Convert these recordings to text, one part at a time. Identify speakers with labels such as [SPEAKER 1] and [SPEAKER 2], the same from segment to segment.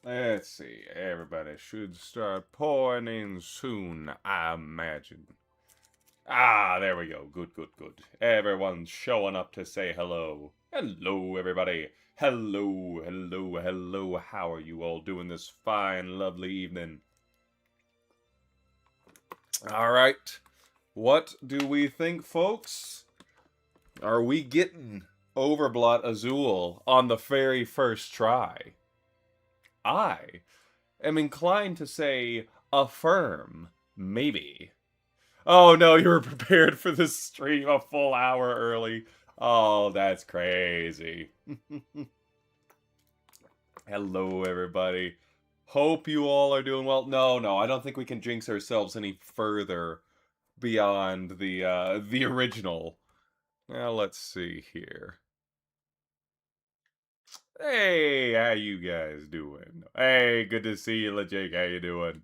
[SPEAKER 1] Let's see. Everybody should start pouring in soon, I imagine. Ah, there we go. Good, good, good. Everyone's showing up to say hello. Hello, everybody. Hello, hello, hello. How are you all doing this fine, lovely evening? All right. What do we think, folks? Are we getting Overblot Azul on the very first try? I am inclined to say affirm, maybe. Oh no, you were prepared for this stream a full hour early. Oh, that's crazy. Hello, everybody. Hope you all are doing well. No, I don't think we can jinx ourselves any further beyond the original. Now, let's see here. Hey, how you guys doing? Hey, good to see you, LeJake. How you doing?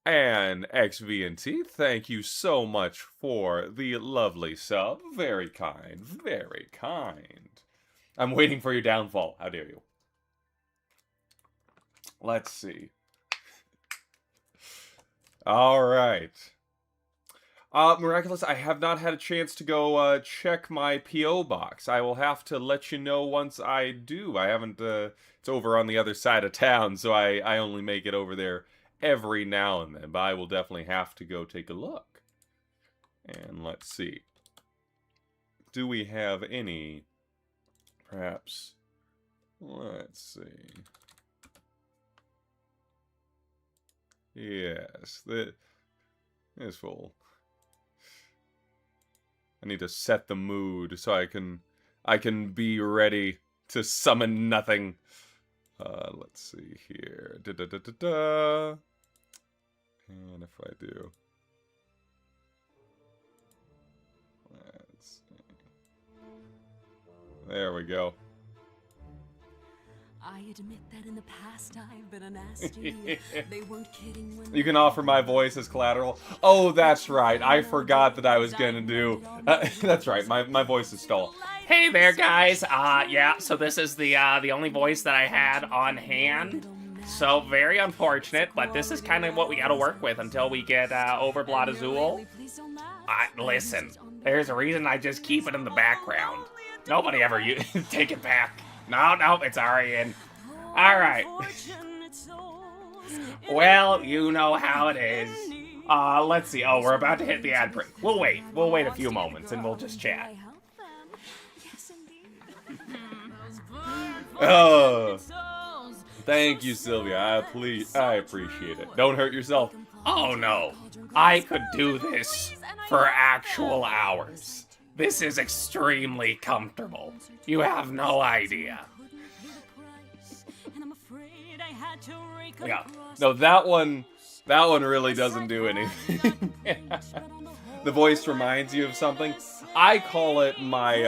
[SPEAKER 1] And XVNT, thank you so much for the lovely sub. Very kind, very kind. I'm waiting for your downfall. How dare you? Let's see. All right. Miraculous, I have not had a chance to go check my P.O. box. I will have to let you know once I do. I haven't, it's over on the other side of town, so I only make it over there every now and then. But I will definitely have to go take a look. And let's see. Do we have any, perhaps, let's see. Yes, this will... I need to set the mood so I can be ready to summon nothing. Let's see here. Da-da-da-da-da. And if I do... Let's see. There we go.
[SPEAKER 2] I admit that in the past I've been a nasty. They weren't kidding when
[SPEAKER 1] you can offer my voice as collateral. Oh, that's right. I forgot that I was gonna do. That's right. My voice is stolen.
[SPEAKER 3] Hey there, guys. Yeah. So this is the only voice that I had on hand. So very unfortunate, but this is kind of what we got to work with until we get Overblot Azul. Listen, there's a reason I just keep it in the background. Nobody ever take it back. No, it's already in. Alright. Well, you know how it is. Let's see. Oh, we're about to hit the ad break. We'll wait. We'll wait a few moments and we'll just chat.
[SPEAKER 1] Oh, thank you, Sylvia. I appreciate it. Don't hurt yourself.
[SPEAKER 3] Oh, no. I could do this for actual hours. This is extremely comfortable. You have no idea.
[SPEAKER 1] Yeah. No, that one really doesn't do anything. The voice reminds you of something. I call it my,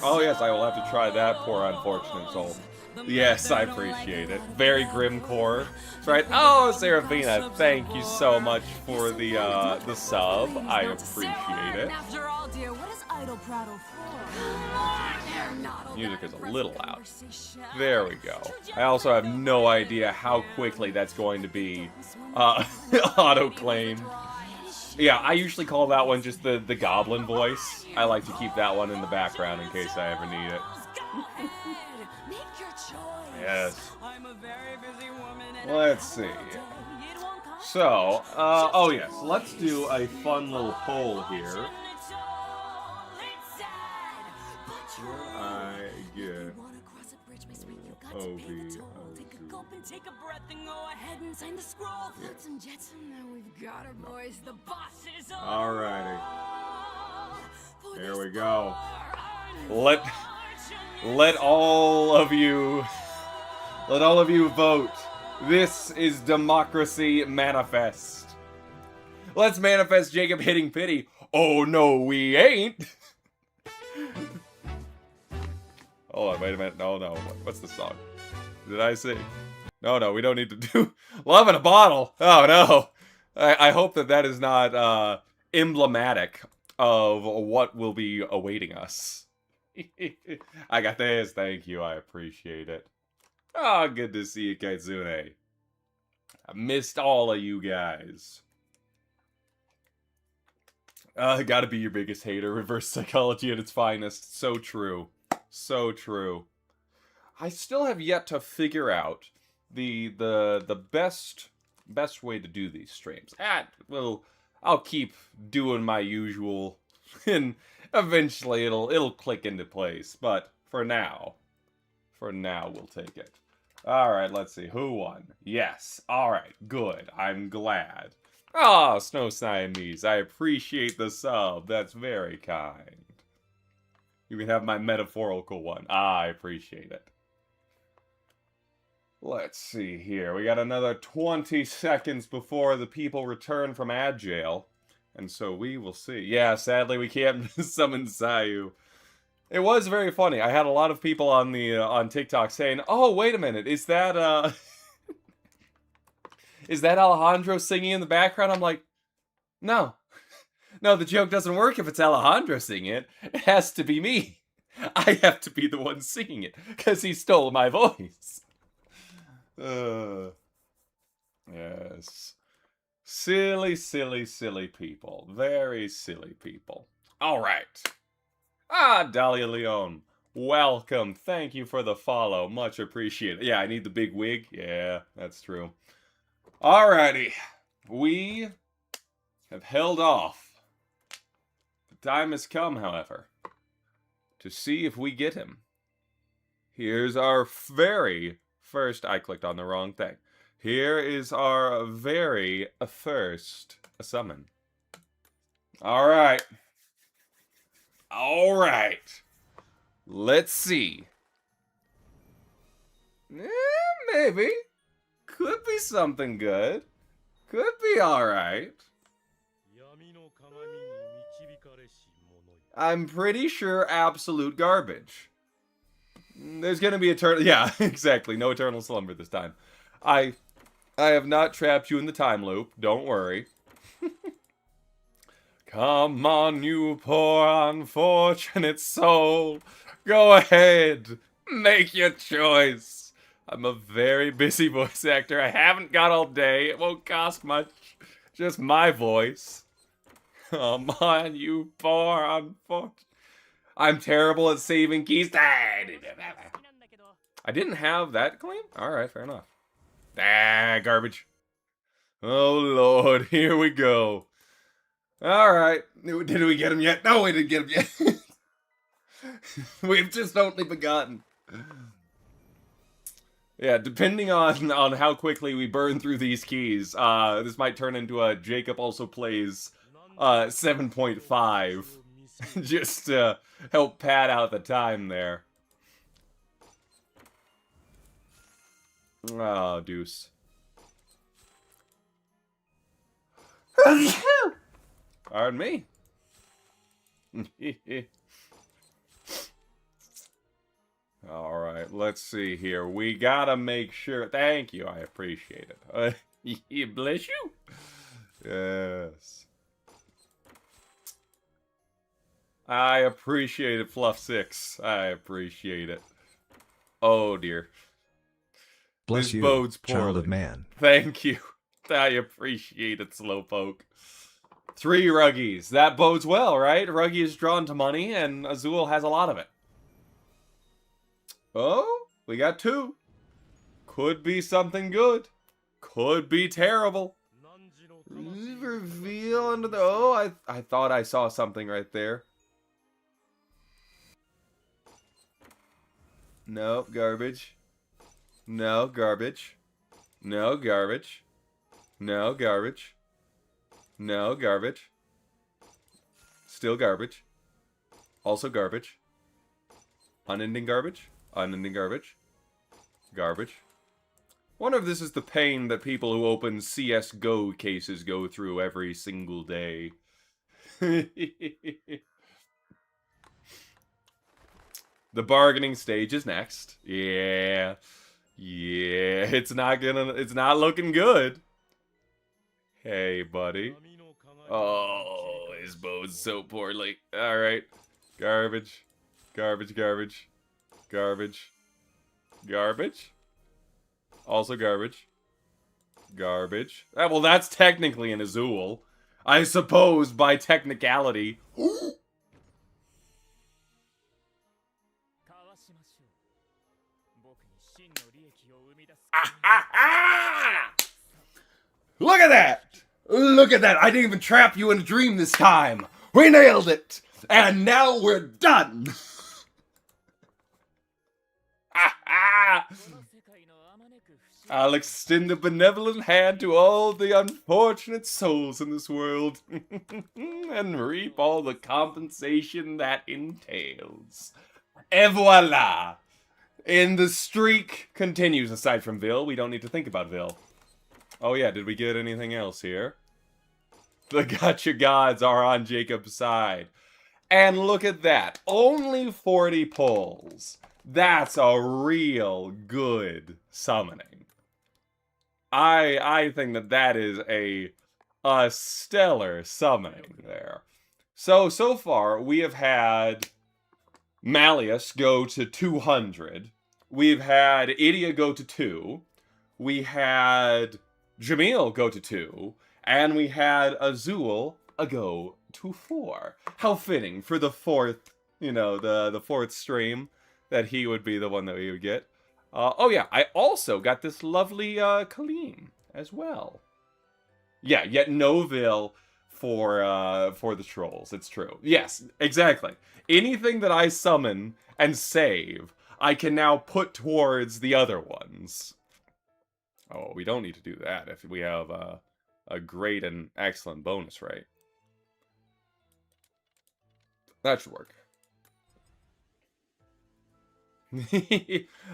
[SPEAKER 1] Oh yes, I will have to try that, poor unfortunate soul. Yes, I appreciate it. Very grim core. That's right. Oh, Seraphina, thank you so much for the sub. I appreciate it. Music is a little loud. There we go. I also have no idea how quickly that's going to be auto-claimed. Yeah, I usually call that one just the goblin voice. I like to keep that one in the background in case I ever need it. Yes. Let's see. So, oh yes, let's do a fun little poll here. I get Alrighty. Here we go. Let all of you vote. This is democracy manifest. Let's manifest Jacob hitting pity. Oh no, we ain't. Hold on, wait a minute. No. What's the song? Did I say? No, we don't need to do love in a bottle. Oh no. I hope that is not emblematic of what will be awaiting us. I got this. Thank you. I appreciate it. Oh, good to see you, Kaitsune. I missed all of you guys. Gotta be your biggest hater. Reverse psychology at its finest. So true. So true. I still have yet to figure out the best way to do these streams. I'll keep doing my usual, and eventually it'll click into place. But for now we'll take it. All right, let's see who won. Yes. All right, good. I'm glad. Ah, Snow Siamese, I appreciate the sub. That's very kind. You can have my metaphorical one. Ah, I appreciate it. Let's see here. We got another 20 seconds before the people return from ad jail. And so we will see. Yeah, sadly we can't summon Sayu. It was very funny. I had a lot of people on the on TikTok saying, "Oh, wait a minute. Is that is that Alejandro singing in the background?" I'm like, "No. No, the joke doesn't work if it's Alejandro singing it. It has to be me. I have to be the one singing it cuz he stole my voice." Yes. Silly, silly, silly people. Very silly people. All right. Ah, Dahlia Leon. Welcome. Thank you for the follow. Much appreciated. Yeah, I need the big wig. Yeah, that's true. Alrighty. We have held off. The time has come, however, to see if we get him. Here's our very first... I clicked on the wrong thing. Here is our very first summon. Alright. Alright. Let's see. Maybe. Could be something good. Could be alright. I'm pretty sure absolute garbage. There's gonna be eternal... Yeah, exactly. No eternal slumber this time. I have not trapped you in the time loop. Don't worry. Come on, you poor unfortunate soul. Go ahead. Make your choice. I'm a very busy voice actor. I haven't got all day. It won't cost much. Just my voice. Come on, you poor unfortunate... I'm terrible at saving keys. I didn't have that claim? Alright, fair enough. Ah, garbage. Oh, Lord. Here we go. Alright. Did we get him yet? No, we didn't get him yet. We've just only begotten. Yeah, depending on how quickly we burn through these keys, this might turn into a Jacob also plays 7.5. Just to help pad out the time there. Oh, deuce. Pardon me. Alright, let's see here. We gotta make sure... Thank you, I appreciate it. Bless you. Yes. I appreciate it, Fluff6. I appreciate it. Oh, dear.
[SPEAKER 4] Bless
[SPEAKER 1] This
[SPEAKER 4] you,
[SPEAKER 1] bodes poorly.
[SPEAKER 4] child of man.
[SPEAKER 1] Thank you. I appreciate it, Slowpoke. 3 Ruggies. That bodes well, right? Ruggie is drawn to money, and Azul has a lot of it. Oh, we got 2. Could be something good. Could be terrible. Reveal under the... Oh, I thought I saw something right there. No, garbage. No, garbage. No, garbage. No, garbage. No, garbage. Still garbage. Also garbage. Unending garbage. Unending garbage. Garbage. Wonder if this is the pain that people who open CSGO cases go through every single day. The bargaining stage is next. Yeah. Yeah, it's not looking good. Hey, buddy. Oh, his bow's so poorly. Alright. Garbage. Garbage, garbage. Garbage. Garbage. Also garbage. Garbage. Well, that's technically an Azul. I suppose by technicality. Look at that! Look at that! I didn't even trap you in a dream this time! We nailed it! And now we're done! I'll extend a benevolent hand to all the unfortunate souls in this world and reap all the compensation that entails. Et voila! And the streak continues aside from Vil. We don't need to think about Vil. Oh yeah, did we get anything else here? The gotcha gods are on Jacob's side. And look at that. Only 40 pulls. That's a real good summoning. I think that is a stellar summoning there. So far, we have had Malleus go to 200. We've had Idia go to 2. We had Jamil go to 2. And we had Azul go to 4. How fitting for the 4th, the 4th stream, that he would be the one that we would get. Oh yeah, I also got this lovely Kaleem as well. Yeah, yet no Vil for the trolls. It's true. Yes, exactly. Anything that I summon and save, I can now put towards the other ones. Oh, we don't need to do that if we have a great and excellent bonus rate. That should work.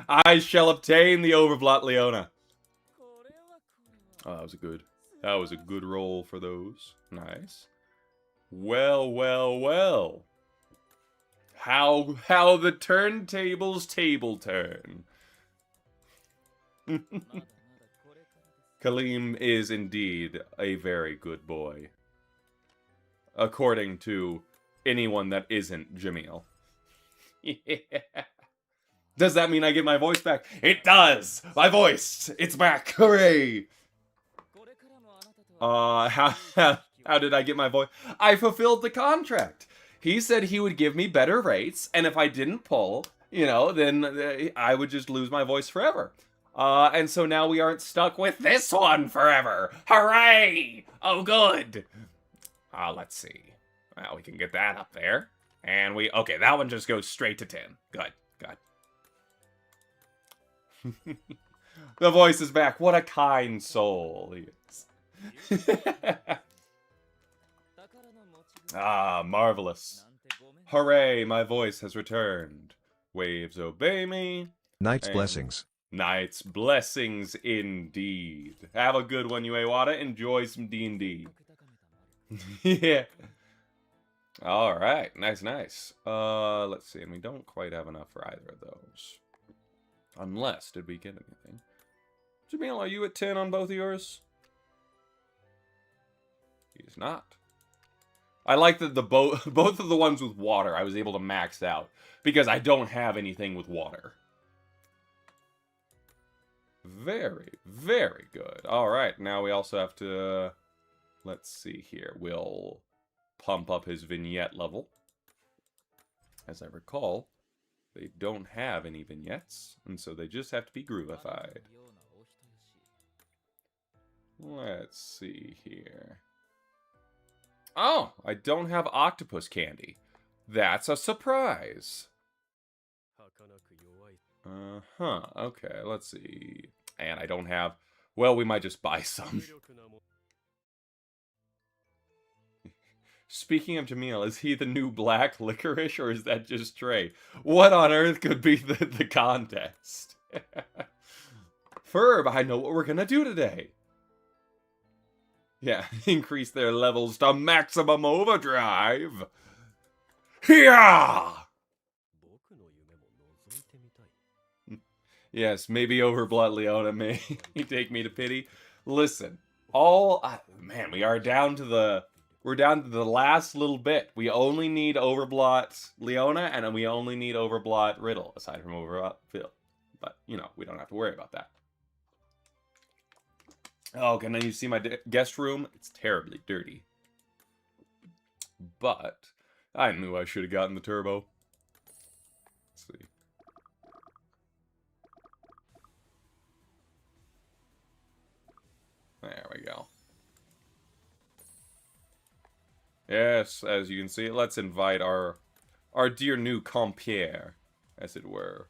[SPEAKER 1] I shall obtain the Overblot Leona. Oh, that was a good roll for those. Nice. Well, well, well. How the turntables table turn. Kaleem is indeed a very good boy. According to anyone that isn't Jamil. Yeah. Does that mean I get my voice back? It does! My voice! It's back! Hooray! How did I get my voice? I fulfilled the contract! He said he would give me better rates, and if I didn't pull, then I would just lose my voice forever. And so now we aren't stuck with this one forever! Hooray! Oh, good! Let's see. Well, we can get that up there. And okay, that one just goes straight to 10. Good, good. The voice is back. What a kind soul he is. Marvelous. Hooray, my voice has returned. Waves obey me.
[SPEAKER 4] Knight's blessings.
[SPEAKER 1] Knight's blessings indeed. Have a good one, Uewata. Enjoy some D&D. Yeah. Alright, nice. Let's see, and we don't quite have enough for either of those. Unless, did we get anything? Jamil, are you at 10 on both of yours? He's not. I like that both of the ones with water I was able to max out, because I don't have anything with water. Very, very good. Alright, now we also have to... let's see here. We'll pump up his vignette level. As I recall, they don't have any vignettes, and so they just have to be groovified. Let's see here. Oh, I don't have octopus candy. That's a surprise. Okay, let's see. And I don't have... well, we might just buy some. Speaking of Jamil, is he the new black licorice, or is that just Trey? What on earth could be the contest? Ferb, I know what we're gonna do today. Yeah, increase their levels to maximum overdrive. Yeah. Yes, maybe Overblot Leona may take me to pity. Listen, man, we are down to the We're down to the last little bit. We only need Overblot Leona, and then we only need Overblot Riddle, aside from Overblot Phil. But, you know, we don't have to worry about that. Oh, can you see my guest room? It's terribly dirty. But I knew I should have gotten the turbo. Let's see. There we go. Yes, as you can see, let's invite our dear new compere, as it were.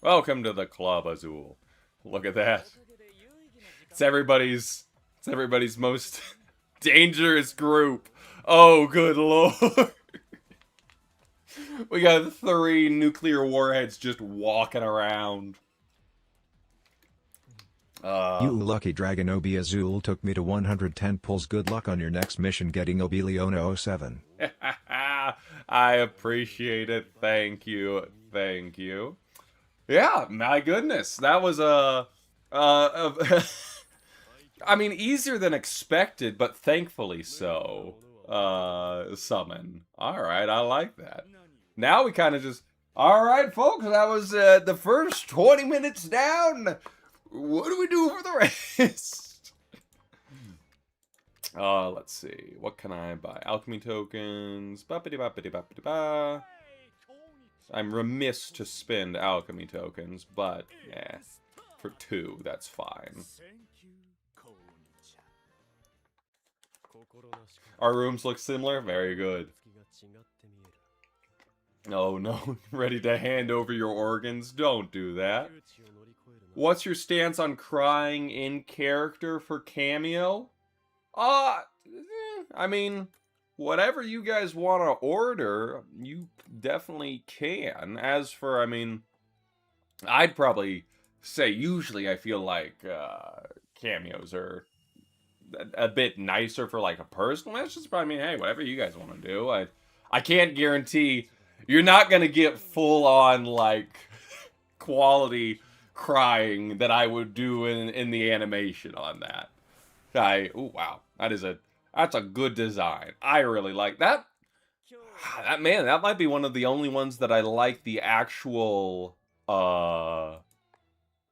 [SPEAKER 1] Welcome to the Club Azul. Look at that. It's everybody's most dangerous group. Oh, good lord. We got 3 nuclear warheads just walking around.
[SPEAKER 4] You lucky dragon Obi Azul took me to 110 pulls. Good luck on your next mission getting Obi Leona 07.
[SPEAKER 1] I appreciate it. Thank you. Thank you. Yeah, my goodness. That was I mean, easier than expected, but thankfully so. Summon. Alright, I like that. Now we kind of just... Alright, folks, that was the first 20 minutes down. What do we do for the rest? Let's see. What can I buy? Alchemy tokens. Ba-ba-de-ba-ba-de-ba-ba-de-ba. I'm remiss to spend alchemy tokens, but yeah, for 2, that's fine. Our rooms look similar? Very good. Oh no, ready to hand over your organs? Don't do that. What's your stance on crying in character for cameo? I mean, whatever you guys want to order, you definitely can. As for, I mean, I'd probably say usually I feel like cameos are a bit nicer for like a personal message, but I mean, hey, whatever you guys want to do. I can't guarantee you're not going to get full on like quality crying that I would do in the animation on that. Oh wow, that's a good design. I really like that. Man, that might be one of the only ones that I like the actual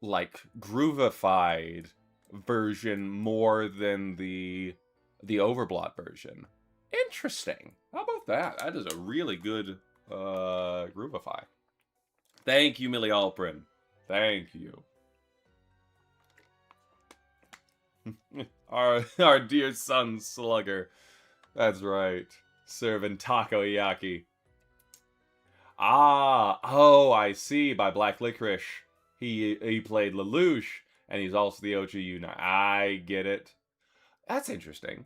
[SPEAKER 1] like groovified version more than the Overblot version. Interesting. How about that? That is a really good groovify. Thank you, Millie Alprin. Thank you. our dear son Slugger. That's right. Serving takoyaki. Oh, I see. By Black Licorice. He played Lelouch, and he's also the OG Unite. I get it. That's interesting.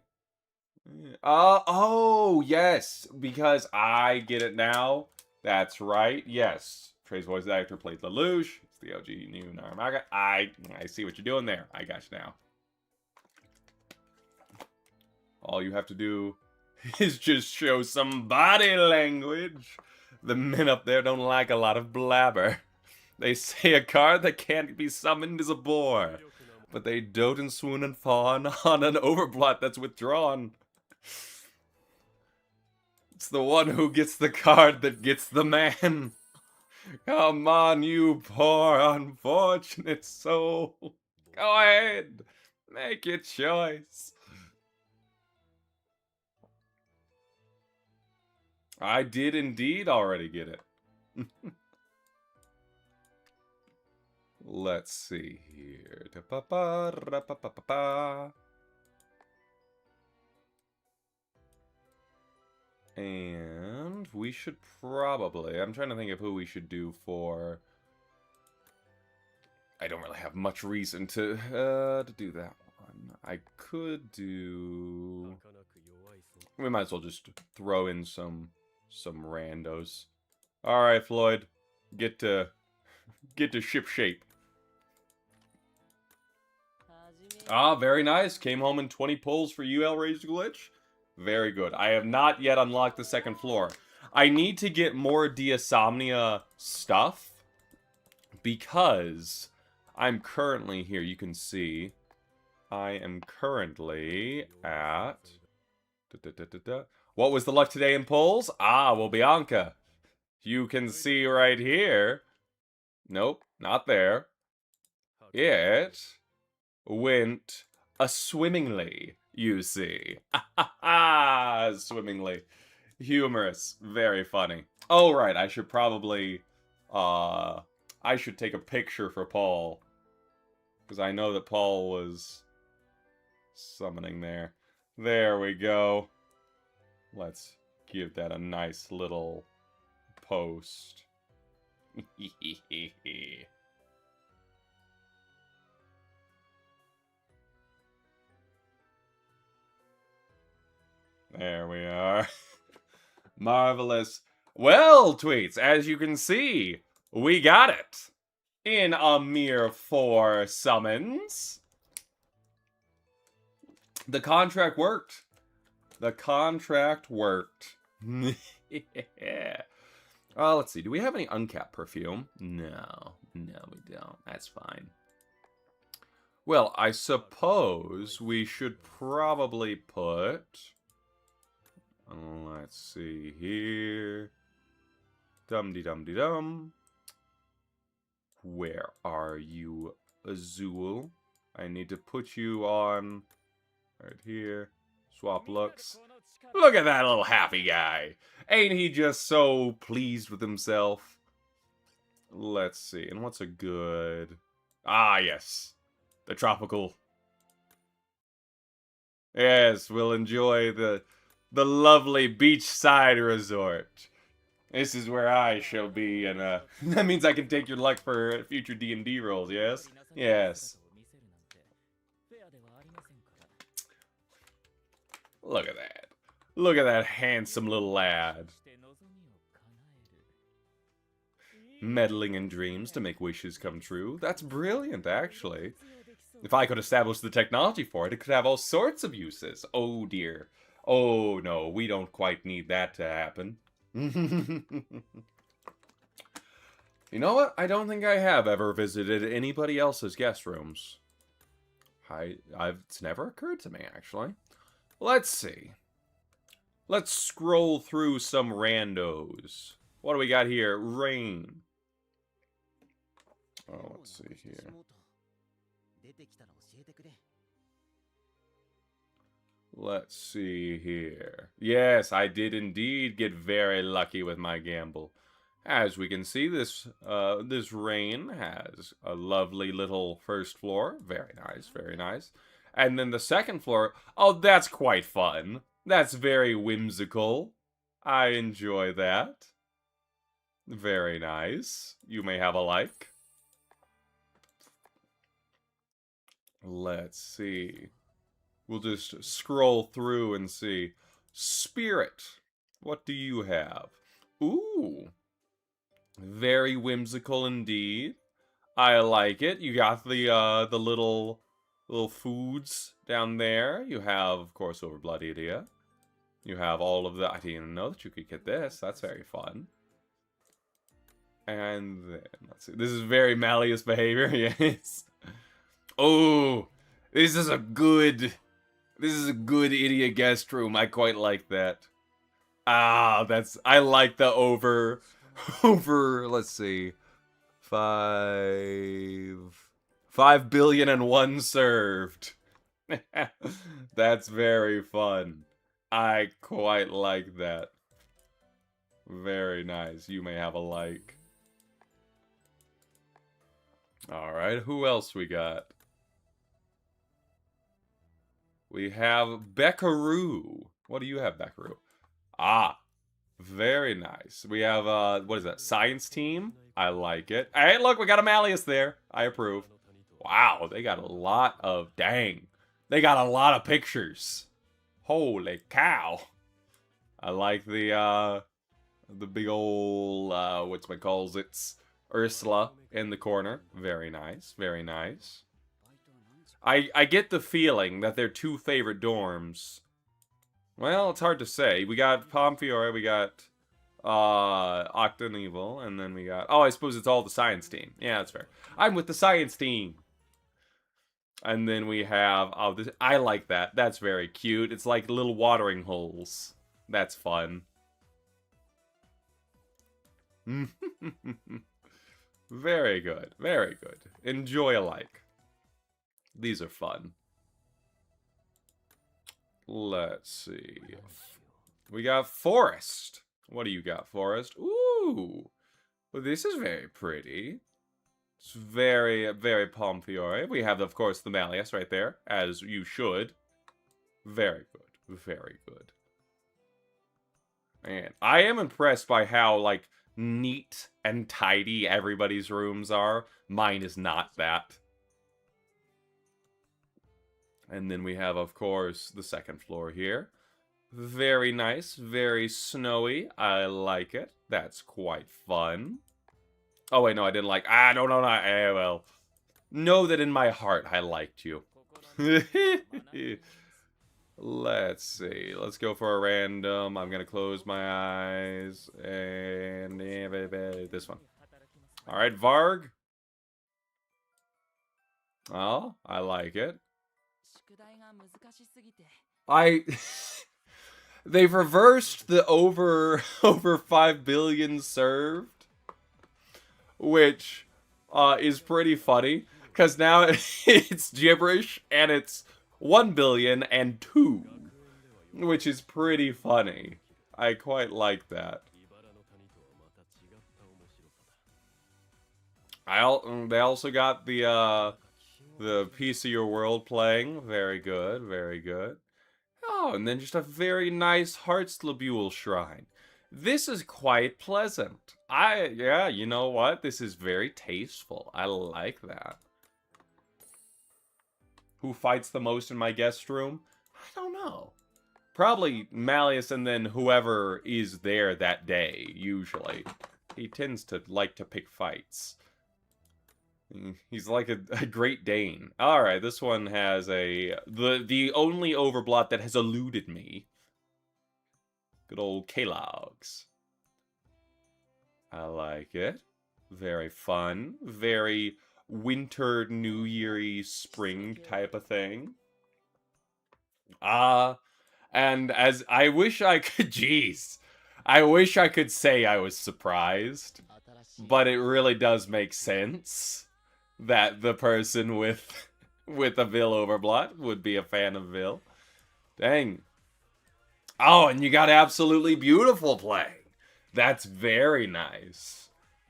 [SPEAKER 1] Oh, yes. Because I get it now. That's right. Yes. Trey's voice actor played Lelouch. It's the OG new Naramaga. I see what you're doing there. I got you now. All you have to do is just show some body language. The men up there don't like a lot of blabber. They say a card that can't be summoned is a bore, but they dote and swoon and fawn on an Overblot that's withdrawn. It's the one who gets the card that gets the man. Come on, you poor unfortunate soul. Go ahead, make your choice. I did indeed already get it. Let's see here. And we should probably... I'm trying to think of who we should do for... I don't really have much reason to do that one. I could do... We might as well just throw in some randos. Alright, Floyd. Get to ship shape. Ah, very nice. Came home in 20 pulls for UL Raised Glitch. Very good. I have not yet unlocked the second floor. I need to get more Diasomnia stuff because I'm currently here. You can see I am currently at... What was the luck today in polls? Ah, well, Bianca. You can see right here. Nope, not there. It went swimmingly, you see. Swimmingly. Humorous. Very funny. Oh, right, I should probably... I should take a picture for Paul. Because I know that Paul was summoning there. There we go. Let's give that a nice little post. There we are. Marvelous. Well, tweets, as you can see, we got it. In a mere 4 summons. The contract worked. The contract worked. Yeah. Let's see. Do we have any uncapped perfume? No. No, we don't. That's fine. Well, I suppose we should probably put... let's see here. Dum-de-dum-de-dum. Where are you, Azul? I need to put you on... right here. Swap looks. Look at that little happy guy. Ain't he just so pleased with himself? Let's see. And what's a good... ah, yes. The tropical. Yes, we'll enjoy the lovely beachside resort. This is where I shall be, and that means I can take your luck for future D&D rolls, yes? Yes. Look at that. Look at that handsome little lad. Meddling in dreams to make wishes come true. That's brilliant, actually. If I could establish the technology for it, it could have all sorts of uses. Oh, dear. Oh, no, we don't quite need that to happen. You know what? I don't think I have ever visited anybody else's guest rooms. It's never occurred to me, actually. Let's see. Let's scroll through some randos. What do we got here? Rain. Oh, let's see here. Let's see here. Yes, I did indeed get very lucky with my gamble. As we can see, this rain has a lovely little first floor. Very nice, very nice. And then the second floor, oh, that's quite fun. That's very whimsical. I enjoy that. Very nice. You may have a like. Let's see. We'll just scroll through and see. Spirit. What do you have? Ooh. Very whimsical indeed. I like it. You got the little foods down there. You have, of course, Overblot idea. You have all of the... I didn't even know that you could get this. That's very fun. And then, let's see. This is very malleous behavior, yes. Oh, this is a good idiot guest room. I quite like that. Ah, I like the over, let's see. 5,000,000,001 served. That's very fun. I quite like that. Very nice. You may have a like. Alright, who else we got? We have Beckaroo. What do you have, Beckaroo? Ah, very nice. We have, what is that? Science team? I like it. Hey, look, we got a Malleus there. I approve. Wow, they got a lot of... dang. They got a lot of pictures. Holy cow. I like the big old, whatchamacallits, Ursula in the corner. Very nice, very nice. I get the feeling that they're two favorite dorms. Well, it's hard to say. We got Pomfiore, we got Octaneval, and then we got... oh, I suppose it's all the science team. Yeah, that's fair. I'm with the science team. And then we have, oh, this, I like that. That's very cute. It's like little watering holes. That's fun. Very good. Very good. Enjoy alike. These are fun. Let's see. We got Forest. What do you got, Forest? Ooh. Well, this is very pretty. It's very, very Pomfiore. We have, of course, the Malleus right there, as you should. Very good. Very good. Man, I am impressed by how, like, neat and tidy everybody's rooms are. Mine is not that. And then we have, of course, the second floor here. Very nice, very snowy. I like it. That's quite fun. Oh, wait, no, I didn't like... no, well. Know that in my heart I liked you. Let's see. Let's go for a random. I'm gonna close my eyes. And... this one. Alright, Varg. Oh, I like it. They've reversed the over 5 billion served, which is pretty funny because now it's gibberish and it's 1 billion and 2, which is pretty funny. I quite like that. They also got the piece of your world playing. Very good, very good. Oh, and then just a very nice Heartslabule shrine. This is quite pleasant. Yeah, you know what? This is very tasteful. I like that. Who fights the most in my guest room? I don't know. Probably Malleus and then whoever is there that day, usually. He tends to like to pick fights. He's like a Great Dane. Alright, this one has the only Overblot that has eluded me. Good old K-Logs. I like it. Very fun. Very winter, New Year-y, spring type of thing. And as I wish I could, jeez. I wish I could say I was surprised. But it really does make sense that the person with a Vil Overblot would be a fan of Vil. Dang. Oh, and you got Absolutely Beautiful playing. That's very nice.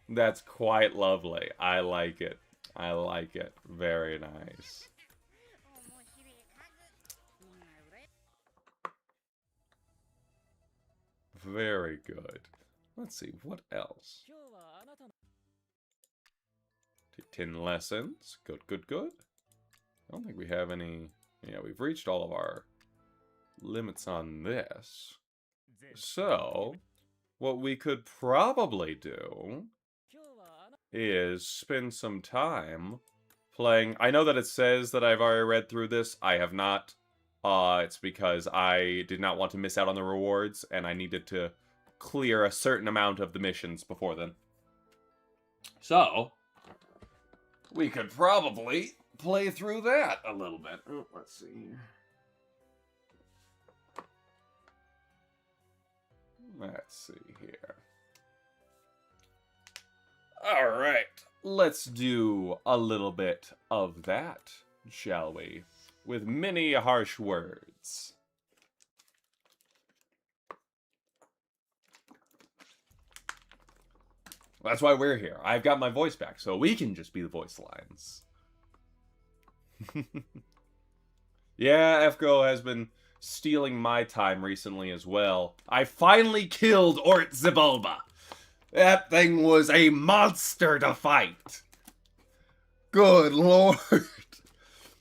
[SPEAKER 1] That's quite lovely. I like it. I like it. Very nice. Very good. Let's see, what else? 10 lessons. Good, good, good. I don't think we have any... Yeah, we've reached all of our limits on this. So, what we could probably do is spend some time playing... I know that it says that I've already read through this. I have not. It's because I did not want to miss out on the rewards, and I needed to clear a certain amount of the missions before then. So, we could probably play through that a little bit. Oh, let's see. Let's see here. Alright, let's do a little bit of that, shall we? With many harsh words. That's why we're here. I've got my voice back, so we can just be the voice lines. Yeah, FGO has been stealing my time recently as well. I finally killed Ort Zibulba. That thing was a monster to fight. Good lord.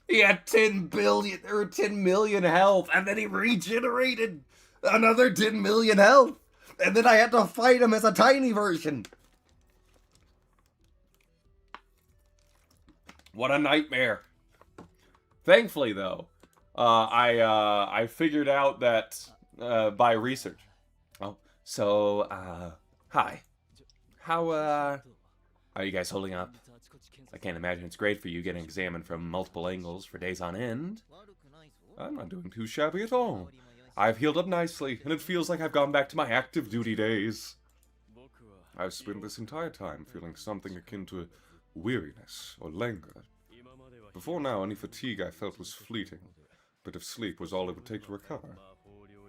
[SPEAKER 1] He had 10 million health, and then he regenerated another 10 million health. And then I had to fight him as a tiny version. What a nightmare. Thankfully, though, I figured out that by research. Oh, so, hi. How, are you guys holding up? I can't imagine it's great for you getting examined from multiple angles for days on end. I'm not doing too shabby at all. I've healed up nicely, and it feels like I've gone back to my active duty days. I've spent this entire time feeling something akin to weariness or languor. Before now, any fatigue I felt was fleeting. A bit of sleep was all it would take to recover.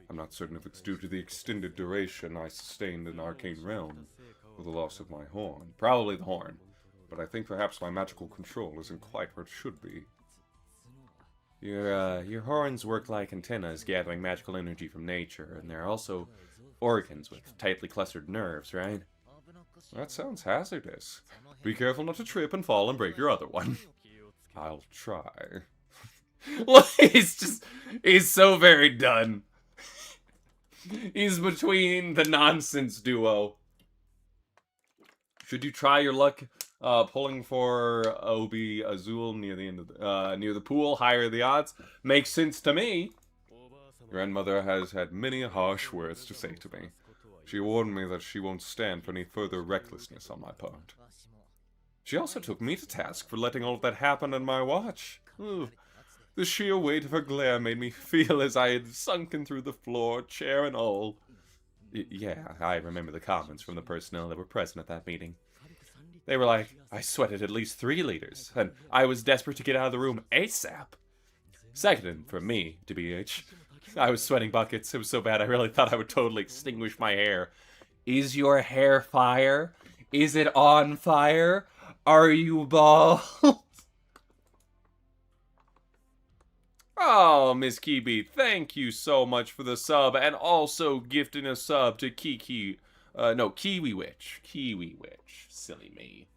[SPEAKER 1] I'm not certain if it's due to the extended duration I sustained in Arcane Realm, or the loss of my horn. Probably the horn, but I think perhaps my magical control isn't quite where it should be. Your horns work like antennas gathering magical energy from nature, and they're also organs with tightly clustered nerves, right? That sounds hazardous. Be careful not to trip and fall and break your other one. I'll try.
[SPEAKER 3] Look, he's so very done. He's between the nonsense duo.
[SPEAKER 1] Should you try your luck pulling for Obi Azul near the end of near the pool? Higher the odds. Makes sense to me. Grandmother has had many harsh words to say to me. She warned me that she won't stand for any further recklessness on my part. She also took me to task for letting all of that happen on my watch. Ooh. The sheer weight of her glare made me feel as I had sunken through the floor, chair and all. Yeah, I remember the comments from the personnel that were present at that meeting. They were like, I sweated at least 3 liters, and I was desperate to get out of the room ASAP. Second for me, to BH. I was sweating buckets. It was so bad I really thought I would totally extinguish my hair. Is your hair fire? Is it on fire? Are you bald? Oh, Miss Kibi, thank you so much for the sub, and also gifting a sub to Kiwi Witch. Kiwi Witch. Silly me.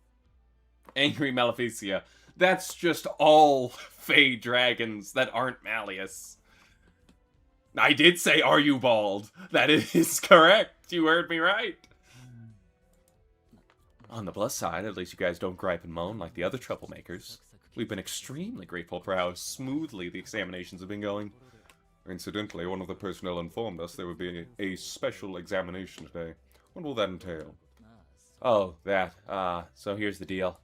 [SPEAKER 1] Angry Maleficia. That's just all Fey dragons that aren't Malleus. I did say, are you bald? That is correct. You heard me right. On the plus side, at least you guys don't gripe and moan like the other troublemakers. We've been extremely grateful for how smoothly the examinations have been going. Incidentally, one of the personnel informed us there would be a special examination today. What will that entail? Oh, that. So here's the deal.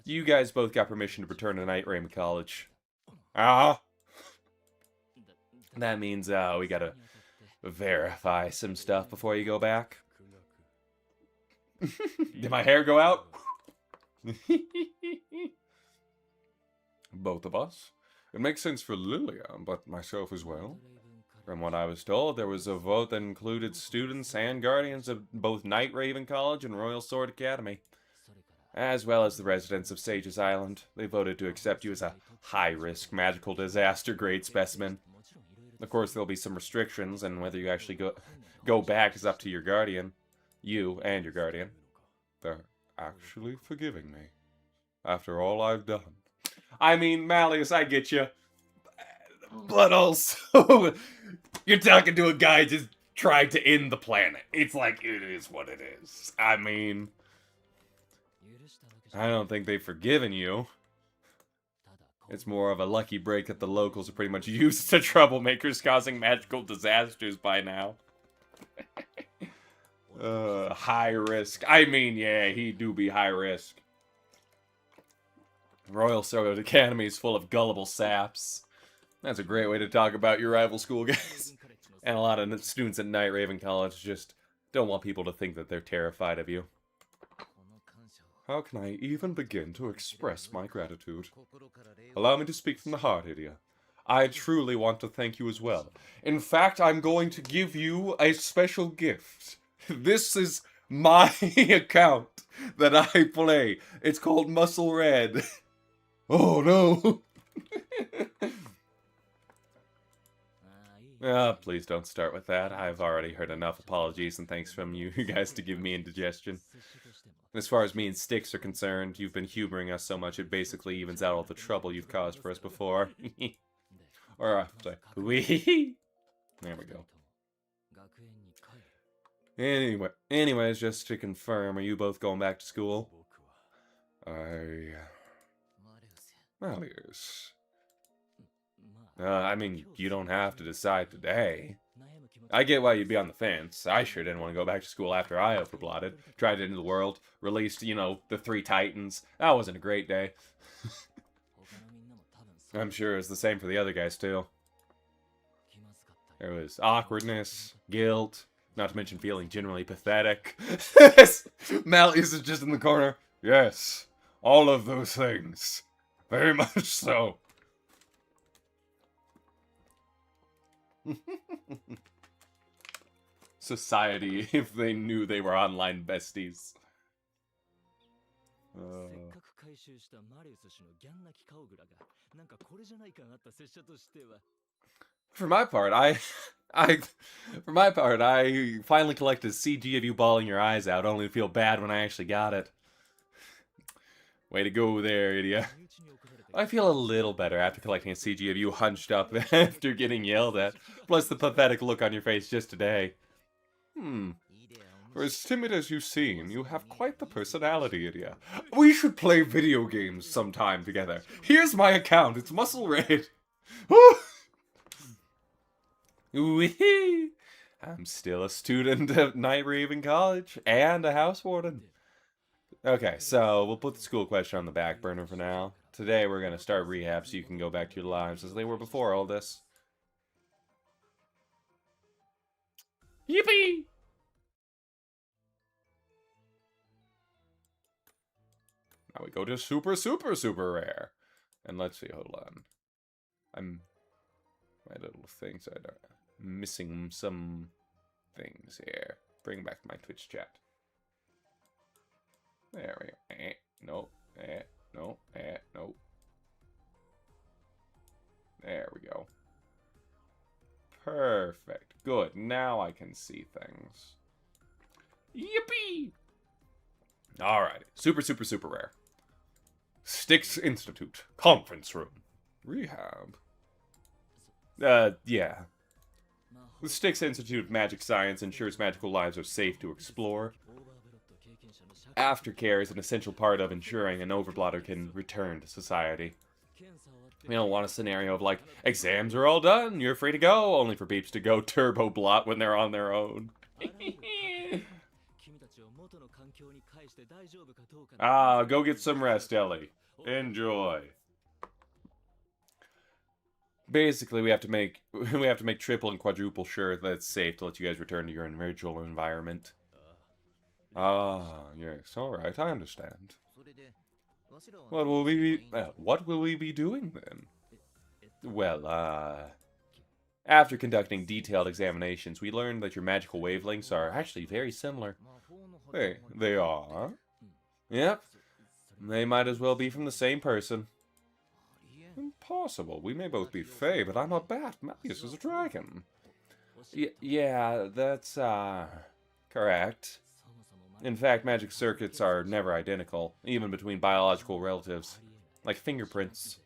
[SPEAKER 1] You guys both got permission to return to Night Raven College. That means, we gotta verify some stuff before you go back. Did my hair go out? Both of us. It makes sense for Lilia, but myself as well. From what I was told, there was a vote that included students and guardians of both Night Raven College and Royal Sword Academy, as well as the residents of Sage's Island. They voted to accept you as a high-risk magical disaster grade specimen. Of course, there'll be some restrictions, and whether you actually go back is up to your guardian. You and your guardian. They're actually forgiving me. After all I've done. I mean, Malleus, I get you. But also, you're talking to a guy just trying to end the planet. It's like, it is what it is. I mean, I don't think they've forgiven you. It's more of a lucky break that the locals are pretty much used to troublemakers causing magical disasters by now. High risk. I mean, yeah, he do be high risk. Royal Sword Academy is full of gullible saps. That's a great way to talk about your rival school, guys. And a lot of students at Night Raven College just don't want people to think that they're terrified of you. How can I even begin to express my gratitude? Allow me to speak from the heart, Idia. I truly want to thank you as well. In fact, I'm going to give you a special gift. This is my account that I play. It's called Muscle Red. Oh no! Please don't start with that. I've already heard enough apologies and thanks from you guys to give me indigestion. As far as me and Styx are concerned, you've been humoring us so much it basically evens out all the trouble you've caused for us before. Or, sorry. There we go. Anyways, just to confirm, are you both going back to school? Malleus. I mean, you don't have to decide today. I get why you'd be on the fence. I sure didn't want to go back to school after I overblotted. Tried it into the world, released, the 3 Titans. That wasn't a great day. I'm sure it's the same for the other guys, too. There was awkwardness, guilt, not to mention feeling generally pathetic. Malleus is just in the corner. Yes, all of those things. Very much so. Society, if they knew they were online besties. For my part, I finally collected a CG of you bawling your eyes out, only to feel bad when I actually got it. Way to go there, idiot. I feel a little better after collecting a CG of you hunched up after getting yelled at, plus the pathetic look on your face just today. For as timid as you seem, you have quite the personality, idiot. We should play video games sometime together. Here's my account, it's Muscle Raid. Wee! I'm still a student at Night Raven College and a house warden. Okay, so we'll put the school question on the back burner for now. Today we're going to start rehab so you can go back to your lives as they were before all this. Yippee! Now we go to super, super, super rare. And let's see, hold on. My little things, I'm missing some things here. Bring back my Twitch chat. There we go. No, no, no. There we go. Perfect. Good. Now I can see things. Yippee! Alright. Super, super, super rare. Styx Institute. Conference room. Rehab. Yeah. The Styx Institute of Magic Science ensures magical lives are safe to explore. Aftercare is an essential part of ensuring an overblotter can return to society. We don't want a scenario of like, exams are all done, you're free to go, only for peeps to go turbo blot when they're on their own. Go get some rest, Ellie. Enjoy. Basically, we have to make triple and quadruple sure that it's safe to let you guys return to your individual environment. Yes, alright, I understand. What will we be doing then? Well, after conducting detailed examinations, we learned that your magical wavelengths are actually very similar. They are? Yep. They might as well be from the same person. Impossible. We may both be Fae, but I'm a bat. Malleus is a dragon. Yeah, that's, correct. In fact, magic circuits are never identical, even between biological relatives, like fingerprints.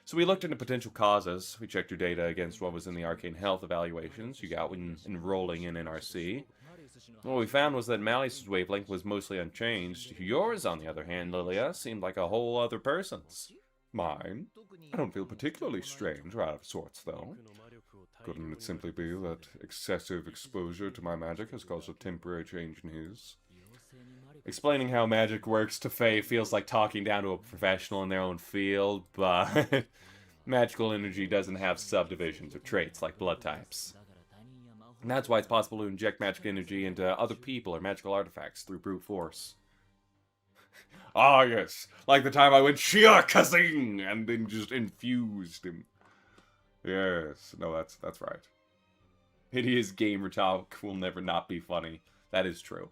[SPEAKER 1] So we looked into potential causes. We checked your data against what was in the arcane health evaluations you got when enrolling in NRC. What we found was that Malleus' wavelength was mostly unchanged. Yours, on the other hand, Lilia, seemed like a whole other person's. Mine? I don't feel particularly strange or out of sorts, though. Couldn't it simply be that excessive exposure to my magic has caused a temporary change in his? Explaining how magic works to Fae feels like talking down to a professional in their own field, but magical energy doesn't have subdivisions or traits like blood types. And that's why it's possible to inject magic energy into other people or magical artifacts through brute force. Ah, yes. Like the time I went Shiakazing and then just infused him. Yes. No, that's right. Hideous gamer talk will never not be funny. That is true.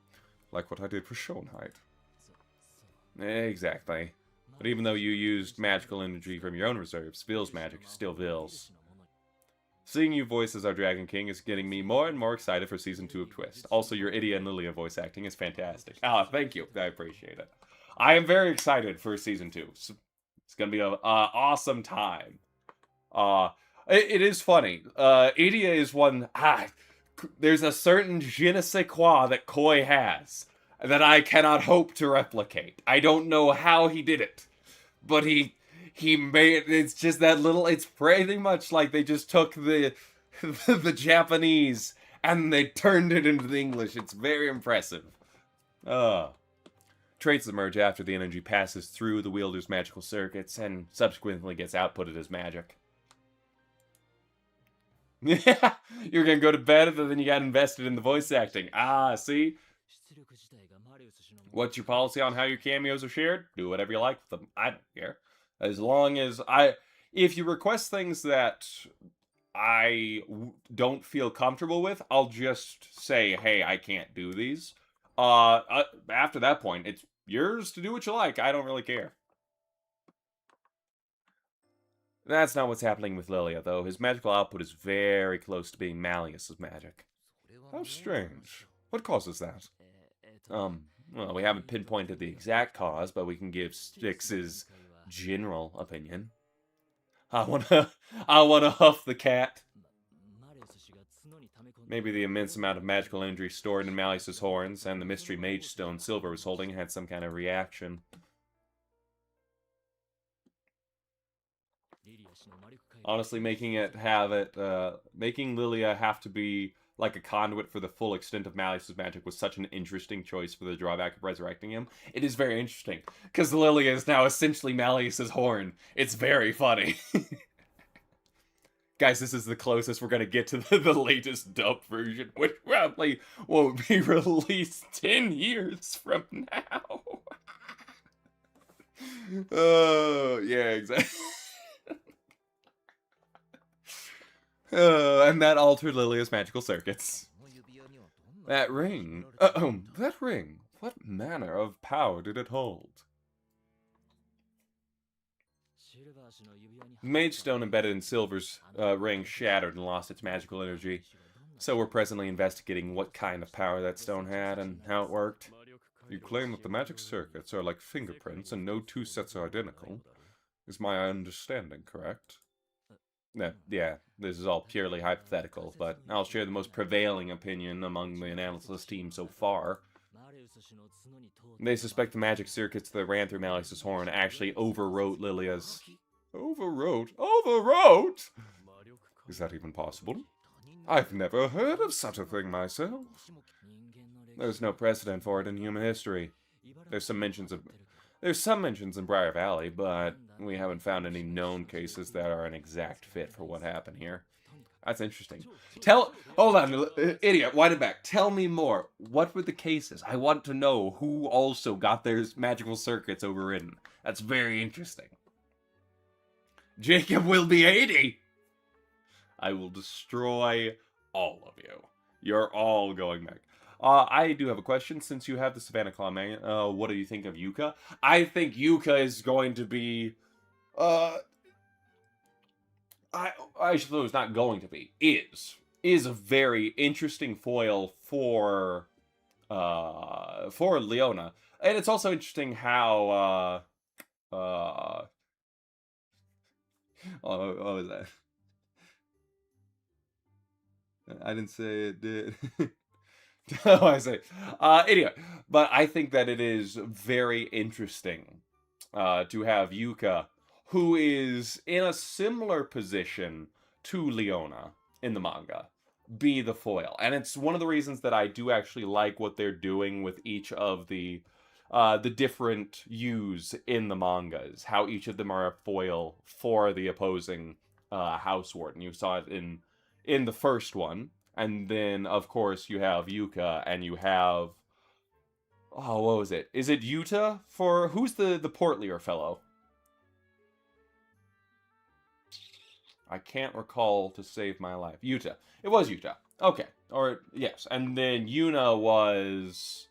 [SPEAKER 1] Like what I did for Schoenheit. Exactly. But even though you used magical energy from your own reserves, Vill's magic is still Vill's. Seeing you voice as our Dragon King is getting me more and more excited for Season 2 of Twist. Also, your Idia and Lilia voice acting is fantastic. Thank you. I appreciate it. I am very excited for Season 2. It's going to be an awesome time. It is funny. Idia is one... there's a certain je ne sais quoi that Koi has that I cannot hope to replicate. I don't know how he did it. But he made... It's just that little... It's pretty much like they just took the Japanese And they turned it into the English. It's very impressive. Traits emerge after the energy passes through the wielder's magical circuits and subsequently gets outputted as magic. Yeah, you're gonna go to bed and then you got invested in the voice acting. Ah, see? What's your policy on how your cameos are shared? Do whatever you like with them. I don't care. As long as if you request things that don't feel comfortable with, I'll just say, hey, I can't do these. After that point, it's yours to do what you like. I don't really care. That's not what's happening with Lilia, though. His magical output is very close to being Malleus's magic. How strange. What causes that? Well, we haven't pinpointed the exact cause, but we can give Styx's general opinion. I wanna huff the cat. Maybe the immense amount of magical energy stored in Malleus's horns and the mystery mage stone Silver was holding had some kind of reaction. Honestly, making Lilia have to be like a conduit for the full extent of Malleus's magic was such an interesting choice for the drawback of resurrecting him. It is very interesting, because Lilia is now essentially Malleus's horn. It's very funny. Guys, this is the closest we're going to get to the latest dubbed version, which probably won't be released 10 years from now. Oh, yeah, exactly. And that altered Lilia's magical circuits. That ring. That ring. What manner of power did it hold? The mage stone embedded in Silver's ring shattered and lost its magical energy. So we're presently investigating what kind of power that stone had and how it worked. You claim that the magic circuits are like fingerprints and no two sets are identical. Is my understanding correct? Yeah, this is all purely hypothetical, but I'll share the most prevailing opinion among the analysis team so far. They suspect the magic circuits that ran through Malleus's horn actually overwrote Lilia's. Overwrote? Overwrote? Is that even possible? I've never heard of such a thing myself. There's no precedent for it in human history. There's some mentions in Briar Valley, but we haven't found any known cases that are an exact fit for what happened here. That's interesting. Hold on, idiot, wind it back. Tell me more. What were the cases? I want to know who also got their magical circuits overridden. That's very interesting. Jacob will be 80! I will destroy all of you. You're all going back. I do have a question. Since you have the Savannah Claw main, what do you think of Yuka? I think Yuka is going to be, I suppose not going to be, is a very interesting foil for Leona. And it's also interesting how, what was that? I didn't say it did. Oh, I say. Anyway, but I think that it is very interesting to have Yuka, who is in a similar position to Leona in the manga, be the foil. And it's one of the reasons that I do actually like what they're doing with each of the different Yus in the mangas, how each of them are a foil for the opposing House Warden. You saw it in the first one. And then, of course, you have Yuka, and you have... Oh, what was it? Is it Yuta? Who's the portlier fellow? I can't recall to save my life. Yuta. It was Yuta. Okay. Or, yes. And then Yuna's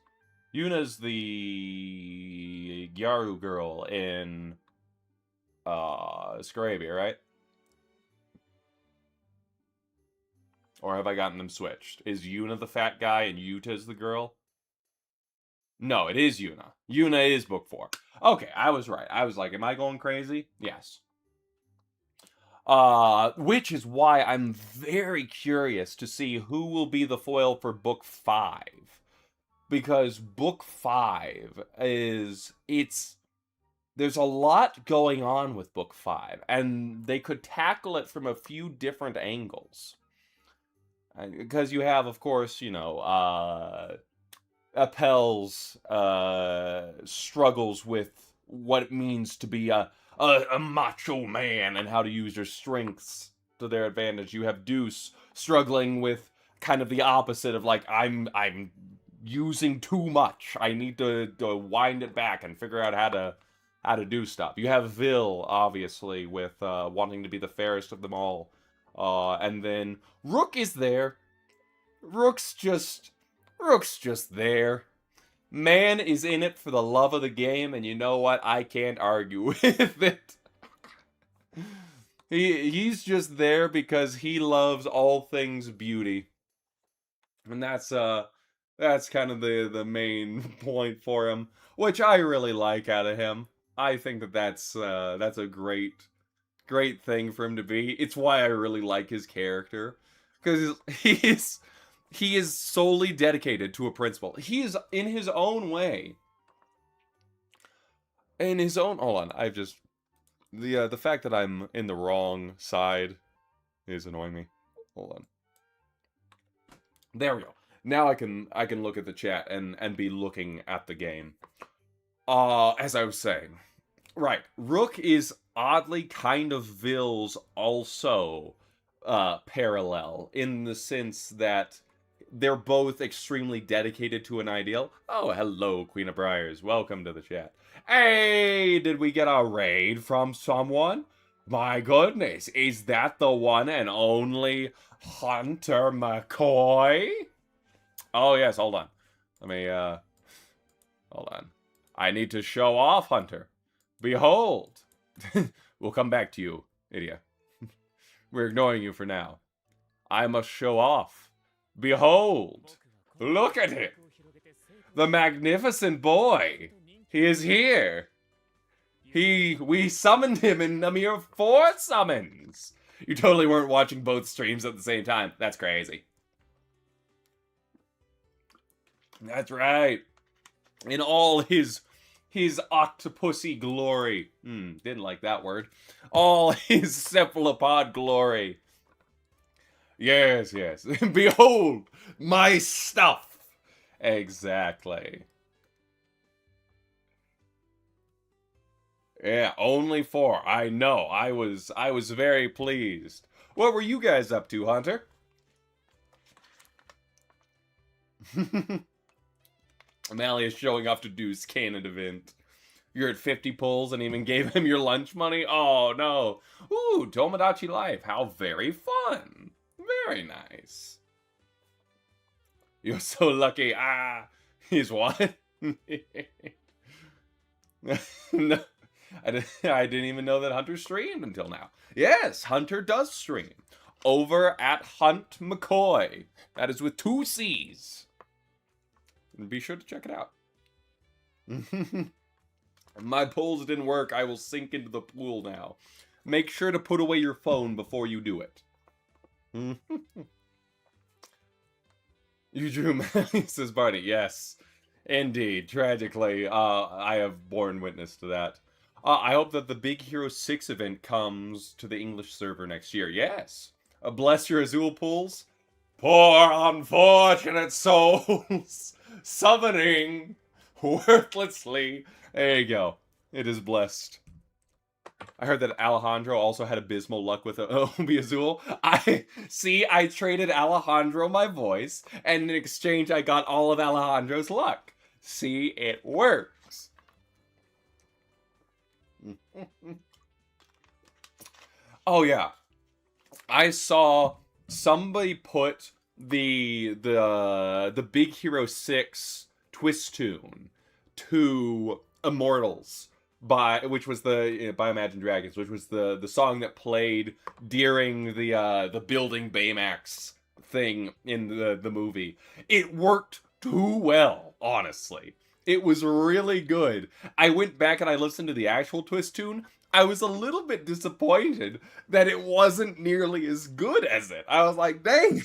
[SPEAKER 1] the Gyaru girl in Scravia, right? Or have I gotten them switched? Is Yuna the fat guy and Yuta's the girl? No, it is Yuna. Yuna is book 4. Okay, I was right. I was like, am I going crazy? Yes. Which is why I'm very curious to see who will be the foil for book 5. Because book 5 there's a lot going on with book 5. And they could tackle it from a few different angles. Because you have, of course, Appel's struggles with what it means to be a macho man and how to use your strengths to their advantage. You have Deuce struggling with kind of the opposite of like I'm using too much. I need to wind it back and figure out how to do stuff. You have Vil obviously with wanting to be the fairest of them all. And then Rook is there. Rook's just there. Man is in it for the love of the game, and you know what? I can't argue with it. He's just there because he loves all things beauty. And that's kind of the main point for him, which I really like out of him. I think that's a great thing for him to be. It's why I really like his character, because he is solely dedicated to a principle. He is in his own way. In his own, hold on, I've just the fact that I'm in the wrong side is annoying me. Hold on. There we go. Now I can look at the chat and be looking at the game. As I was saying, right, Rook is oddly kind of Vil's also parallel in the sense that they're both extremely dedicated to an ideal. Oh, hello, Queen of Briars. Welcome to the chat. Hey, did we get a raid from someone? My goodness, is that the one and only Hunter McCoy? Oh, yes, hold on. Let me, hold on. I need to show off, Hunter. Behold. We'll come back to you, idiot. We're ignoring you for now. I must show off. Behold. Look at it. The magnificent boy. He is here. We summoned him in a mere 4 summons. You totally weren't watching both streams at the same time. That's crazy. That's right. In all his octopusy glory. Didn't like that word. All his cephalopod glory. Yes, yes. Behold, my stuff. Exactly. Yeah, only 4. I know. I was very pleased. What were you guys up to, Hunter? Amalia's showing off to Deuce Cannon event. You're at 50 pulls and even gave him your lunch money? Oh, no. Ooh, Tomodachi Life. How very fun. Very nice. You're so lucky. Ah, he's what? No, I didn't even know that Hunter streamed until now. Yes, Hunter does stream. Over at Hunt McCoy. That is with 2 C's. And be sure to check it out. My pulls didn't work. I will sink into the pool now. Make sure to put away your phone before you do it. You drew Mally, says Barney. Yes, indeed. Tragically, I have borne witness to that. I hope that the Big Hero 6 event comes to the English server next year. Yes. Bless your Azul pools. Poor unfortunate souls. Summoning worthlessly. There you go. It is blessed. I heard that Alejandro also had abysmal luck with Obi Azul. I traded Alejandro my voice, and in exchange I got all of Alejandro's luck. See, it works. Oh yeah. I saw somebody put the Big Hero 6 twist tune to Immortals which was by Imagine Dragons, which was the song that played during the building Baymax thing in the movie. It worked too well, honestly. It was really good. I went back and I listened to the actual twist tune. I was a little bit disappointed that it wasn't nearly as good as it. I was like, dang.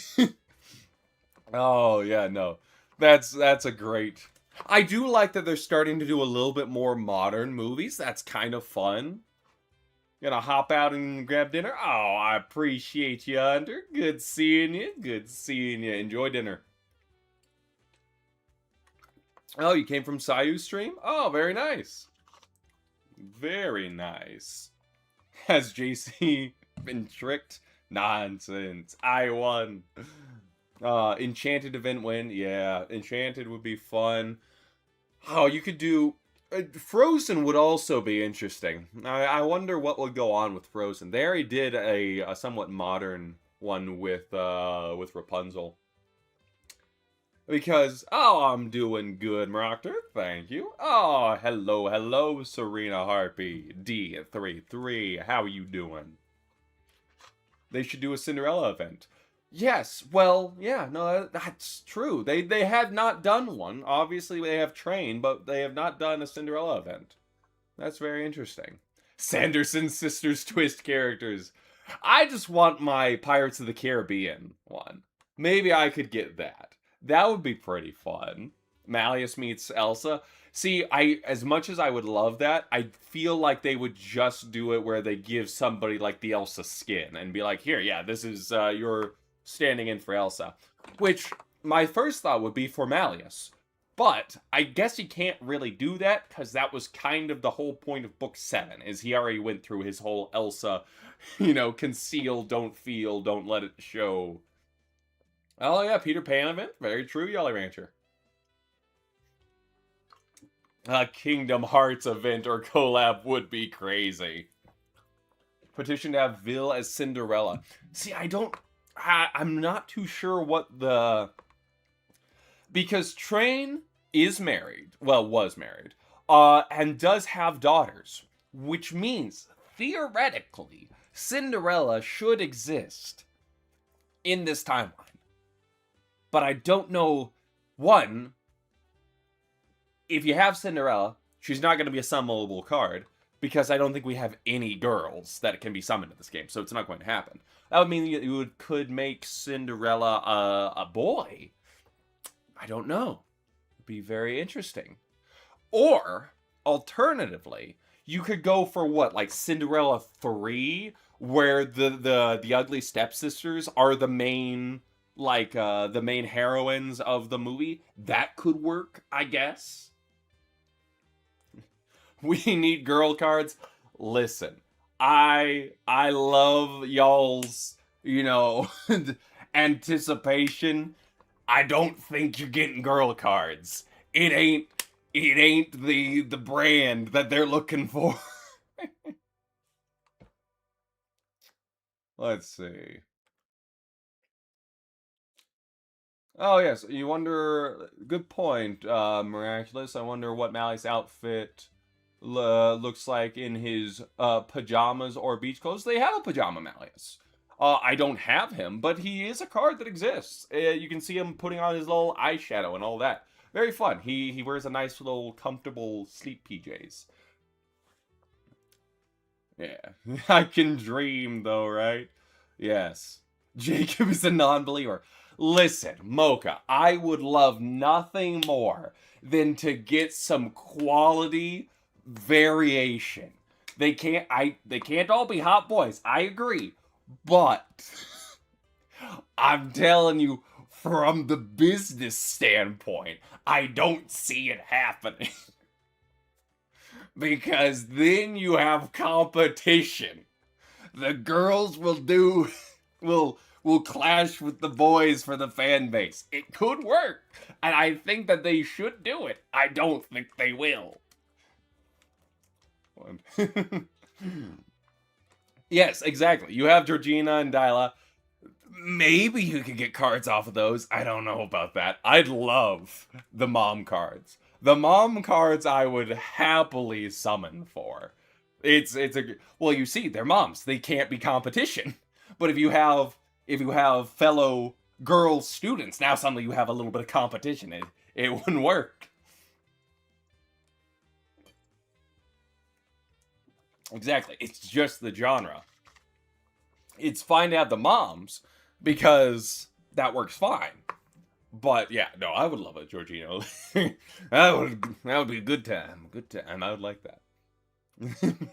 [SPEAKER 1] Oh, yeah, no. That's a great... I do like that they're starting to do a little bit more modern movies. That's kind of fun. Gonna hop out and grab dinner? Oh, I appreciate you, Hunter. Good seeing you. Good seeing you. Enjoy dinner. Oh, you came from Sayu's stream? Oh, very nice. Very nice. Has JC been tricked? Nonsense. I won. Enchanted event win. Yeah, Enchanted would be fun. Oh, you could do... Frozen would also be interesting. I wonder what would go on with Frozen. They already did a somewhat modern one with Rapunzel. Because, oh, I'm doing good, Maroctor. Thank you. Oh, hello, Serena Harpy. D33. How are you doing? They should do a Cinderella event. Yes, well, yeah, no, that's true. They have not done one. Obviously, they have trained, but they have not done a Cinderella event. That's very interesting. Sanderson Sisters twist characters. I just want my Pirates of the Caribbean one. Maybe I could get that. That would be pretty fun. Malleus meets Elsa. See, as much as I would love that, I feel like they would just do it where they give somebody like the Elsa skin and be like, here, yeah, this is your standing in for Elsa. Which, my first thought would be for Malleus. But, I guess he can't really do that, because that was kind of the whole point of Book 7, is he already went through his whole Elsa, conceal, don't feel, don't let it show. Oh yeah, Peter Pan event. Very true, Jolly Rancher. A Kingdom Hearts event or collab would be crazy. Petition to have Vil as Cinderella. See, I'm not too sure what the... Because Train is married. Well, was married. And does have daughters. Which means, theoretically, Cinderella should exist in this timeline. But I don't know, one, if you have Cinderella, she's not going to be a summonable card, because I don't think we have any girls that can be summoned in this game, so it's not going to happen. That would mean you could make Cinderella a boy. I don't know. It'd be very interesting. Or, alternatively, you could go for what, like Cinderella 3, where the ugly stepsisters are the main... the main heroines of the movie. That could work, I guess. We need girl cards. Listen, I love y'all's, anticipation. I don't think you're getting girl cards. It ain't the brand that they're looking for. Let's see. Oh, yes. You wonder... Good point, Miraculous. I wonder what Mally's outfit looks like in his pajamas or beach clothes. They have a pajama Malleus. I don't have him, but he is a card that exists. You can see him putting on his little eyeshadow and all that. Very fun. He wears a nice little comfortable sleep PJs. Yeah. I can dream, though, right? Yes. Jacob is a non-believer. Listen, Mocha, I would love nothing more than to get some quality variation. They can't all be hot boys. I agree. But I'm telling you, from the business standpoint, I don't see it happening. Because then you have competition. The girls will clash with the boys for the fan base. It could work, and I think that they should do it. I don't think they will. Yes, exactly. You have Georgina and Dyla. Maybe you could get cards off of those. I don't know about that. I'd love the mom cards. The mom cards I would happily summon for. Well, you see, they're moms. They can't be competition. But if you have fellow girl students, now suddenly you have a little bit of competition. It wouldn't work. Exactly. It's just the genre. It's fine to have the moms, because that works fine. But yeah, no, I would love it, Giorgino. that would be a good time. Good time. I would like that.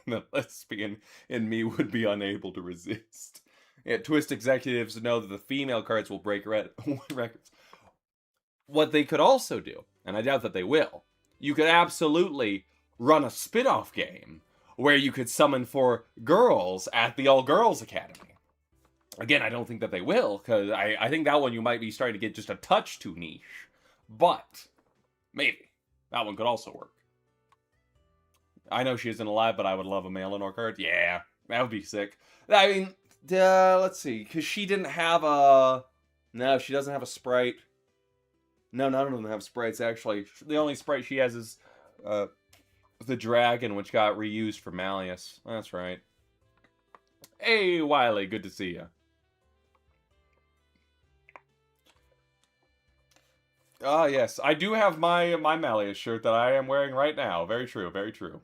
[SPEAKER 1] The lesbian in me would be unable to resist. Yeah, Twist executives know that the female cards will break records. What they could also do, and I doubt that they will, you could absolutely run a spin-off game where you could summon for girls at the All-Girls Academy. Again, I don't think that they will, because I think that one you might be starting to get just a touch too niche. But, maybe. That one could also work. I know she isn't alive, but I would love a male Lenore card. Yeah, that would be sick. I mean, let's see, because she didn't have a... No, she doesn't have a sprite. No, none of them have sprites, actually. The only sprite she has is the dragon, which got reused for Malleus. That's right. Hey, Wiley, good to see you. Ah, yes. I do have my Malleus shirt that I am wearing right now. Very true, very true.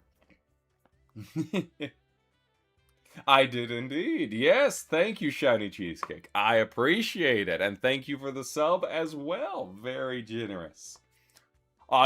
[SPEAKER 1] I did indeed. Yes, thank you, Shiny Cheesecake. I appreciate it, and thank you for the sub as well. Very generous.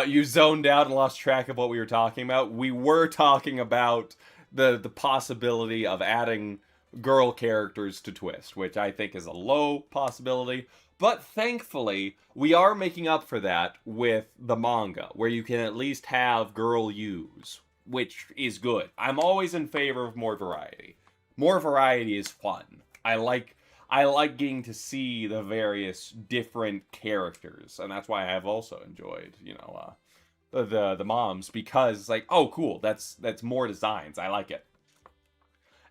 [SPEAKER 1] You zoned out and lost track of what we were talking about. We were talking about the possibility of adding girl characters to Twist, which I think is a low possibility. But thankfully, we are making up for that with the manga, where you can at least have girl Yus, which is good. I'm always in favor of more variety. More variety is fun. I like getting to see the various different characters, and that's why I have also enjoyed, you know, the moms, because it's like, oh, cool, that's more designs. I like it.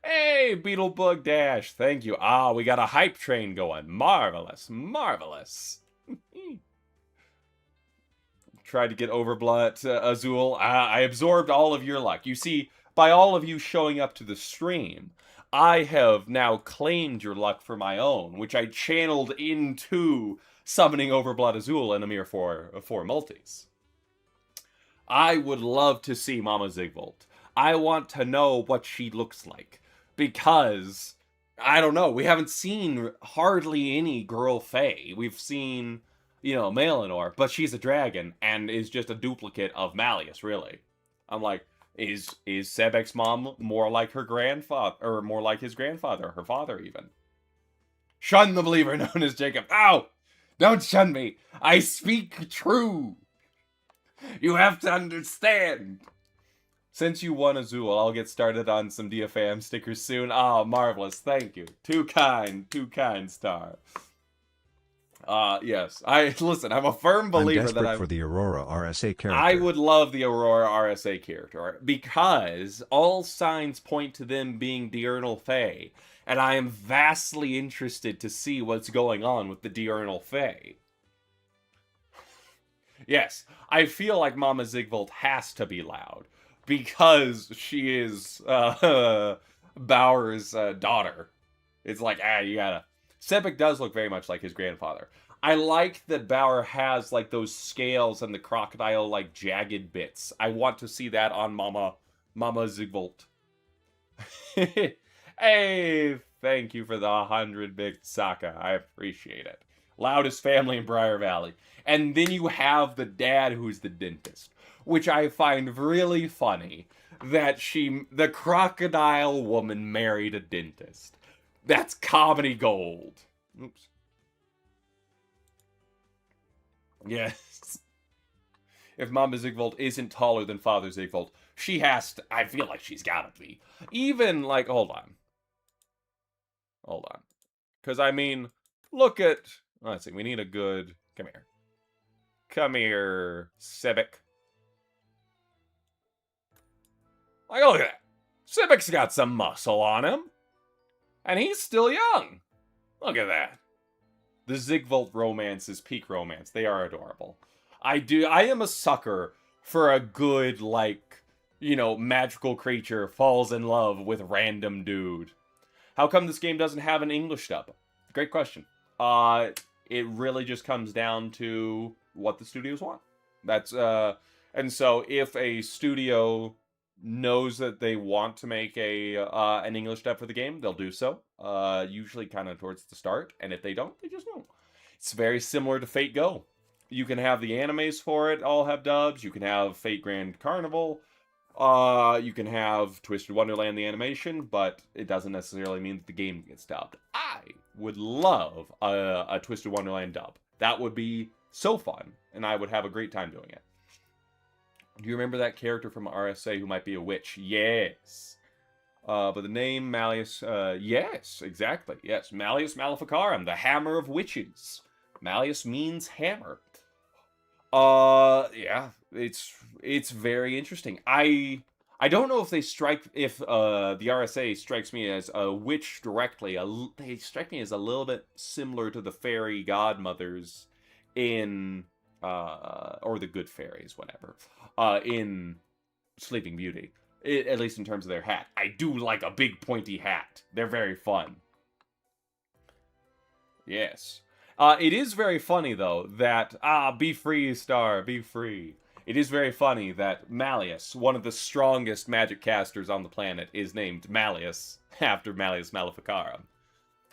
[SPEAKER 1] Hey, Beetlebug Dash, thank you. Ah, we got a hype train going. Marvelous, marvelous. Tried to get Overblot Azul. I absorbed all of your luck. You see, by all of you showing up to the stream, I have now claimed your luck for my own, which I channeled into summoning Overblot Azul in a mere four multis. I would love to see Mama Zigvolt. I want to know what she looks like. Because, I don't know, we haven't seen hardly any girl Fae. We've seen, you know, Malinor, but she's a dragon and is just a duplicate of Malleus, really. I'm like, is Sebek's mom more like her grandfather, or more like his grandfather, her father even? Shun the believer known as Jacob. Ow! Don't shun me! I speak true! You have to understand! Since you won Azul, I'll get started on some DFAM stickers soon. Ah, marvelous, thank you. Too kind, Star. Yes. Listen, I'm a firm believer
[SPEAKER 4] I'm desperate for the Aurora RSA character.
[SPEAKER 1] I would love the Aurora RSA character, because all signs point to them being Diurnal Fae, and I am vastly interested to see what's going on with the Diurnal Fae. Yes, I feel like Mama Zigvolt has to be loud, because she is Bauer's daughter. It's like, you gotta... Sebek does look very much like his grandfather. I like that Bauer has, like, those scales and the crocodile, like, jagged bits. I want to see that on Mama Zigvolt. Hey, thank you for the 100 big Saka. I appreciate it. Loudest family in Briar Valley. And then you have the dad who's the dentist, which I find really funny that the crocodile woman married a dentist. That's comedy gold. Oops. Yes. If Mama Zigvolt isn't taller than Father Zigvolt, she has to... I feel like she's gotta be. Even, like, hold on. Because, I mean, look at... Let's see, we need a good... Come here. Come here, Sebek. Like, look at that. Sebek's got some muscle on him. And he's still young. Look at that. The Zigvolt romance is peak romance. They are adorable. I am a sucker for a good, like, you know, magical creature falls in love with random dude. How come this game doesn't have an English dub? Great question. It really just comes down to what the studios want. That's, and so if a studio knows that they want to make an English dub for the game, they'll do so. Usually kind of towards the start, and if they don't, they just won't. It's very similar to Fate Go. You can have the animes for it all have dubs. You can have Fate Grand Carnival You can have Twisted Wonderland the animation, but it doesn't necessarily mean that the game gets dubbed. I would love a Twisted Wonderland dub. That would be so fun, and I would have a great time doing it. Do you remember that character from RSA who might be a witch? Yes. But the name Malleus, yes, exactly. Yes, Malleus Maleficarum, the Hammer of Witches. Malleus means hammer. Yeah, it's very interesting. I don't know if the RSA strikes me as a witch directly. They strike me as a little bit similar to the fairy godmothers in or the good fairies, whatever, in Sleeping Beauty. At least in terms of their hat. I do like a big pointy hat. They're very fun. Yes. It is very funny, though, that... be free, Star, be free. It is very funny that Malleus, one of the strongest magic casters on the planet, is named Malleus, after Malleus Maleficarum.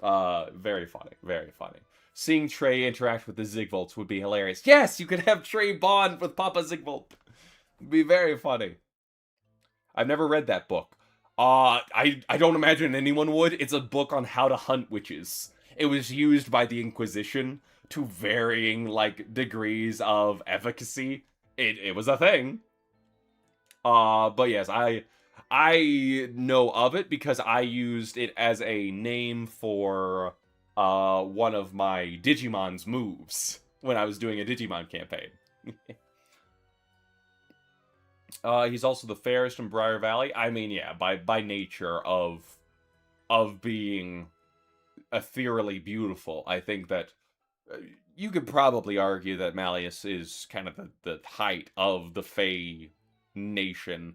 [SPEAKER 1] Very funny, very funny. Seeing Trey interact with the Zigvolts would be hilarious. Yes, you could have Trey bond with Papa Zigvolt. It'd be very funny. I've never read that book. I don't imagine anyone would. It's a book on how to hunt witches. It was used by the Inquisition to varying, like, degrees of efficacy. It was a thing. But yes, I know of it because I used it as a name for one of my Digimon's moves when I was doing a Digimon campaign. He's also the fairest in Briar Valley. I mean, yeah, by nature of being ethereally beautiful, I think that you could probably argue that Malleus is kind of the height of the Fae nation.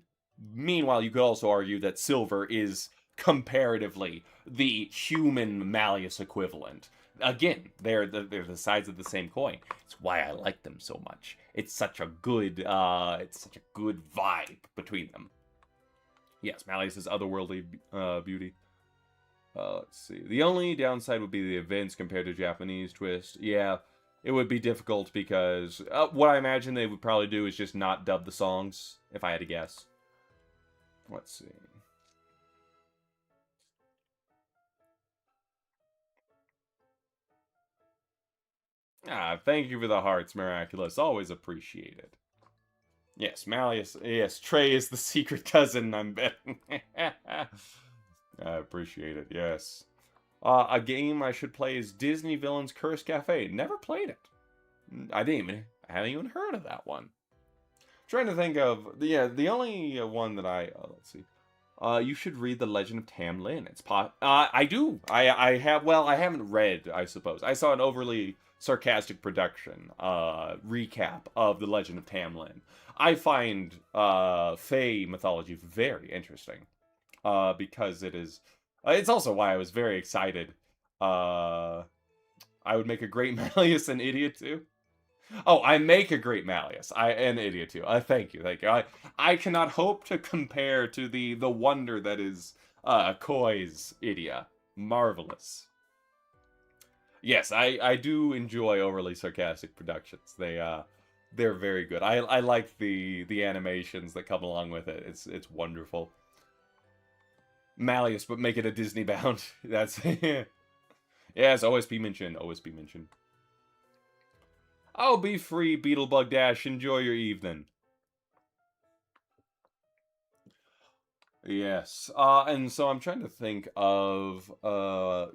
[SPEAKER 1] Meanwhile, you could also argue that Silver is comparatively the human Malleus equivalent. Again, they're the sides of the same coin. It's why I like them so much. It's such a good vibe between them. Yes, Malleus is otherworldly beauty. Let's see. The only downside would be the events compared to Japanese Twist. Yeah, it would be difficult because what I imagine they would probably do is just not dub the songs, if I had to guess. Let's see. Thank you for the hearts, Miraculous. Always appreciated. Yes, Malleus. Yes, Trey is the secret cousin, I'm betting. I appreciate it, yes. A game I should play is Disney Villains Curse Cafe. Never played it. I haven't even heard of that one. Trying to think of, the only one that let's see. You should read The Legend of Tam Lin. I do. I haven't read, I suppose. I saw an overly sarcastic production recap of The Legend of Tam Lin. I find Fae mythology very interesting because it is. It's also why I was very excited. I would make a great Malleus and Idiot too. Oh, I make a great Malleus. An Idiot too. Thank you. I cannot hope to compare to the wonder that is Koi's Idia. Marvelous. Yes, I do enjoy overly sarcastic productions. They're very good. I like the animations that come along with it. It's wonderful. Malleus, but make it a Disney bound. That's yes, OSP mentioned. OSP mentioned. Oh, be free, Beetlebug Dash. Enjoy your evening. Yes. And so I'm trying to think of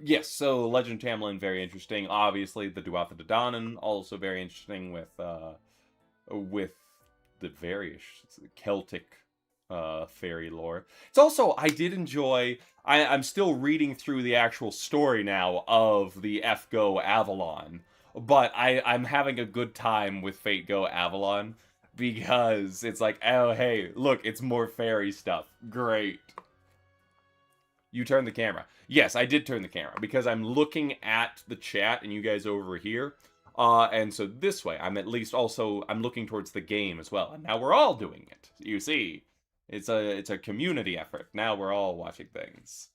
[SPEAKER 1] yes, so Legend of Tamlin, very interesting. Obviously, the Duatha De Danann, also very interesting with the various Celtic fairy lore. It's also, I did enjoy, I'm still reading through the actual story now of the F-Go Avalon, but I'm having a good time with Fate Go Avalon, because it's like, oh, hey, look, it's more fairy stuff. Great. You turned the camera. Yes, I did turn the camera, because I'm looking at the chat and you guys over here. And so this way, I'm looking towards the game as well. And now we're all doing it. You see, it's a community effort. Now we're all watching things.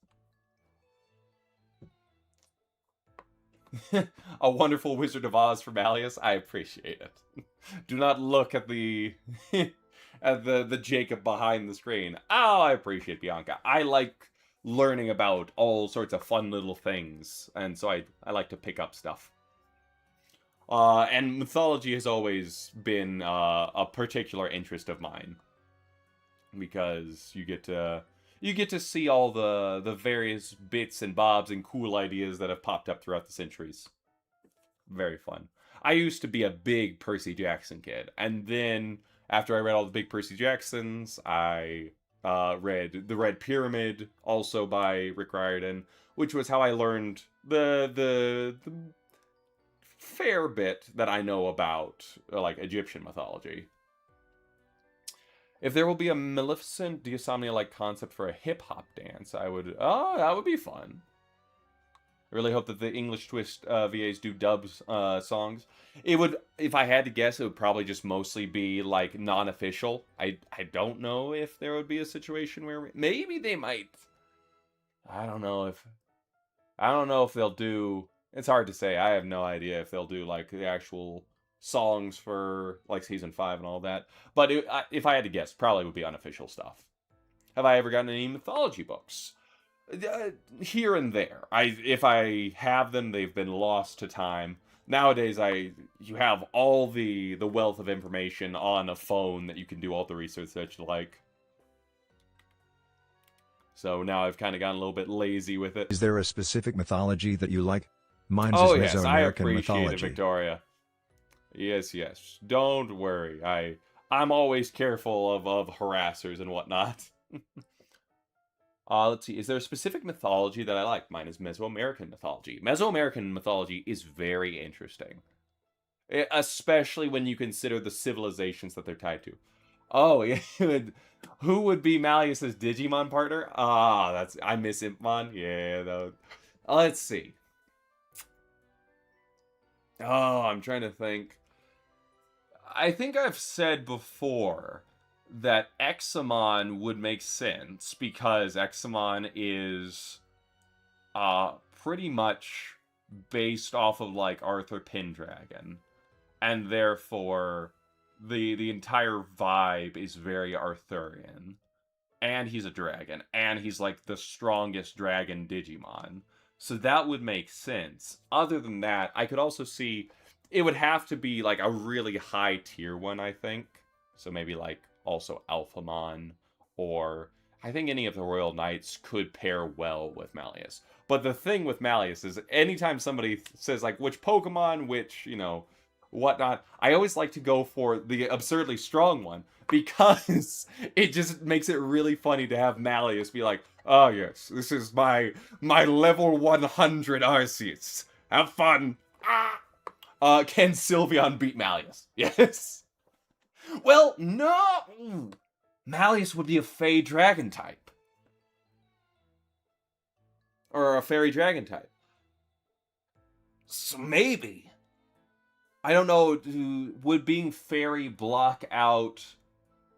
[SPEAKER 1] A wonderful Wizard of Oz for Malleus. I appreciate it. Do not look at the the Jacob behind the screen. Oh, I appreciate Bianca. I like learning about all sorts of fun little things, and so I like to pick up stuff. And mythology has always been a particular interest of mine, because you get to see all the various bits and bobs and cool ideas that have popped up throughout the centuries. Very fun. I used to be a big Percy Jackson kid, and then after I read all the big Percy Jacksons, I read The Red Pyramid, also by Rick Riordan, which was how I learned the fair bit that I know about like Egyptian mythology. If there will be a Maleficent Diasomnia-like concept for a hip-hop dance, I would... Oh, that would be fun. I really hope that the English Twist VAs do dubs songs. It would, if I had to guess, it would probably just mostly be, like, non-official. I don't know if there would be a situation where... Maybe they might... I don't know if they'll do... It's hard to say. I have no idea if they'll do, like, the actual songs for, like, Season 5 and all that. But if I had to guess, probably would be unofficial stuff. Have I ever gotten any mythology books? Here and there. If I have them, they've been lost to time. Nowadays, you have all the wealth of information on a phone that you can do all the research that you like. So now I've kind of gotten a little bit lazy with it.
[SPEAKER 4] Is there a specific mythology that you like? Mine's
[SPEAKER 1] Oh
[SPEAKER 4] is
[SPEAKER 1] yes, I
[SPEAKER 4] Mesoamerican
[SPEAKER 1] appreciate
[SPEAKER 4] mythology.
[SPEAKER 1] it, Victoria. Yes. Don't worry. I'm always careful of harassers and whatnot. Let's see. Is there a specific mythology that I like? Mine is Mesoamerican mythology. Mesoamerican mythology is very interesting. Especially when you consider the civilizations that they're tied to. Oh, yeah. Who would be Malleus's Digimon partner? I miss Impmon. Yeah, though. Let's see. Oh, I'm trying to think. I think I've said before that Examon would make sense because Examon is pretty much based off of like Arthur Pendragon, and therefore the entire vibe is very Arthurian. And he's a dragon, and he's like the strongest dragon Digimon. So that would make sense. Other than that, I could also see it would have to be like a really high tier one, I think. So maybe like also Alphamon, or I think any of the Royal Knights could pair well with Malleus. But the thing with Malleus is anytime somebody says like which Pokemon, which, whatnot, I always like to go for the absurdly strong one because it just makes it really funny to have Malleus be like, oh yes, this is my level 100 Arceus. Have fun. Can Sylveon beat Malleus? Yes. Well, no. Malleus would be a Fey Dragon type. Or a Fairy Dragon type. So maybe. I don't know, would being Fairy block out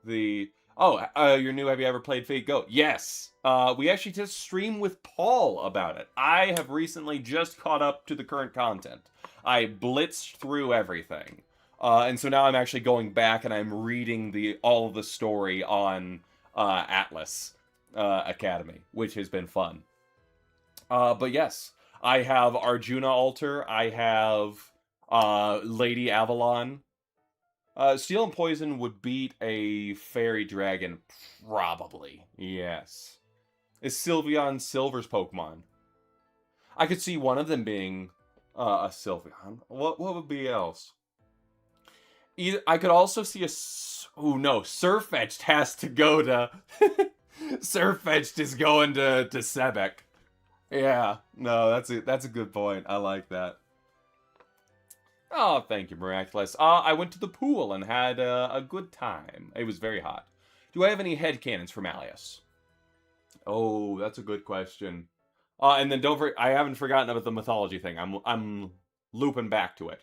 [SPEAKER 1] the... Oh, you're new, have you ever played Fate Go? Yes! We actually just streamed with Paul about it. I have recently just caught up to the current content. I blitzed through everything. And so now I'm actually going back and I'm reading all of the story on Atlas Academy, which has been fun. But yes, I have Arjuna Altar, I have... Lady Avalon. Steel and Poison would beat a Fairy Dragon, probably. Yes. Is Sylveon Silver's Pokemon? I could see one of them being a Sylveon. What would be else? I could also see oh no, Sirfetch'd has to go to... Sirfetch'd is going to Sebek. Yeah, no, that's a good point. I like that. Oh, thank you, Miraculous. I went to the pool and had a good time. It was very hot. Do I have any headcanons for Malleus? Oh, that's a good question. And then I haven't forgotten about the mythology thing. I'm looping back to it.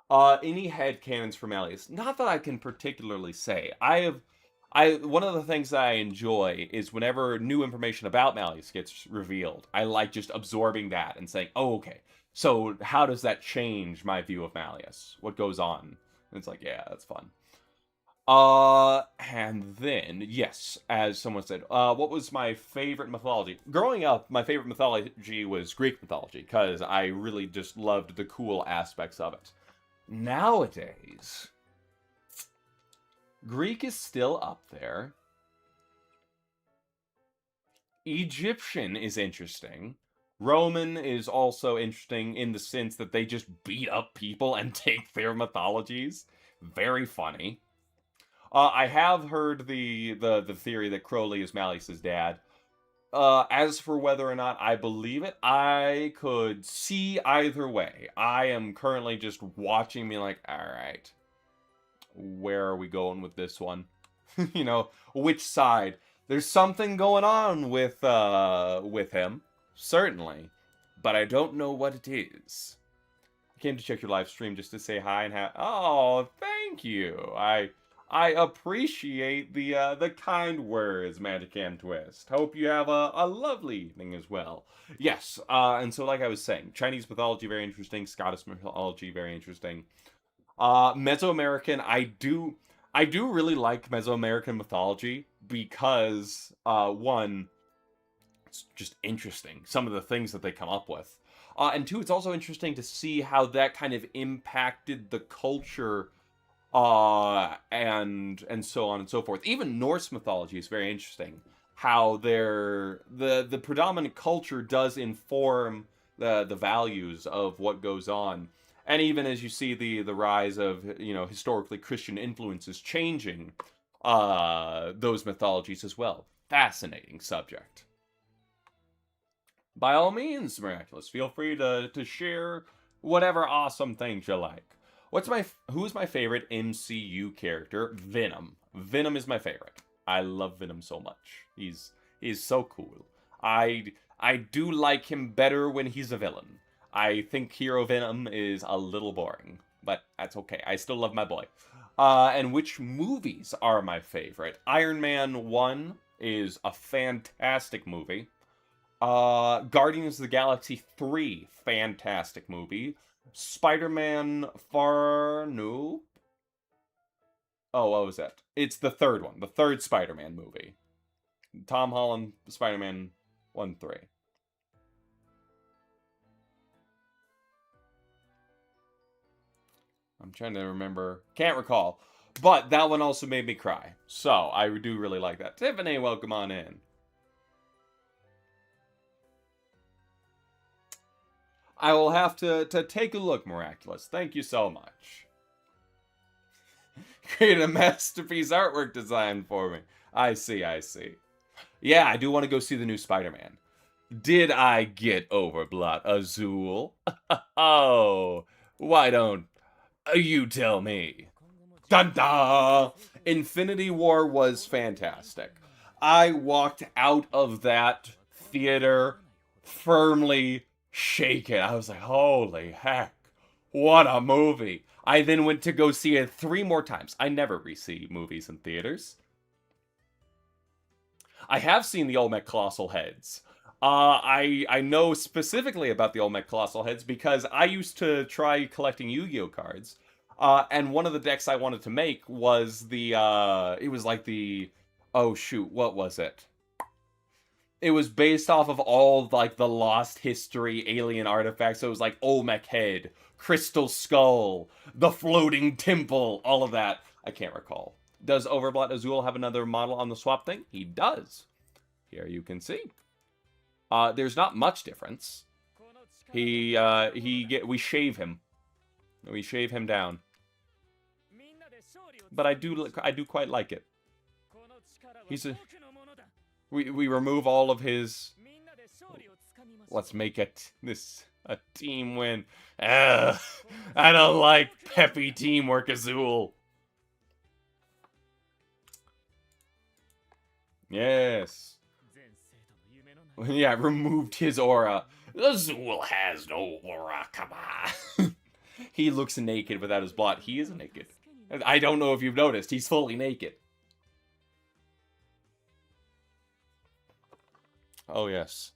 [SPEAKER 1] Any headcanons for Malleus? Not that I can particularly say. One of the things that I enjoy is whenever new information about Malleus gets revealed, I like just absorbing that and saying, oh, okay. So how does that change my view of Malleus? What goes on? And it's like, yeah, that's fun. And then, yes, as someone said, what was my favorite mythology? Growing up, my favorite mythology was Greek mythology, because I really just loved the cool aspects of it. Nowadays, Greek is still up there. Egyptian is interesting. Roman is also interesting in the sense that they just beat up people and take their mythologies. Very funny. I have heard the theory that Crowley is Malleus's dad. As for whether or not I believe it, I could see either way. I am currently just watching me like, all right, where are we going with this one? You know, which side? There's something going on with him, certainly, but I don't know what it is. I came to check your live stream just to say hi and oh, thank you. I appreciate the kind words, Magic and Twist. Hope you have a lovely evening as well. Yes, and so like I was saying, Chinese mythology very interesting, Scottish mythology very interesting. Mesoamerican, I do really like Mesoamerican mythology because one, it's just interesting, some of the things that they come up with. And two, it's also interesting to see how that kind of impacted the culture and so on and so forth. Even Norse mythology is very interesting. How the predominant culture does inform the values of what goes on. And even as you see the rise of, you know, historically Christian influences changing those mythologies as well. Fascinating subject. By all means, Miraculous, feel free to share whatever awesome things you like. Who's my favorite MCU character? Venom. Venom is my favorite. I love Venom so much. He's so cool. I do like him better when he's a villain. I think Hero Venom is a little boring, but that's okay. I still love my boy. And which movies are my favorite? Iron Man 1 is a fantastic movie. Guardians of the Galaxy 3, fantastic movie. Spider-Man Far New. Oh, what was that? It's the third one. The third Spider-Man movie. Tom Holland, Spider-Man 1, 3. I'm trying to remember. Can't recall. But that one also made me cry. So, I do really like that. Tiffany, welcome on in. I will have to take a look, Miraculous. Thank you so much. Create a masterpiece artwork design for me. I see. Yeah, I do want to go see the new Spider-Man. Did I get Overblot Azul? Oh, why don't you tell me? Dun da! Infinity War was fantastic. I walked out of that theater firmly shaken. I was like, holy heck, what a movie. I then went to go see it 3 more times. I never re-see movies in theaters. I have seen the Olmec Colossal Heads. I know specifically about the Olmec Colossal Heads because I used to try collecting Yu-Gi-Oh cards. And one of the decks I wanted to make was it was like oh shoot, what was it? It was based off of all, like, the lost history alien artifacts. So it was like Olmec Head, Crystal Skull, the Floating Temple, all of that. I can't recall. Does Overblot Azul have another model on the swap thing? He does. Here you can see. There's not much difference. We shave him. We shave him down. But I do quite like it. We remove all of his. Let's make it a team win. I don't like peppy teamwork, Azul. Yes. Yeah, removed his aura. Azul has no aura. Come on. He looks naked without his blot. He is naked. I don't know if you've noticed. He's fully naked. Oh, yes.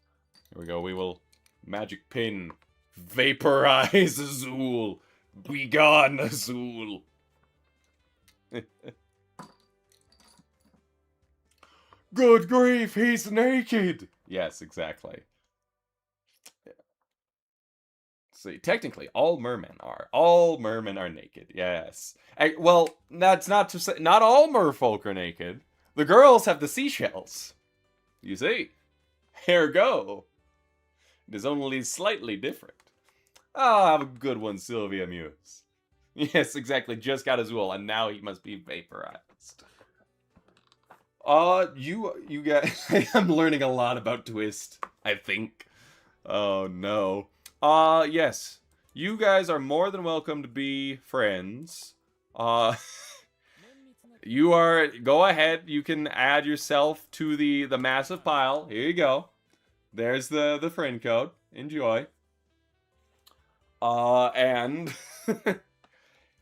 [SPEAKER 1] Here we go. We will magic pin. Vaporize Azul. Be gone, Azul. Good grief, he's naked! Yes, exactly. See, technically, all mermen are. All mermen are naked, yes. Well, that's not to say, not all merfolk are naked. The girls have the seashells. You see? Ergo, it is only slightly different. Ah, have a good one, Sylvia Muse. Yes, exactly, just got Azul, and now he must be vaporized. You guys, I'm learning a lot about Twist, I think. Oh, no. Yes. You guys are more than welcome to be friends. Go ahead, you can add yourself to the massive pile. Here you go. There's the friend code. Enjoy. And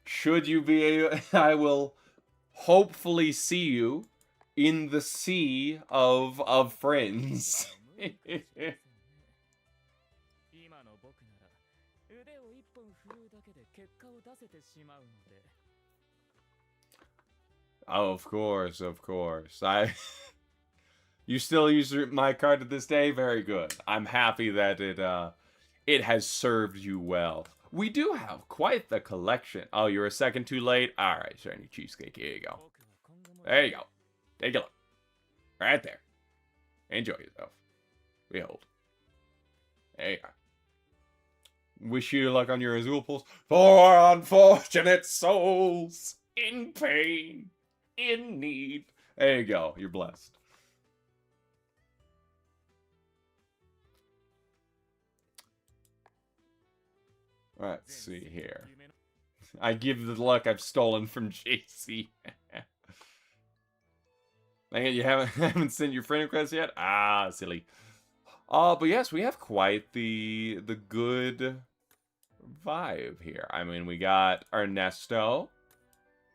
[SPEAKER 1] should you be, I will hopefully see you in the sea of friends. Oh, of course. You still use my card to this day? Very good. I'm happy that it has served you well. We do have quite the collection. Oh, you're a second too late? Alright, shiny cheesecake. Here you go. There you go. Take a look. Right there. Enjoy yourself. Behold. There you are. Wish you luck on your Azul pulls. For unfortunate souls in pain, in need. There you go. You're blessed. Let's see here. I give the luck I've stolen from JC. Dang it, you haven't sent your friend request yet? Ah, silly. But yes, we have quite the good vibe here. I mean, we got Ernesto,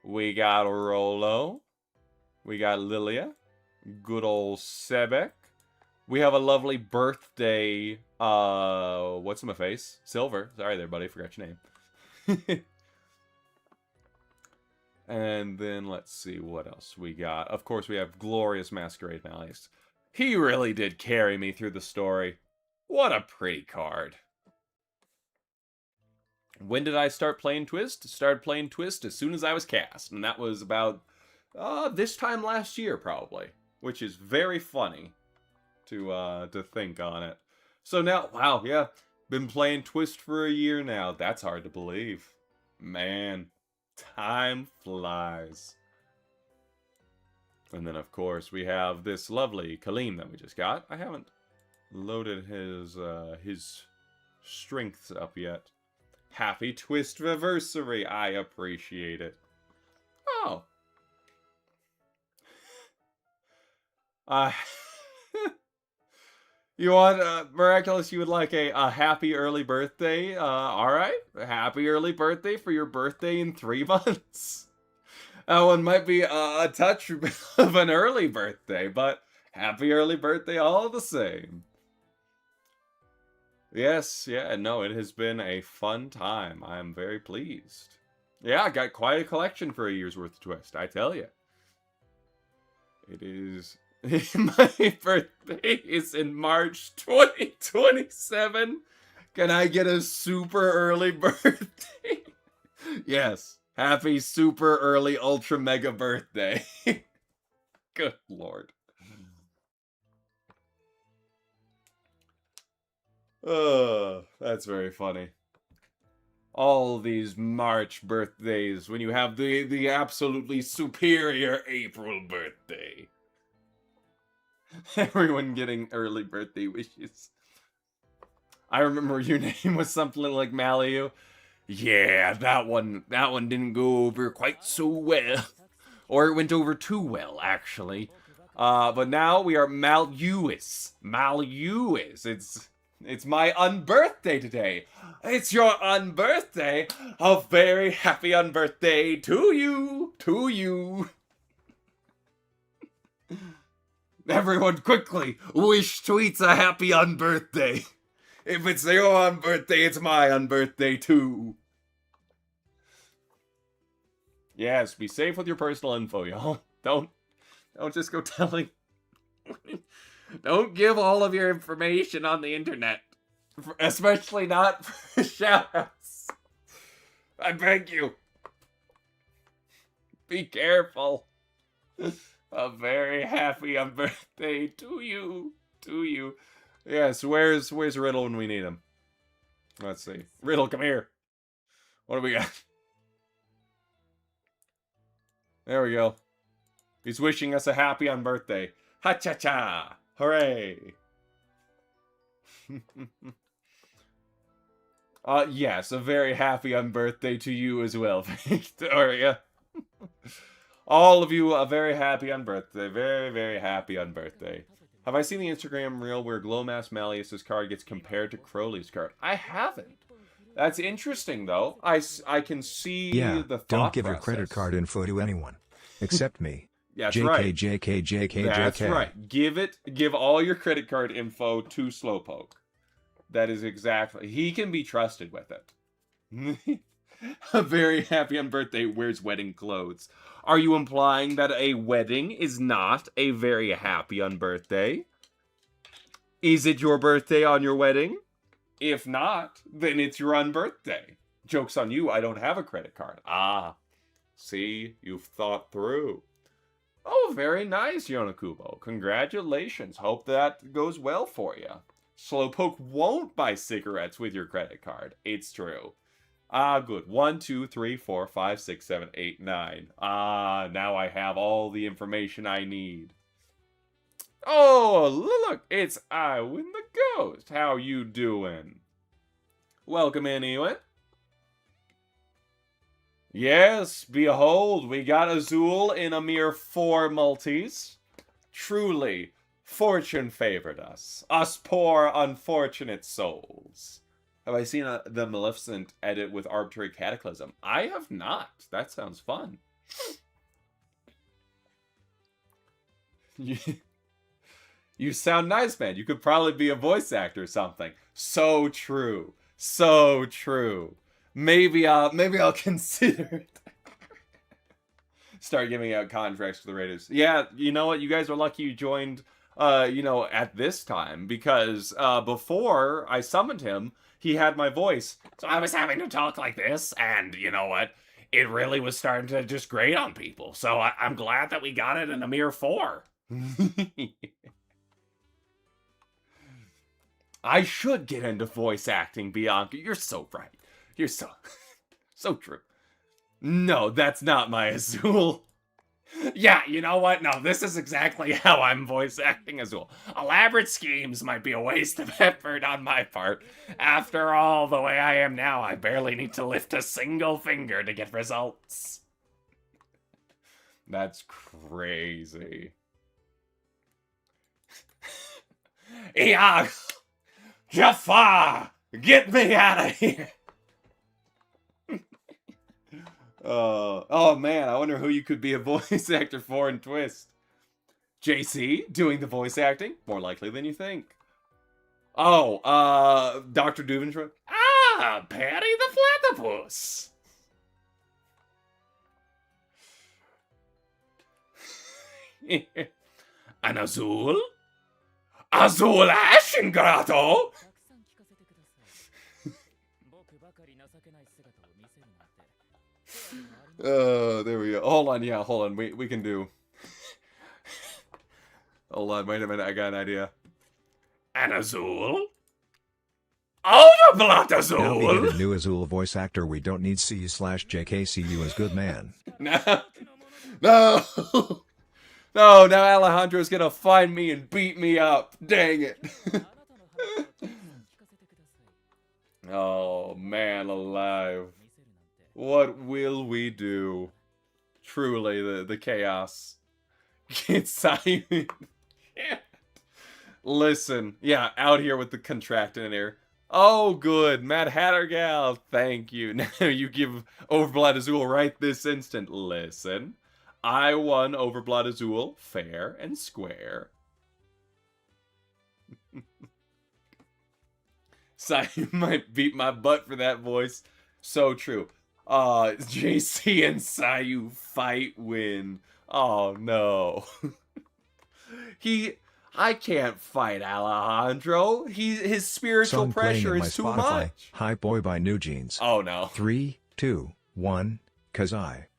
[SPEAKER 1] we got Rolo, we got Lilia, good old Sebek. We have a lovely birthday, what's in my face? Silver. Sorry there, buddy, forgot your name. And then, let's see what else we got. Of course, we have Glorious Masquerade Malice. He really did carry me through the story. What a pretty card. When did I start playing Twist? Started playing Twist as soon as I was cast. And that was about, this time last year, probably. Which is very funny to think on it. So now, wow, yeah. Been playing Twist for a year now. That's hard to believe. Man. Time flies. And then, of course, we have this lovely Kaleem that we just got. I haven't loaded his strengths up yet. Happy Twist-versary. I appreciate it. Oh. You want, Miraculous, you would like a happy early birthday? Alright. Happy early birthday for your birthday in 3 months. That one might be a touch of an early birthday, but happy early birthday all the same. Yes, yeah, no, it has been a fun time. I am very pleased. Yeah, I got quite a collection for a year's worth of Twist, I tell you. It is... My birthday is in March 2027. Can I get a super early birthday? Yes. Happy super early ultra mega birthday. Good lord. That's very funny. All these March birthdays when you have the absolutely superior April birthday. Everyone getting early birthday wishes. I remember your name was something like Maliu. Yeah, that one didn't go over quite so well. Or it went over too well, actually. But now we are Maluis. Maluis. It's my unbirthday today. It's your unbirthday. A very happy unbirthday to you. To you. Everyone quickly wish Tweets a happy unbirthday. If it's your unbirthday, it's my unbirthday too. Yes, be safe with your personal info, y'all. Don't just go telling Don't give all of your information on the internet. Especially not for shoutouts. I beg you. Be careful. A very happy birthday to you. To you. Yes, where's Riddle when we need him? Let's see. Riddle, come here. What do we got? There we go. He's wishing us a happy on birthday. Ha-cha-cha! Hooray! Yes, a very happy on birthday to you as well, Victoria. All of you, a very happy on birthday. Very, very happy on birthday. Have I seen the Instagram reel where Glowmass Malleus's card gets compared to Crowley's card? I haven't. That's interesting, though. I can see the thought
[SPEAKER 4] don't give your
[SPEAKER 1] process.
[SPEAKER 4] credit card info to anyone. Except me.
[SPEAKER 1] That's
[SPEAKER 4] JK,
[SPEAKER 1] right.
[SPEAKER 4] JK, JK,
[SPEAKER 1] That's
[SPEAKER 4] JK.
[SPEAKER 1] right. Give all your credit card info to Slowpoke. That is exactly... He can be trusted with it. A very happy on birthday wears wedding clothes. Are you implying that a wedding is not a very happy on birthday? Is it your birthday on your wedding? If not, then it's your unbirthday. Joke's on you, I don't have a credit card. Ah, see, you've thought through. Oh, very nice, Yonakubo. Congratulations. Hope that goes well for you. Slowpoke won't buy cigarettes with your credit card. It's true. Ah, good. 1, 2, 3, 4, 5, 6, 7, 8, 9. Ah, now I have all the information I need. Oh, look, it's Iwin the Ghost. How you doing? Welcome in, Ewan. Yes, behold, we got Azul in a mere 4 multis. Truly, fortune favored us. Us poor, unfortunate souls. Have I seen the Maleficent edit with Arbitrary Cataclysm? I have not. That sounds fun. You sound nice, man. You could probably be a voice actor or something. So true. So true. Maybe I'll consider it. Start giving out contracts to the Raiders. Yeah, you know what? You guys are lucky you joined, at this time. Because, before I summoned him, he had my voice.
[SPEAKER 3] So I was having to talk like this, and you know what? It really was starting to just grate on people. So I'm glad that we got it in a mere 4.
[SPEAKER 1] I should get into voice acting, Bianca. You're so right. You're so true. No, that's not my Azul.
[SPEAKER 3] Yeah, you know what? No, this is exactly how I'm voice acting Azul. Elaborate schemes might be a waste of effort on my part. After all, the way I am now, I barely need to lift a single finger to get results.
[SPEAKER 1] That's crazy.
[SPEAKER 3] Iago! Jafar! Get me out of here!
[SPEAKER 1] Oh man, I wonder who you could be a voice actor for in Twist. JC, doing the voice acting? More likely than you think. Oh, Dr. Duventra?
[SPEAKER 3] Ah, Patty the Platypus! An Azul? Azul Ashengrotto?
[SPEAKER 1] There we go. Hold on, yeah, hold on. We can do. Hold on, wait a minute, I got an idea.
[SPEAKER 3] An Azul? Overblot Azul!
[SPEAKER 4] Now we need a new Azul voice actor. We don't need CU/JKCU as good man.
[SPEAKER 1] No. No. No, now Alejandro's gonna find me and beat me up. Dang it. Oh, man alive. What will we do? Truly, the chaos. It's Simon. Listen, yeah, out here with the contract in here. Oh, good. Mad Hatter Gal, thank you. Now you give Overblot Azul right this instant. Listen, I won Overblot Azul fair and square. Sayu might beat my butt for that voice. So true. JC and Sayu fight win. Oh no. I can't fight Alejandro. His spiritual
[SPEAKER 4] Song playing
[SPEAKER 1] pressure
[SPEAKER 4] in my
[SPEAKER 1] is too
[SPEAKER 4] Spotify.
[SPEAKER 1] much.
[SPEAKER 4] Hi Boy by New Jeans.
[SPEAKER 1] Oh no.
[SPEAKER 4] 3, 2, 1. 'Cause I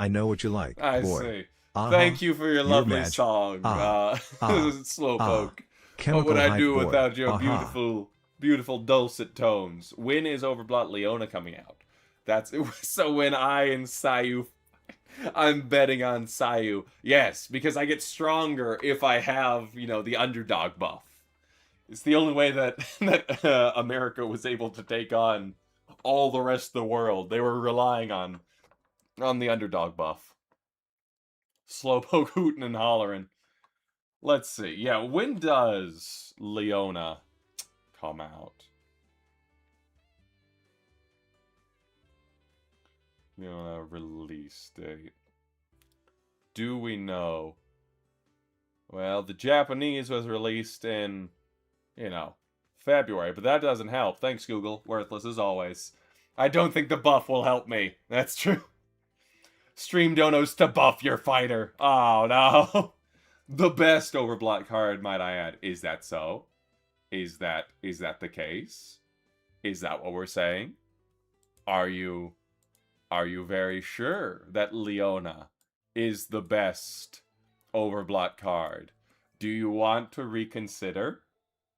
[SPEAKER 4] know what you like,
[SPEAKER 1] I
[SPEAKER 4] boy.
[SPEAKER 1] see.
[SPEAKER 4] Uh-huh.
[SPEAKER 1] Thank you for your lovely
[SPEAKER 4] match.
[SPEAKER 1] song, Slowpoke.
[SPEAKER 4] Chemical
[SPEAKER 1] What would I
[SPEAKER 4] hype
[SPEAKER 1] do
[SPEAKER 4] boy.
[SPEAKER 1] without your
[SPEAKER 4] Uh-huh.
[SPEAKER 1] beautiful dulcet tones? When is Overblot Leona coming out? That's so when I and Sayu, I'm betting on Sayu. Yes, because I get stronger if I have, the underdog buff. It's the only way that America was able to take on all the rest of the world. They were relying on the underdog buff. Slowpoke hooting and hollering. Let's see. Yeah, when does Leona come out? Leona release date. Do we know? Well, the Japanese was released in, February, but that doesn't help. Thanks, Google. Worthless as always. I don't think the buff will help me. That's true. Stream donos to buff your fighter. Oh, no. The best Overblot card, might I add. Is that so? Is that the case? Is that what we're saying? Are you very sure that Leona is the best Overblot card? Do you want to reconsider?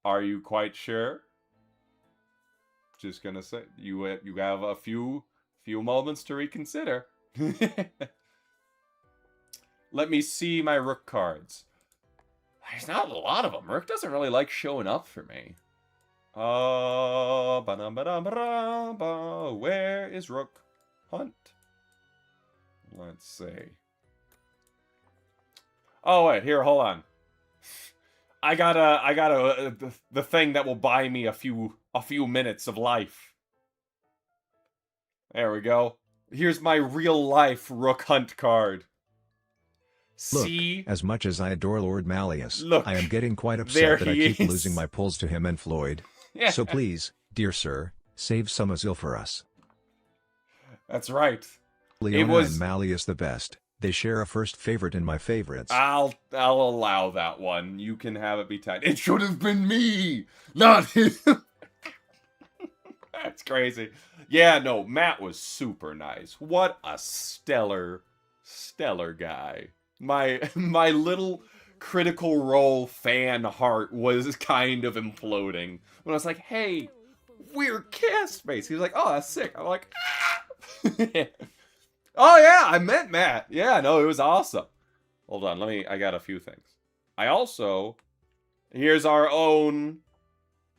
[SPEAKER 1] Are you quite sure? Just gonna say you have a few moments to reconsider. Let me see my Rook cards. There's not a lot of them. Rook doesn't really like showing up for me. Where is Rook Hunt? Let's see. Oh wait, here, hold on. I got the thing that will buy me a few minutes of life. There we go. Here's my real life Rook Hunt card.
[SPEAKER 4] Look,
[SPEAKER 1] See?
[SPEAKER 4] as much as I adore Lord Malleus,
[SPEAKER 1] Look,
[SPEAKER 4] I am getting quite
[SPEAKER 1] there
[SPEAKER 4] upset that I
[SPEAKER 1] he
[SPEAKER 4] keep
[SPEAKER 1] is.
[SPEAKER 4] losing my pulls to him and Floyd.
[SPEAKER 1] Yeah.
[SPEAKER 4] So please, dear sir, save some Azil for us.
[SPEAKER 1] That's right.
[SPEAKER 4] Leona
[SPEAKER 1] was-
[SPEAKER 4] and Malleus the best. They share a first favorite in my favorites.
[SPEAKER 1] I'll allow that one. You can have it be tied. It should have been me, not him. That's crazy. Yeah, no, Matt was super nice. What a stellar guy. My little Critical Role fan heart was kind of imploding when I was like, "Hey, we're castmates." He was like, "Oh, that's sick." I'm like, "Ah." Oh yeah, I met Matt. Yeah, no, it was awesome. Hold on, I got a few things. Here's our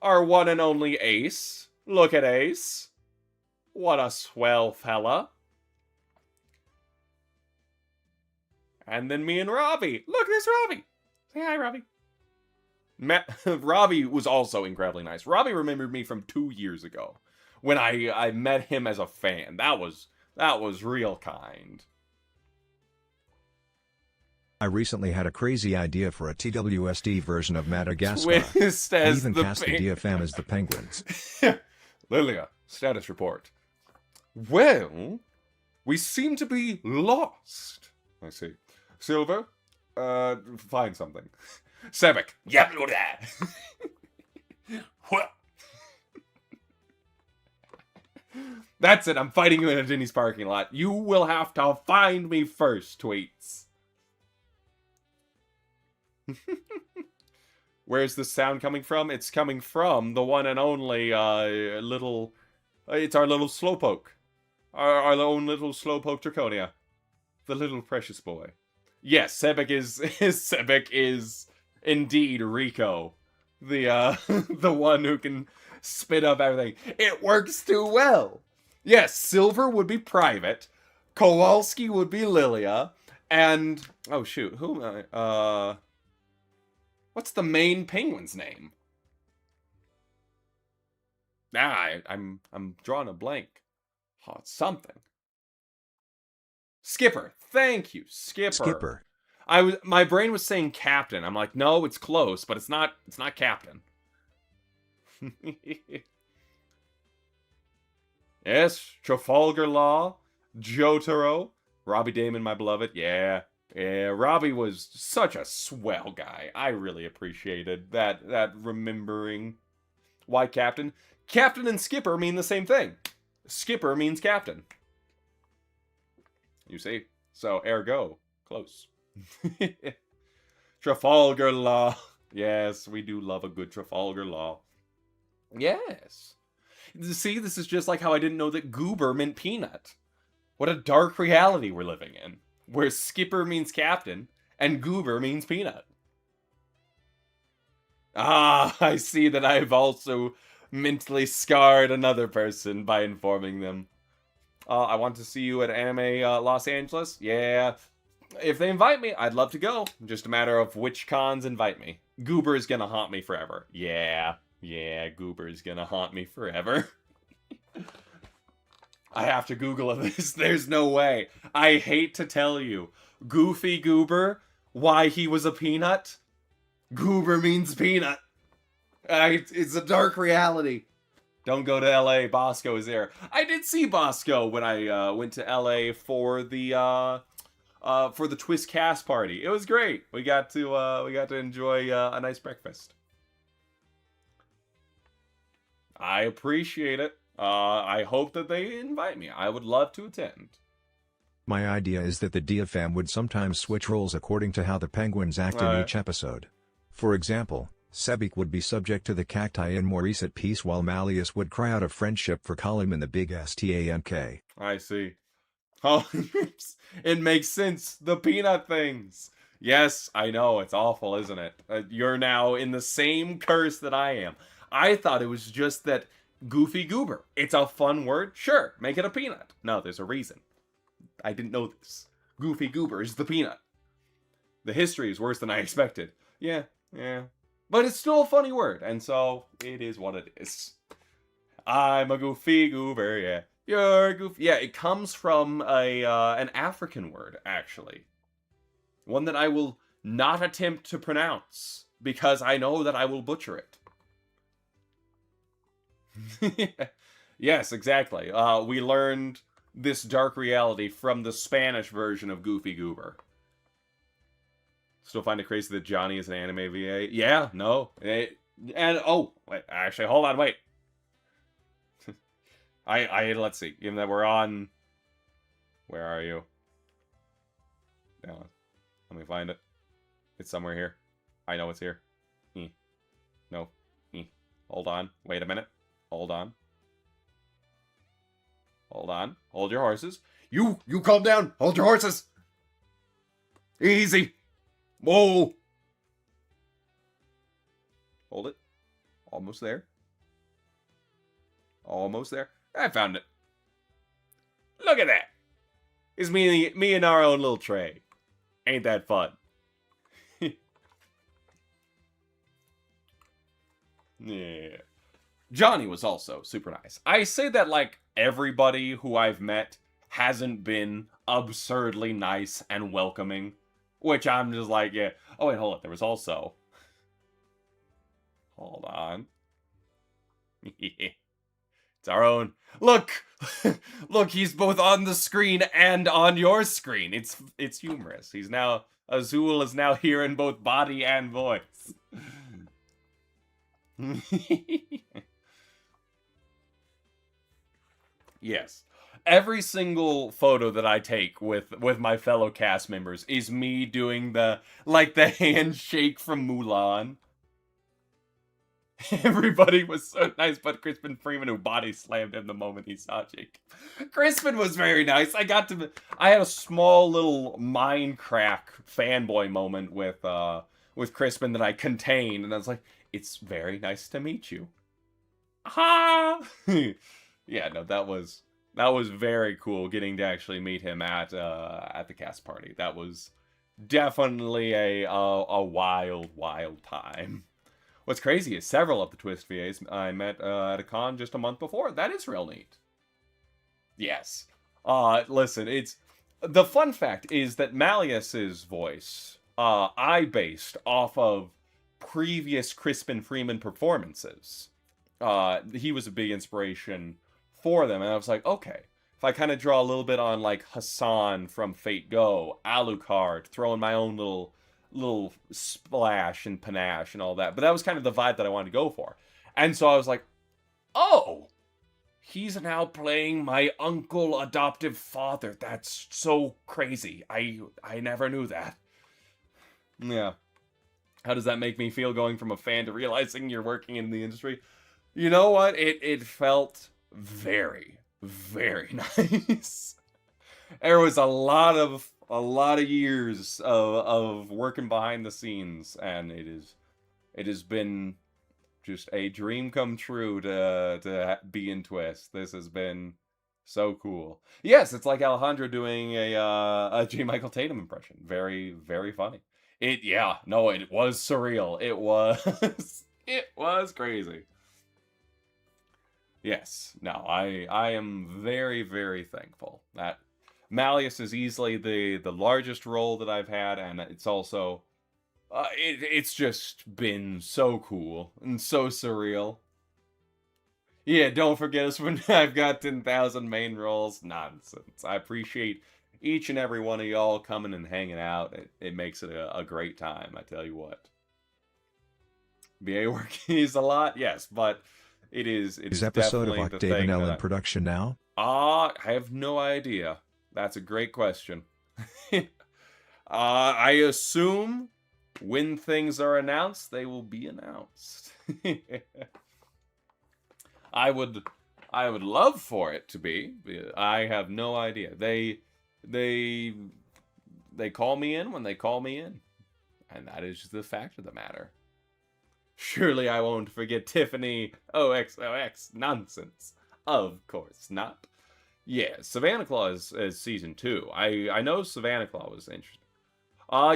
[SPEAKER 1] one and only Ace. Look at Ace. What a swell fella. And then me and Robbie. Look, there's Robbie. Say hi, Robbie. Robbie was also incredibly nice. Robbie remembered me from 2 years ago when I met him as a fan. That was real kind.
[SPEAKER 4] I recently had a crazy idea for a TWSD version of Madagascar.
[SPEAKER 1] Twist
[SPEAKER 4] I
[SPEAKER 1] as
[SPEAKER 4] even
[SPEAKER 1] the
[SPEAKER 4] cast the DFM as the penguins.
[SPEAKER 1] Lilia, status report. Well, we seem to be lost. I see. Silver, find something. Sebek, yep, look at that. That's it, I'm fighting you in a Denny's parking lot. You will have to find me first, tweets. Where's the sound coming from? It's coming from the one and only little... it's our little Slowpoke. Our own little Slowpoke Draconia. The little precious boy. Yes, Sebek is indeed Rico. The the one who can spit up everything. It works too well. Yes, Silver would be Private. Kowalski would be Lilia. And... oh shoot, who am I? What's the main penguin's name? I'm drawing a blank. Oh, it's something. Skipper. Thank you, Skipper.
[SPEAKER 4] Skipper.
[SPEAKER 1] My brain was saying Captain. I'm like, no, it's close, but it's not Captain. Yes, Trafalgar Law, Jotaro, Robbie Damon, my beloved. Yeah, Yeah, Robbie was such a swell guy. I really appreciated that remembering. Why captain? Captain and skipper mean the same thing. Skipper means captain. You see? So, ergo, close. Trafalgar Law. Yes, we do love a good Trafalgar Law. Yes. See, this is just like how I didn't know that goober meant peanut. What a dark reality we're living in, where skipper means captain and goober means peanut. Ah, I see that I've also mentally scarred another person by informing them. I want to see you at Anime Los Angeles. Yeah. If they invite me, I'd love to go. Just a matter of which cons invite me. Goober is gonna haunt me forever. Yeah, Goober is gonna haunt me forever. I have to Google this. There's no way. I hate to tell you. Goofy Goober, why he was a peanut? Goober means peanut. It's a dark reality. Don't go to LA. Bosco is there. I did see Bosco when I went to LA for the Twist cast party. It was great. We got to enjoy a nice breakfast. I appreciate it. I hope that they invite me. I would love to attend.
[SPEAKER 4] My idea is that the DFM would sometimes switch roles according to how the penguins act in each episode. For example, Sebek would be subject to the cacti in Maurice at peace while Malleus would cry out of friendship for Colin in the big STANK.
[SPEAKER 1] I see. Oh, it makes sense. The peanut things. Yes, I know. It's awful, isn't it? You're now in the same curse that I am. I thought it was just that Goofy Goober. It's a fun word. Sure, make it a peanut. No, there's a reason. I didn't know this. Goofy Goober is the peanut. The history is worse than I expected. Yeah. But it's still a funny word, and so it is what it is. I'm a Goofy Goober, yeah. You're goofy. Yeah, it comes from an African word, actually. One that I will not attempt to pronounce, because I know that I will butcher it. Yes, exactly. We learned this dark reality from the Spanish version of Goofy Goober. Still find it crazy that Johnny is an anime VA? Yeah, no. Oh, wait, actually, hold on, wait. Let's see. Given that we're on... Where are you? No, let me find it. It's somewhere here. I know it's here. No. Hold on. Wait a minute. Hold on. Hold your horses. You calm down. Hold your horses. Easy. Whoa. Hold it. Almost there. Almost there. I found it. Look at that. It's me and our own little tray. Ain't that fun? Yeah. Johnny was also super nice. I say that like everybody who I've met hasn't been absurdly nice and welcoming. Which I'm just like, yeah. Oh, wait, hold on. There was also... Hold on. It's our own... Look! Look, he's both on the screen and on your screen. It's humorous. He's now... Azul is now here in both body and voice. Yes. Every single photo that I take with my fellow cast members is me doing the handshake from Mulan. Everybody was so nice, but Crispin Freeman, who body slammed him the moment he saw Jake. Crispin was very nice. I had a small little mind crack fanboy moment with Crispin that I contained, and I was like, it's very nice to meet you. Ha! Yeah, no, that was very cool getting to actually meet him at the cast party. That was definitely a wild time. What's crazy is several of the Twist VAs I met at a con just a month before. That is real neat. Yes. Listen, the fun fact is that Malleus's voice I based off of previous Crispin Freeman performances. He was a big inspiration for them, and I was like, okay, if I kind of draw a little bit on like Hassan from Fate Go, Alucard, throwing my own little splash and panache and all that. But that was kind of the vibe that I wanted to go for. And so I was like, oh, he's now playing my uncle adoptive father. That's so crazy. I never knew that. Yeah. How does that make me feel going from a fan to realizing you're working in the industry? You know what? It felt very, very nice. There was a lot of years of working behind the scenes, and it has been just a dream come true to be in Twist. This has been so cool. Yes, it's like Alejandro doing a J. Michael Tatum impression. Very, very funny. It was surreal. It was it was crazy. Yes, no, I am very, very thankful that Malleus is easily the largest role that I've had, and it's also it's just been so cool and so surreal. Yeah, don't forget us when I've got 10,000 main roles. Nonsense. I appreciate each and every one of y'all coming and hanging out. It makes it a great time, I tell you what. BA work is a lot, yes, but it's
[SPEAKER 4] Is episode of
[SPEAKER 1] definitely the
[SPEAKER 4] Octave
[SPEAKER 1] thing
[SPEAKER 4] and L in
[SPEAKER 1] that
[SPEAKER 4] production now?
[SPEAKER 1] I have no idea. That's a great question. I assume when things are announced, they will be announced. I would love for it to be. I have no idea. They call me in when they call me in, and that is the fact of the matter. Surely I won't forget Tiffany OXOX nonsense. Of course not. Yeah, Savannah Claw is season 2. I know Savannah Claw was interesting.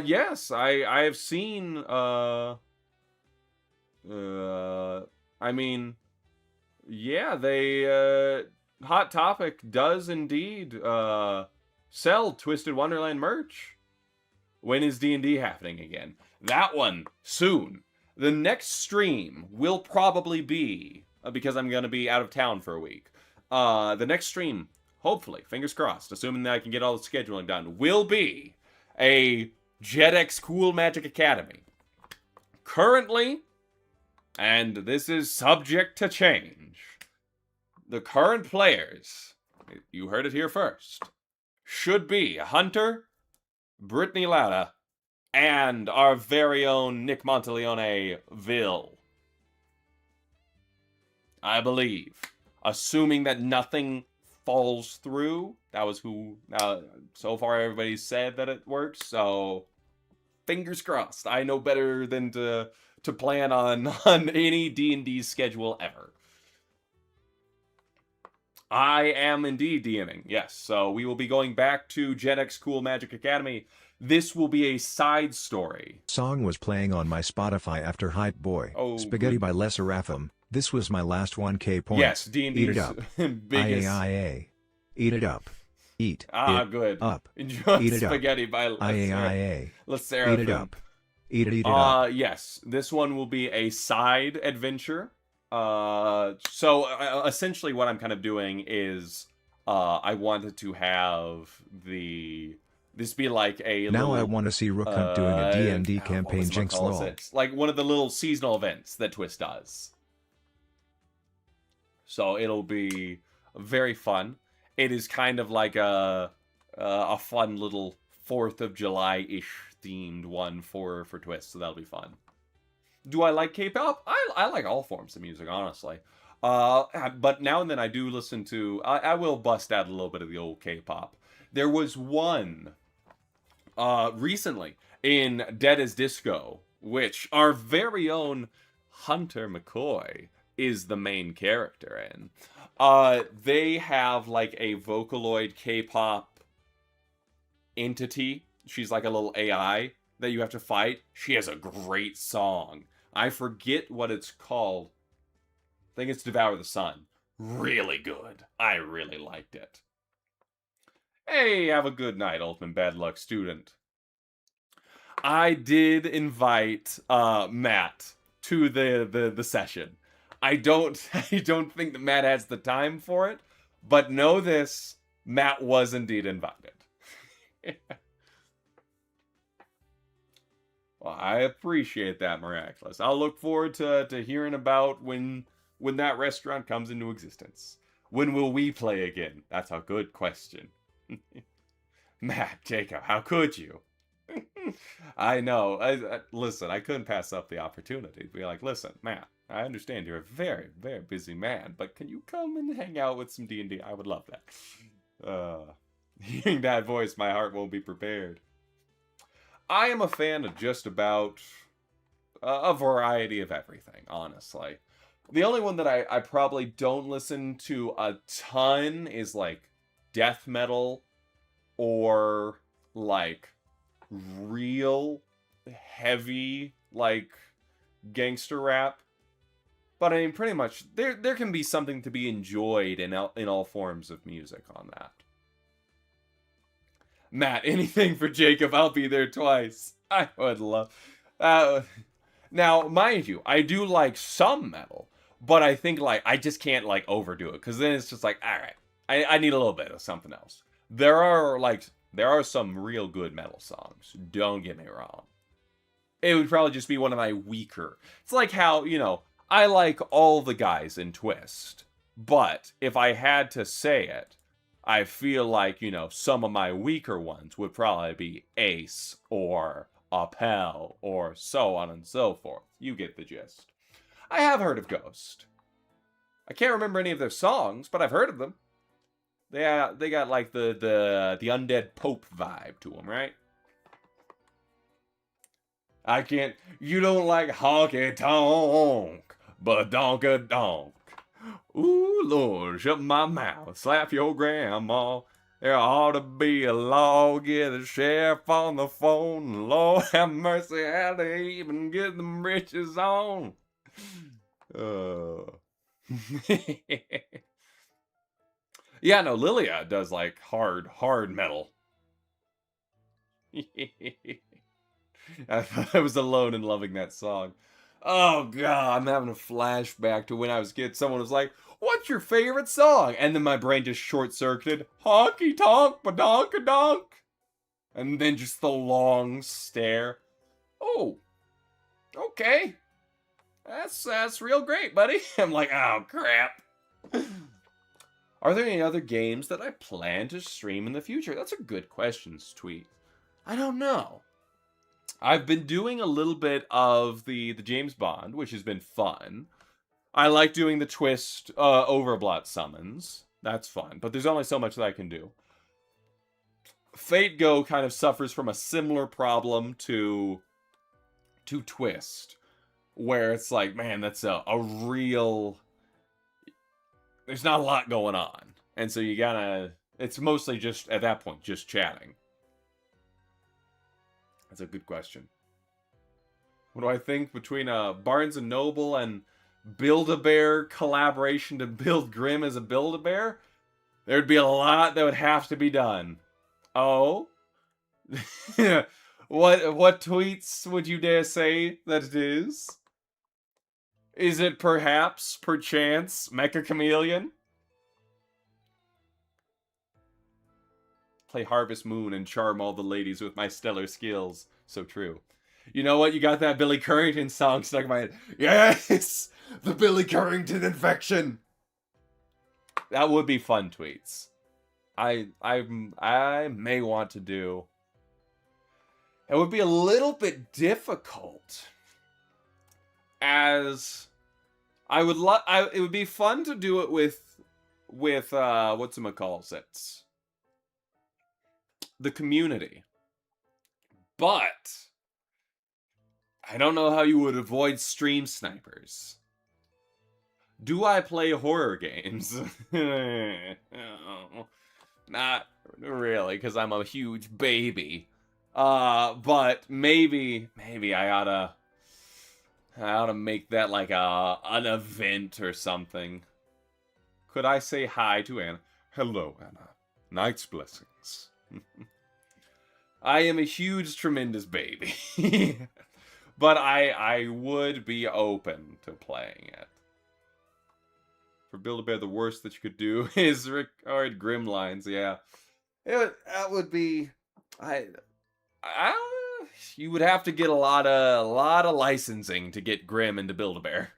[SPEAKER 1] Yes, I have seen I mean, yeah, they Hot Topic does indeed sell Twisted Wonderland merch. When is D&D happening again? That one soon. The next stream will probably be because I'm going to be out of town for a week. The next stream, hopefully, fingers crossed, assuming that I can get all the scheduling done, will be a JetX Cool Magic Academy. Currently, and this is subject to change, the current players, you heard it here first, should be Hunter, Brittany Latta, and our very own Nick Monteleone Vil. I believe. Assuming that nothing falls through. That was who, so far everybody said that it works, so fingers crossed. I know better than to plan on any D&D schedule ever. I am indeed DMing, yes. So we will be going back to JetX Cool Magic Academy. This will be a side story.
[SPEAKER 4] Song was playing on my Spotify after Hype Boy.
[SPEAKER 1] Oh,
[SPEAKER 4] Spaghetti
[SPEAKER 1] good.
[SPEAKER 4] by Les Seraphim. This was my last 1K point.
[SPEAKER 1] Yes, D&D's
[SPEAKER 4] Eat it up.
[SPEAKER 1] biggest...
[SPEAKER 4] IAIA. Eat it up. Eat it
[SPEAKER 1] good.
[SPEAKER 4] up.
[SPEAKER 1] Enjoy
[SPEAKER 4] Eat it up.
[SPEAKER 1] Spaghetti by
[SPEAKER 4] IAIA.
[SPEAKER 1] Les Seraphim.
[SPEAKER 4] Eat it up. Eat it up.
[SPEAKER 1] Yes, this one will be a side adventure. Essentially what I'm kind of doing is I wanted to have this be like a
[SPEAKER 4] Now
[SPEAKER 1] little,
[SPEAKER 4] I want to see Rook Hunt doing a D&D campaign Jinx Law.
[SPEAKER 1] like one of the little seasonal events that Twist does. So it'll be very fun. It is kind of like a fun little 4th of July-ish themed one for Twist, so that'll be fun. Do I like K-pop? I like all forms of music, honestly. But now and then I do listen to... I will bust out a little bit of the old K-pop. There was one recently in Dead as Disco, which our very own Hunter McCoy is the main character in. They have like a Vocaloid K-pop entity. She's like a little AI that you have to fight. She has a great song. I forget what it's called. I think it's Devour the Sun. Really good. I really liked it. Hey, have a good night, Ultimate Bad Luck student. I did invite Matt to the session. I don't think that Matt has the time for it, but know this, Matt was indeed invited. Well, I appreciate that, Miraculous. I'll look forward to hearing about when that restaurant comes into existence. When will we play again? That's a good question. Matt, Jacob, how could you? I know. Listen, I couldn't pass up the opportunity to be like, listen, Matt, I understand you're a very, very busy man, but can you come and hang out with some D&D? I would love that. Hearing that voice, my heart won't be prepared. I am a fan of just about a variety of everything, honestly. The only one that I probably don't listen to a ton is, like, death metal or, like, real heavy, like, gangster rap. But, I mean, pretty much, there can be something to be enjoyed in all forms of music on that. Matt, anything for Jacob, I'll be there twice. I would love... now, mind you, I do like some metal, but I think, like, I just can't, like, overdo it, because then it's just like, alright, I need a little bit of something else. There are some real good metal songs, don't get me wrong. It would probably just be one of my weaker... It's like how, you know, I like all the guys in Twist, but if I had to say it, I feel like, you know, some of my weaker ones would probably be Ace or Appel or so on and so forth. You get the gist. I have heard of Ghost. I can't remember any of their songs, but I've heard of them. They got like the undead Pope vibe to them, right? I can't... You don't like honky tonk, but donka donk. Ooh, Lord, shut my mouth, slap your grandma. There ought to be a law, get the sheriff on the phone. Lord have mercy, how they even get them riches on. Yeah, no, Lilia does, like, hard metal. I thought I was alone in loving that song. Oh, God, I'm having a flashback to when I was a kid. Someone was like, what's your favorite song? And then my brain just short-circuited. Honky tonk, badonka donk. And then just the long stare. Oh, okay. That's real great, buddy. I'm like, oh, crap. Are there any other games that I plan to stream in the future? That's a good question, Tweet. I don't know. I've been doing a little bit of the James Bond, which has been fun. I like doing the Twist Overblot summons. That's fun, but there's only so much that I can do. Fate Go kind of suffers from a similar problem to Twist, where it's like, man, that's a real... There's not a lot going on, and so you gotta... It's mostly just, at that point, just chatting. That's a good question. What do I think between Barnes & Noble and Build-A-Bear collaboration to build Grimm as a Build-A-Bear? There'd be a lot that would have to be done. Oh? What tweets would you dare say that it is? Is it perhaps, perchance, Mecha Chameleon? Play Harvest Moon and charm all the ladies with my stellar skills. So true. You know what? You got that Billy Currington song stuck in my head. Yes! The Billy Currington infection! That would be fun tweets. I may want to do. It would be a little bit difficult. As I would it would be fun to do it with whatchamacallit, the community. But I don't know how you would avoid stream snipers. Do I play horror games? Not really, because I'm a huge baby. But maybe I oughta make that like an event or something. Could I say hi to Anna? Hello, Anna. Night's blessings. I am a huge, tremendous baby. But I would be open to playing it. For Build-A-Bear, the worst that you could do is record Grim lines. Yeah, that would be. I you would have to get a lot of licensing to get Grim into Build-A-Bear.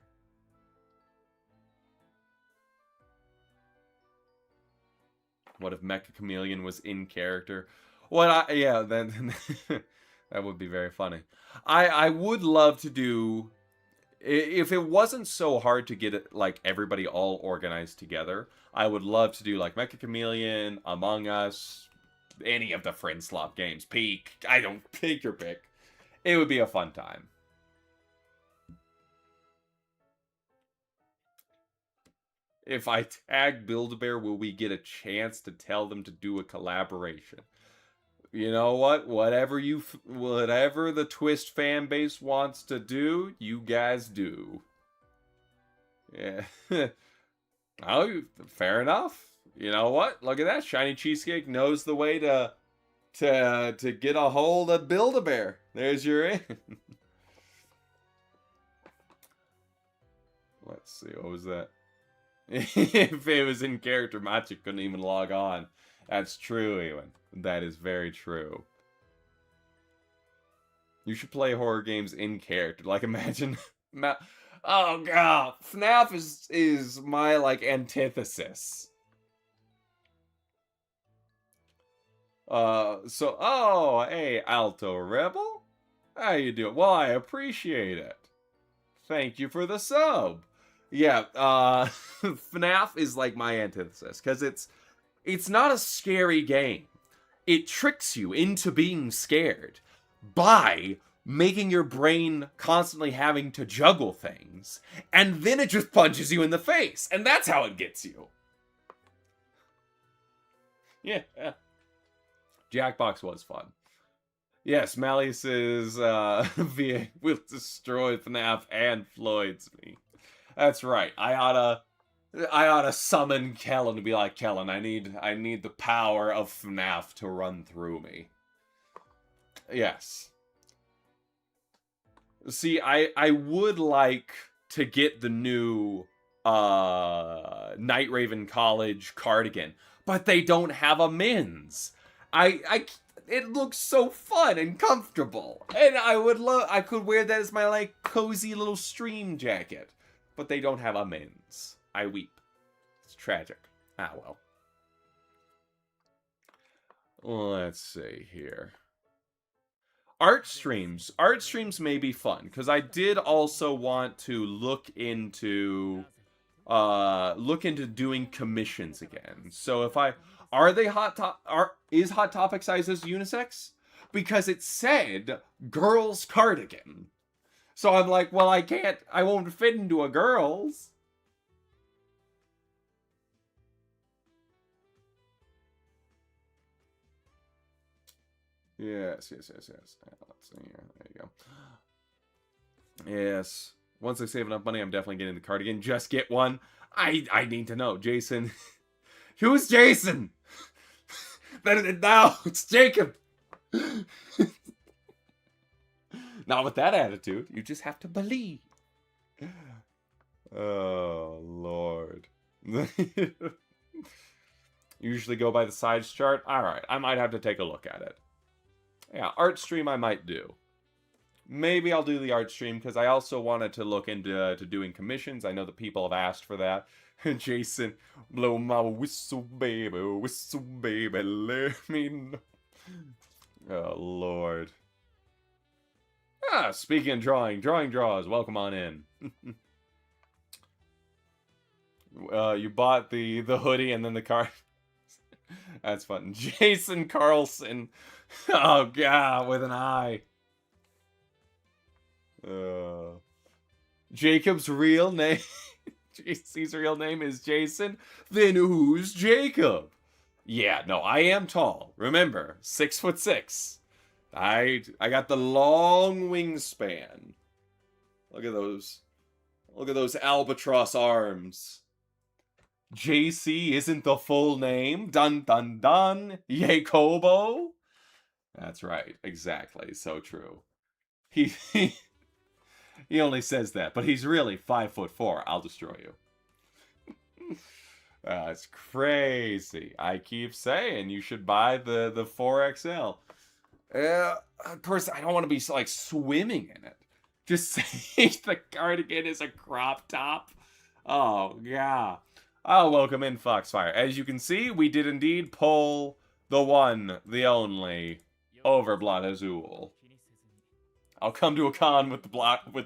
[SPEAKER 1] What if Mecha Chameleon was in character? Yeah, then that would be very funny. I would love to do, if it wasn't so hard to get it, like everybody all organized together, I would love to do like Mecha Chameleon, Among Us, any of the Friendslop games. Peak. I don't take your pick. It would be a fun time. If I tag Build-A-Bear, will we get a chance to tell them to do a collaboration? You know what? Whatever the Twist fan base wants to do, you guys do. Yeah. Oh, fair enough. You know what? Look at that. Shiny Cheesecake knows the way to get a hold of Build-A-Bear. There's your in. Let's see. What was that? If it was in character, Machi couldn't even log on. That's true, Ewan. That is very true. You should play horror games in character. Like, imagine... oh, God. FNAF is my, like, antithesis. Oh, hey, Alto Rebel? How you doing? Well, I appreciate it. Thank you for the sub. Yeah, FNAF is like my antithesis, because it's not a scary game. It tricks you into being scared by making your brain constantly having to juggle things, and then it just punches you in the face, and that's how it gets you. Yeah. Jackbox was fun. Yes, Malleus's VA will destroy FNAF and Floyd's me. That's right. I oughta summon Kellen to be like, Kellen, I need the power of FNAF to run through me. Yes. See, I would like to get the new Night Raven College cardigan, but they don't have a men's. It looks so fun and comfortable, and I could wear that as my like cozy little stream jacket. But they don't have a men's. I weep. It's tragic. Ah, well. Let's see here. Art streams. Art streams may be fun, because I did also want to look into doing commissions again. So if is Hot Topic sizes unisex? Because it said girls cardigan. So I'm like, well, I won't fit into a girl's. Yes. Let's see here. There you go. Yes. Once I save enough money, I'm definitely getting the cardigan. Just get one. I need to know. Jason. Who's Jason? No, it's Jacob. Not with that attitude. You just have to believe. Oh, Lord. Usually go by the sides chart. Alright, I might have to take a look at it. Yeah, art stream I might do. Maybe I'll do the art stream, because I also wanted to look into doing commissions. I know that people have asked for that. Jason, blow my whistle, baby, let me know. Oh, Lord. Ah, speaking of drawing draws, welcome on in. You bought the hoodie and then the card. That's fun. Jason Carlson. Oh, God, with an I. Jacob's real name. JC's real name is Jason. Then who's Jacob? Yeah, no, I am tall. Remember, 6'6". I got the long wingspan. Look at those. Look at those albatross arms. JC isn't the full name. Dun dun dun. Jacobo. That's right. Exactly. So true. He only says that, but he's really 5'4". I'll destroy you. That's crazy. I keep saying you should buy the 4XL. Of course, I don't want to be like swimming in it. Just say the cardigan is a crop top. Oh, yeah. Oh, welcome in, Foxfire. As you can see, we did indeed pull the one, the only, Overblot Azul. I'll come to a con with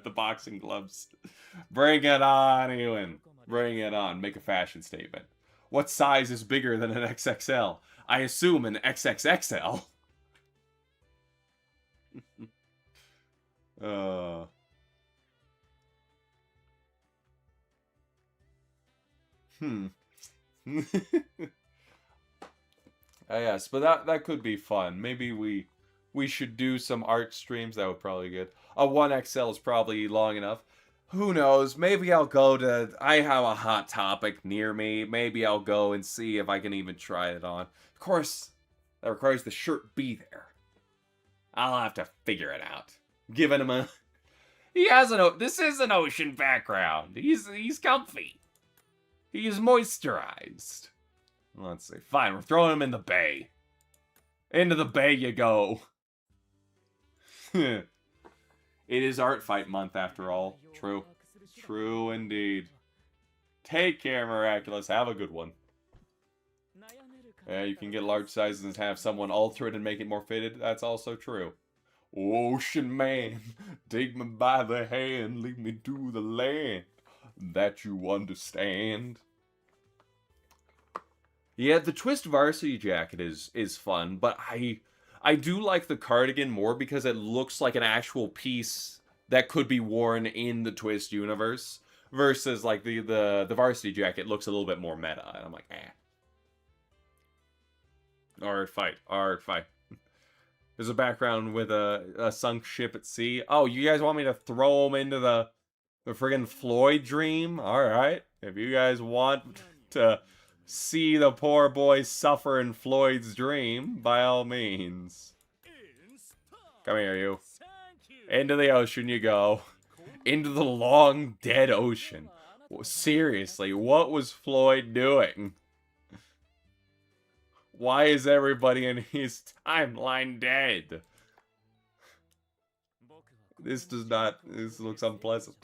[SPEAKER 1] the boxing gloves. Bring it on, Ewan. Bring it on. Make a fashion statement. What size is bigger than an XXL? I assume an XXXL. uh... Yes, but that could be fun. Maybe we should do some art streams. That would probably be good. A 1XL is probably long enough. Who knows? Maybe I'll go to... I have a Hot Topic near me. Maybe I'll go and see if I can even try it on. Of course, that requires the shirt be there. I'll have to figure it out. Giving him a... He has an... This is an ocean background. He's comfy. He's moisturized. Let's see. Fine, we're throwing him in the bay. Into the bay you go. It is art fight month after all. True. True indeed. Take care, Miraculous. Have a good one. Yeah, you can get large sizes and have someone alter it and make it more fitted. That's also true. Ocean man, take me by the hand, lead me to the land that you understand. Yeah, the twist varsity jacket is fun, but I do like the cardigan more because it looks like an actual piece that could be worn in the twist universe versus like the varsity jacket looks a little bit more meta, and I'm like, eh. Art fight. There's a background with a sunk ship at sea. Oh, you guys want me to throw them into the friggin' Floyd dream? Alright. If you guys want to see the poor boy suffer in Floyd's dream, by all means. Come here, you. Into the ocean you go. Into the long, dead ocean. Seriously, what was Floyd doing? Why is everybody in his timeline dead? This looks unpleasant.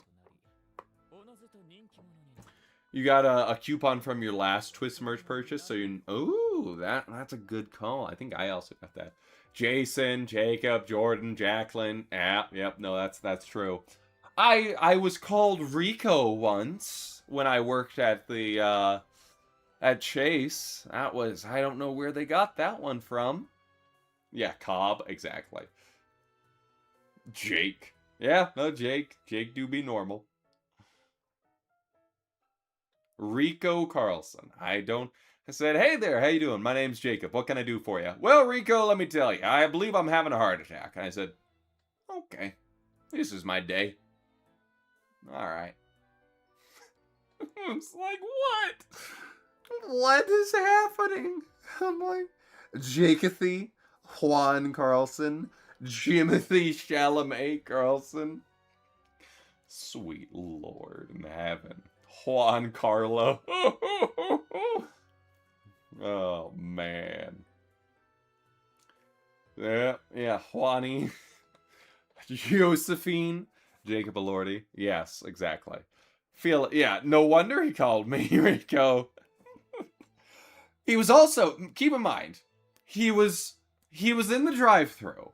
[SPEAKER 1] You got a coupon from your last Twist merch purchase, so you... Ooh, that's a good call. I think I also got that. Jason, Jacob, Jordan, Jacqueline. Yep, no, that's true. I was called Rico once when I worked at the, at Chase. That was... I don't know where they got that one from. Yeah, Cobb, exactly. Jake. Yeah, no, Jake. Jake do be normal. Rico Carlson. I said, hey there, how you doing? My name's Jacob. What can I do for you? Well, Rico, let me tell you. I believe I'm having a heart attack. And I said, okay. This is my day. Alright. It's like, what? What is happening? I'm like, Jacothy, Juan Carlson, Jimothy Chalamet Carlson. Sweet Lord in heaven. Juan Carlo. Oh, man. Yeah, Juani. Josephine. Jacob Elordi. Yes, exactly. No wonder he called me Rico. He was also, keep in mind, he was in the drive-thru.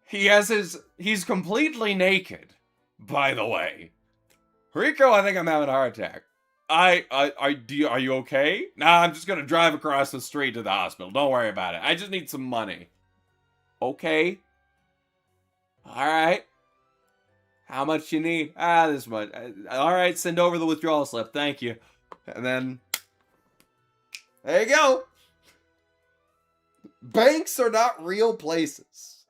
[SPEAKER 1] He's completely naked, by the way. Rico, I think I'm having a heart attack. Are you okay? Nah, I'm just gonna drive across the street to the hospital. Don't worry about it. I just need some money. Okay. Alright. How much you need? This much. Alright, send over the withdrawal slip. Thank you. And then... there you go. Banks are not real places.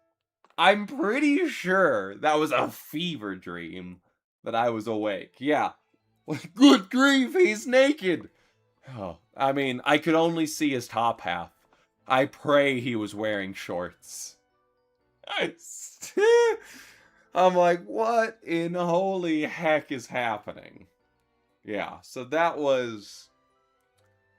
[SPEAKER 1] I'm pretty sure that was a fever dream that I was awake. Yeah. Good grief, he's naked. Oh, I mean, I could only see his top half. I pray he was wearing shorts. I'm like, what in holy heck is happening? Yeah, so that was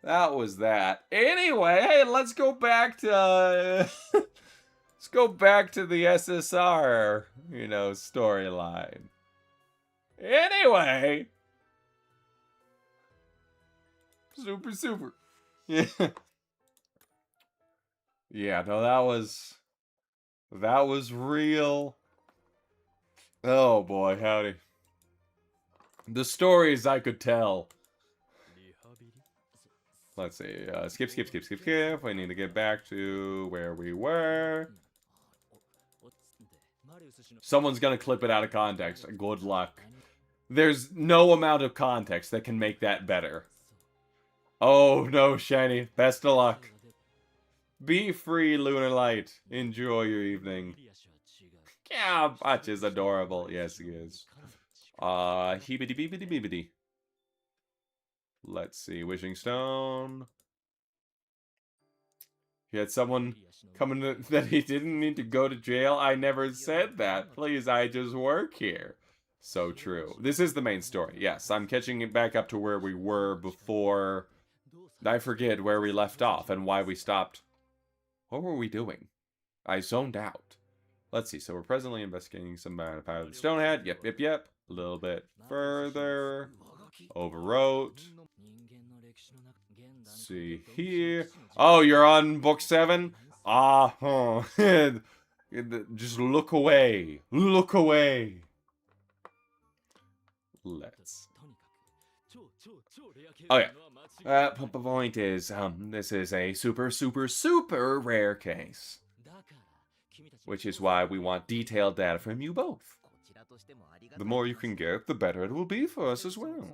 [SPEAKER 1] That was that. Anyway, hey, let's go back to let's go back to the SSR, storyline. Anyway, super. Yeah. Yeah, no, that was real. Oh boy, howdy. The stories I could tell. Let's see. Skip. I need to get back to where we were. Someone's gonna clip it out of context. Good luck. There's no amount of context that can make that better. Oh no, Shiny. Best of luck. Be free, Lunar Light. Enjoy your evening. Yeah, Botch is adorable. Yes, he is. Heebity-beebity-beebity. Let's see. Wishing Stone. He had someone coming that he didn't need to go to jail. I never said that. Please, I just work here. So true. This is the main story. Yes, I'm catching it back up to where we were before. I forget where we left off and why we stopped. What were we doing? I zoned out. Let's see. So we're presently investigating some power of the Stonehead. Yep. A little bit further. Overwrote. Let's see here. Oh, you're on book 7? Just look away. Look away. Let's. Oh yeah. Point is, this is a super rare case. Which is why we want detailed data from you both. The more you can get, the better it will be for us as well.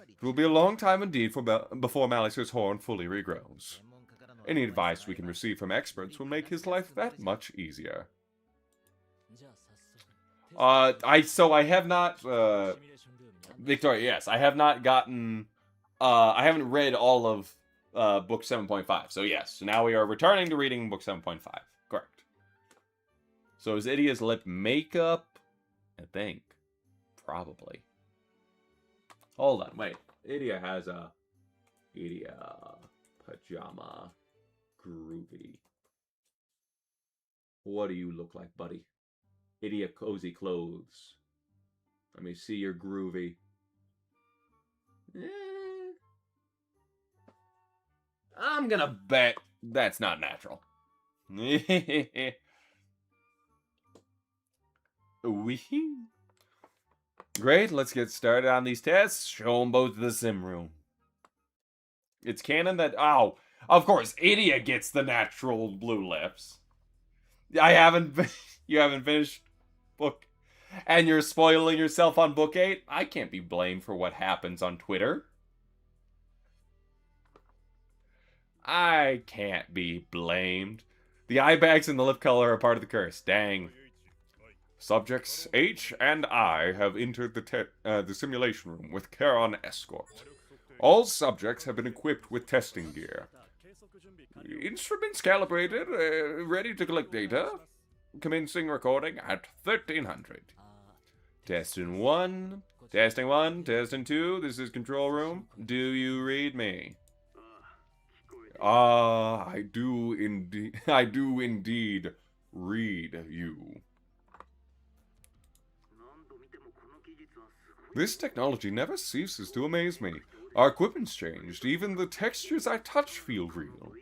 [SPEAKER 1] It will be a long time indeed before Malice's horn fully regrows. Any advice we can receive from experts will make his life that much easier. I have not, Victoria, yes, I have not gotten, I haven't read all of, book 7.5, so yes, so now we are returning to reading book 7.5, correct. So is Idia's lip makeup? I think. Probably. Hold on, wait. Idia has a Idia pajama groovy. What do you look like, buddy? Idia cozy clothes. Let me see your groovy. I'm gonna bet that's not natural. Wee. Great, let's get started on these tests. Show them both the sim room. It's canon that... Oh, of course, Idia gets the natural blue lips. I haven't... You haven't finished book... And you're spoiling yourself on book 8? I can't be blamed for what happens on Twitter. I can't be blamed. The eye bags and the lip color are part of the curse. Dang. Subjects H and I have entered the simulation room with Charon escort. All subjects have been equipped with testing gear. Instruments calibrated, ready to collect data. Commencing recording at 1300. Testing 1. Testing 1. Testing 2. This is control room. Do you read me? I do indeed. I do indeed read you. This technology never ceases to amaze me. Our equipment's changed. Even the textures I touch feel real.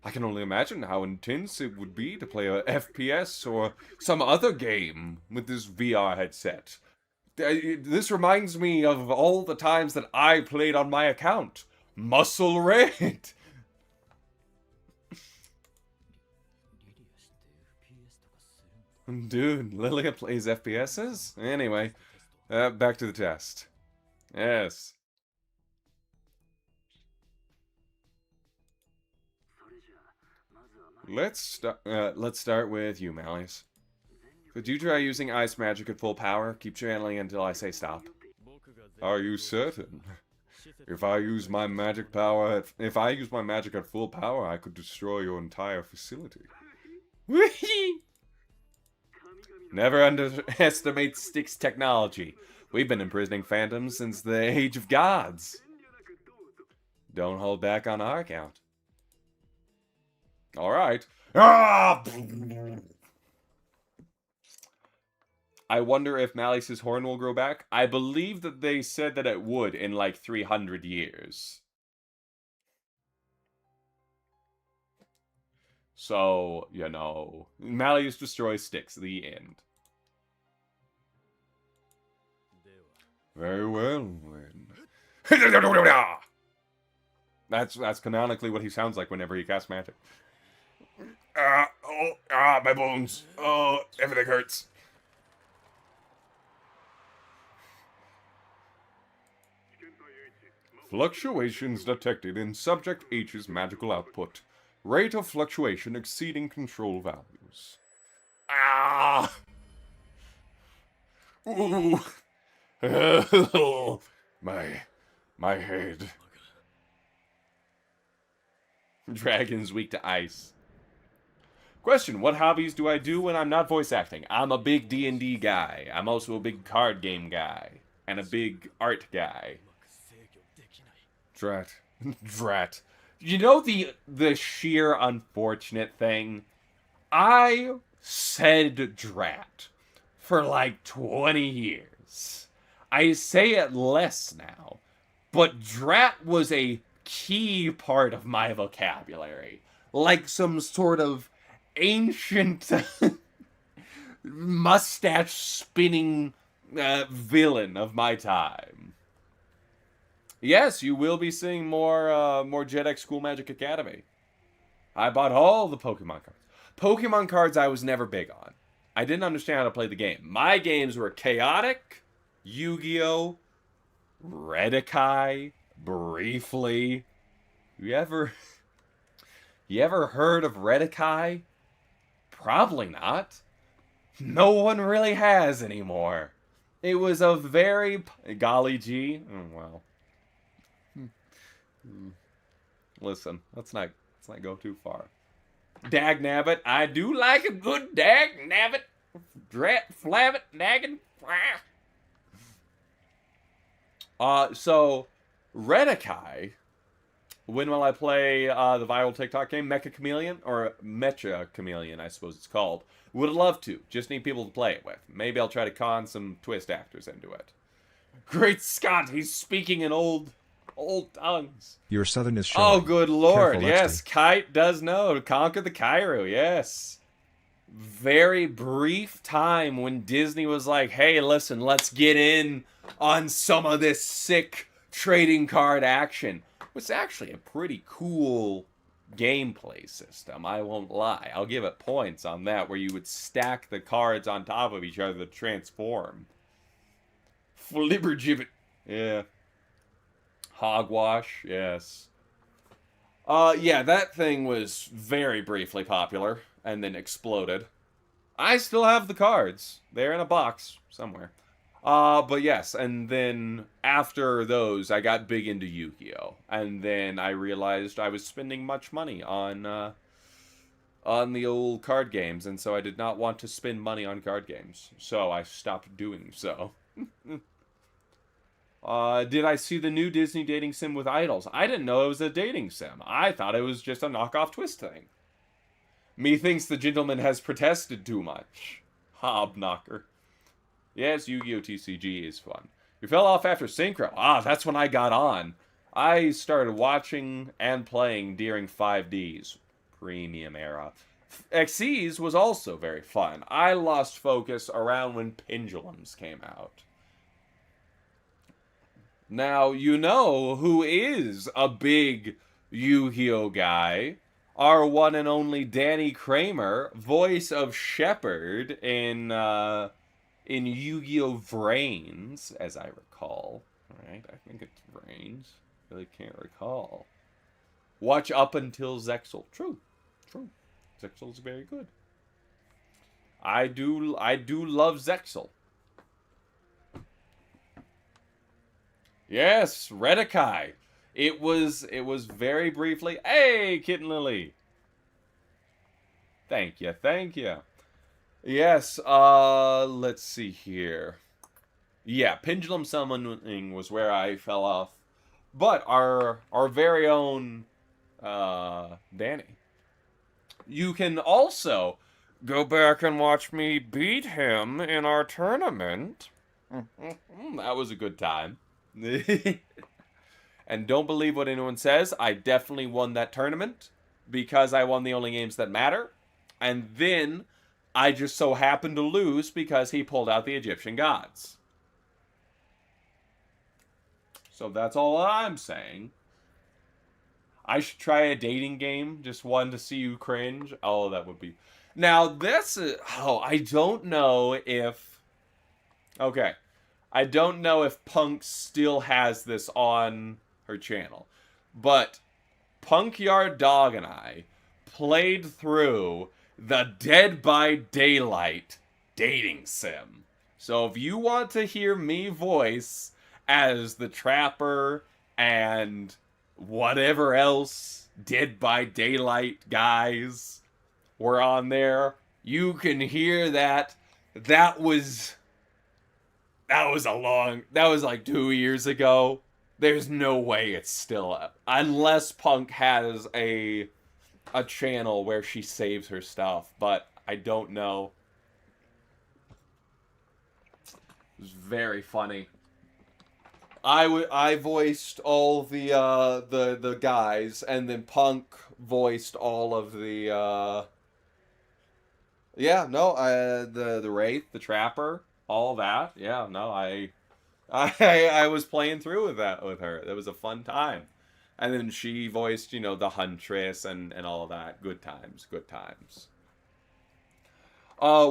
[SPEAKER 1] I can only imagine how intense it would be to play a FPS or some other game with this VR headset. This reminds me of all the times that I played on my account. Muscle Red! Dude, Lilia plays FPSs? Anyway, back to the test. Yes. Let's start with you, Malleus. Could you try using ice magic at full power? Keep channeling until I say stop. Are you certain? If I use my magic at full power, I could destroy your entire facility. Never underestimate Styx technology. We've been imprisoning phantoms since the Age of Gods. Don't hold back on our account. Alright. Ah! I wonder if Malleus's horn will grow back. I believe that they said that it would in like 300 years. So, you know, Malleus destroys Styx. The end. Very well, then. That's canonically what he sounds like whenever he casts magic. My bones. Oh, everything hurts. Fluctuations detected in Subject H's magical output. Rate of fluctuation exceeding control values. Ah! Ooh! My head. Dragon's weak to ice. Question, what hobbies do I do when I'm not voice acting? I'm a big D&D guy. I'm also a big card game guy. And a big art guy. Drat. Drat. You know the sheer unfortunate thing? I said drat for like 20 years. I say it less now. But drat was a key part of my vocabulary. Like some sort of ancient mustache spinning villain of my time. Yes, you will be seeing more JedX School Magic Academy. I bought all the Pokemon cards. Pokemon cards I was never big on. I didn't understand how to play the game. My games were Chaotic, Yu-Gi-Oh!, Redakai, briefly. You ever heard of Redakai? Probably not. No one really has anymore. It was a very... Golly gee. Oh, wow. Listen, let's not go too far. Dag nabbit, I do like a good dag nabbit. Drat flabbit naggin. So Redakai, when will I play the viral TikTok game Mecha Chameleon, or Mecha Chameleon, I suppose it's called. Would love to. Just need people to play it with. Maybe I'll try to con some twist actors into it. Great Scott, he's speaking in old tongues.
[SPEAKER 4] Your southern is showing.
[SPEAKER 1] Oh, good lord.
[SPEAKER 4] Careful,
[SPEAKER 1] Yes,
[SPEAKER 4] XD.
[SPEAKER 1] Kite does know. Conquer the Cairo, yes. Very brief time when Disney was like, hey, listen, let's get in on some of this sick trading card action. It's actually a pretty cool gameplay system, I won't lie. I'll give it points on that, where you would stack the cards on top of each other to transform. Flibbergibbet. Yeah. Hogwash, yes. Yeah, that thing was very briefly popular, and then exploded. I still have the cards. They're in a box somewhere. But yes, and then after those, I got big into Yu-Gi-Oh! And then I realized I was spending much money on the old card games, and so I did not want to spend money on card games. So I stopped doing so. Did I see the new Disney dating sim with idols? I didn't know it was a dating sim. I thought it was just a knockoff twist thing. Methinks the gentleman has protested too much. Hobknocker. Yes, Yu-Gi-Oh! TCG is fun. You fell off after Synchro. Ah, that's when I got on. I started watching and playing during 5Ds. Premium era. XC's was also very fun. I lost focus around when Pendulums came out. Now, you know who is a big Yu-Gi-Oh! Guy. Our one and only Danny Kramer, voice of Shepard in Yu-Gi-Oh! Vrains, as I recall. Right, I think it's Vrains. Really can't recall. Watch up until Zexal. True. Zexal's very good. I do love Zexal. Yes, Redakai. It was very briefly. Hey, Kitten Lily. Thank you. Yes, let's see here. Yeah, Pendulum Summoning was where I fell off. But our very own Danny. You can also go back and watch me beat him in our tournament. That was a good time. And don't believe what anyone says. I definitely won that tournament because I won the only games that matter. And then I just so happened to lose because he pulled out the Egyptian gods. So that's all I'm saying. I should try a dating game, just one to see you cringe. Oh, that would be... Now, this is... Oh, I don't know if... Okay. I don't know if Punk still has this on her channel. But Punkyard Dog and I played through the Dead by Daylight dating sim. So if you want to hear me voice as the Trapper and whatever else Dead by Daylight guys were on there, you can hear that. That was like 2 years ago. There's no way it's still up. Unless Punk has a channel where she saves her stuff, but I don't know. It was very funny. I voiced all the guys, and then Punk voiced all of the the Wraith, the Trapper, all that. Yeah, no, I was playing through with that with her. It was a fun time. And then she voiced, the Huntress and all of that. Good times, good times.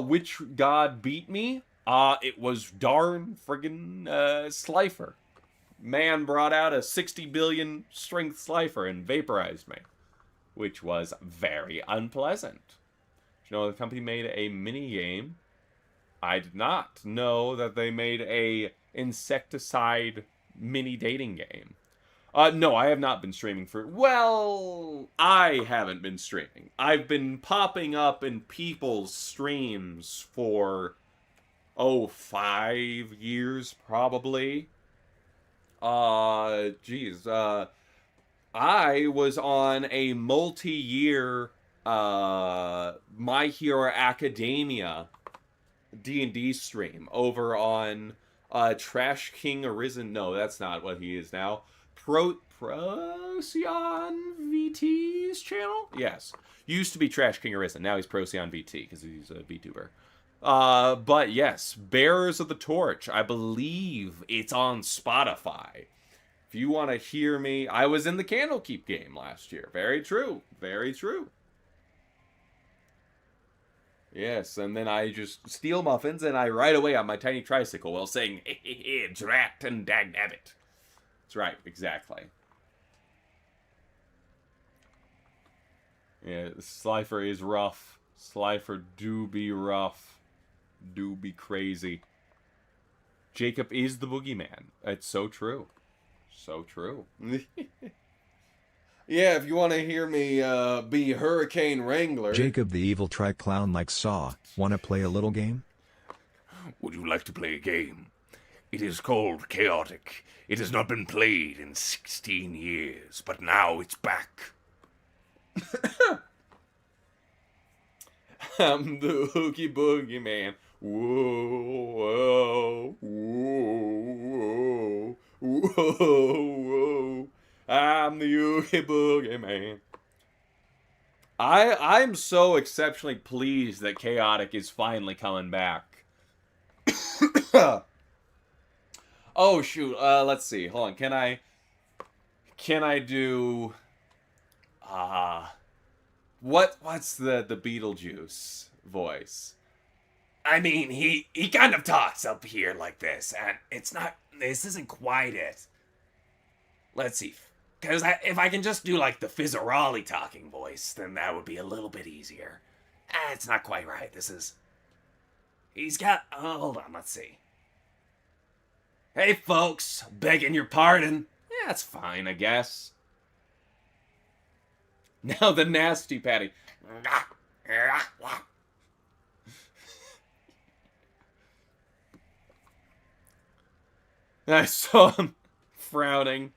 [SPEAKER 1] Which god beat me? It was darn friggin' Slifer. Man brought out a 60 billion strength Slifer and vaporized me, which was very unpleasant. The company made a mini game. I did not know that they made a insecticide mini dating game. No, I have not been streaming for... Well, I haven't been streaming. I've been popping up in people's streams for, 5 years, probably. I was on a multi-year, My Hero Academia D&D stream over on, Trash King Arisen. No, that's not what he is now. Procyon VT's channel? Yes. Used to be Trash King Arisen. Now he's Procyon VT because he's a VTuber. But yes, Bearers of the Torch. I believe it's on Spotify. If you want to hear me, I was in the Candlekeep game last year. Very true. Very true. Yes, and then I just steal muffins and I ride away on my tiny tricycle while saying, hey, drat and dagnabbit. That's right, exactly. Yeah, Slifer is rough. Slifer do be rough. Do be crazy. Jacob is the boogeyman. It's so true. So true. Yeah, if you want to hear me be Hurricane Wrangler.
[SPEAKER 4] Jacob the evil tri-clown like Saw. Wanna play a little game?
[SPEAKER 5] Would you like to play a game? It is called Chaotic. It has not been played in 16 years, but now it's back.
[SPEAKER 1] I'm the Hookie Boogie Man. Whoa, whoa, whoa, whoa, whoa. I'm the Hookie Boogie Man. I'm so exceptionally pleased that Chaotic is finally coming back. Oh shoot, let's see. Hold on. Can I do what's the Beetlejuice voice?
[SPEAKER 5] I mean, he kind of talks up here like this, and this isn't quite it. Let's see. Because if I can just do, like, the Fizzarolli talking voice, then that would be a little bit easier. It's not quite right. He's got... hold on, let's see. Hey, folks. Begging your pardon.
[SPEAKER 1] Yeah, that's fine, I guess. Now the Nasty Patty. I saw him frowning.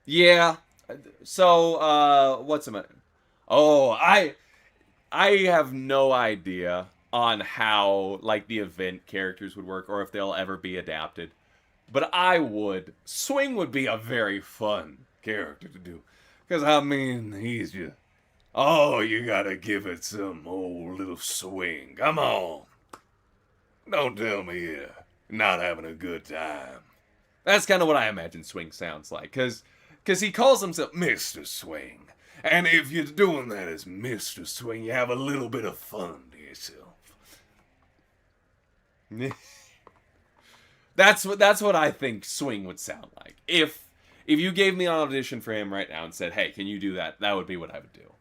[SPEAKER 1] Yeah. So, what's a Oh, I have no idea on how like the event characters would work or if they'll ever be adapted. But I would. Swing would be a very fun character to do. Because, I mean, he's just. Oh, you gotta give it some old little swing. Come on. Don't tell me you're not having a good time. That's kind of what I imagine Swing sounds like. Because he calls himself Mr. Swing. And if you're doing that as Mr. Swing, you have a little bit of fun to yourself. That's what I think Swing would sound like. If you gave me an audition for him right now and said, "Hey, can you do that?" That would be what I would do.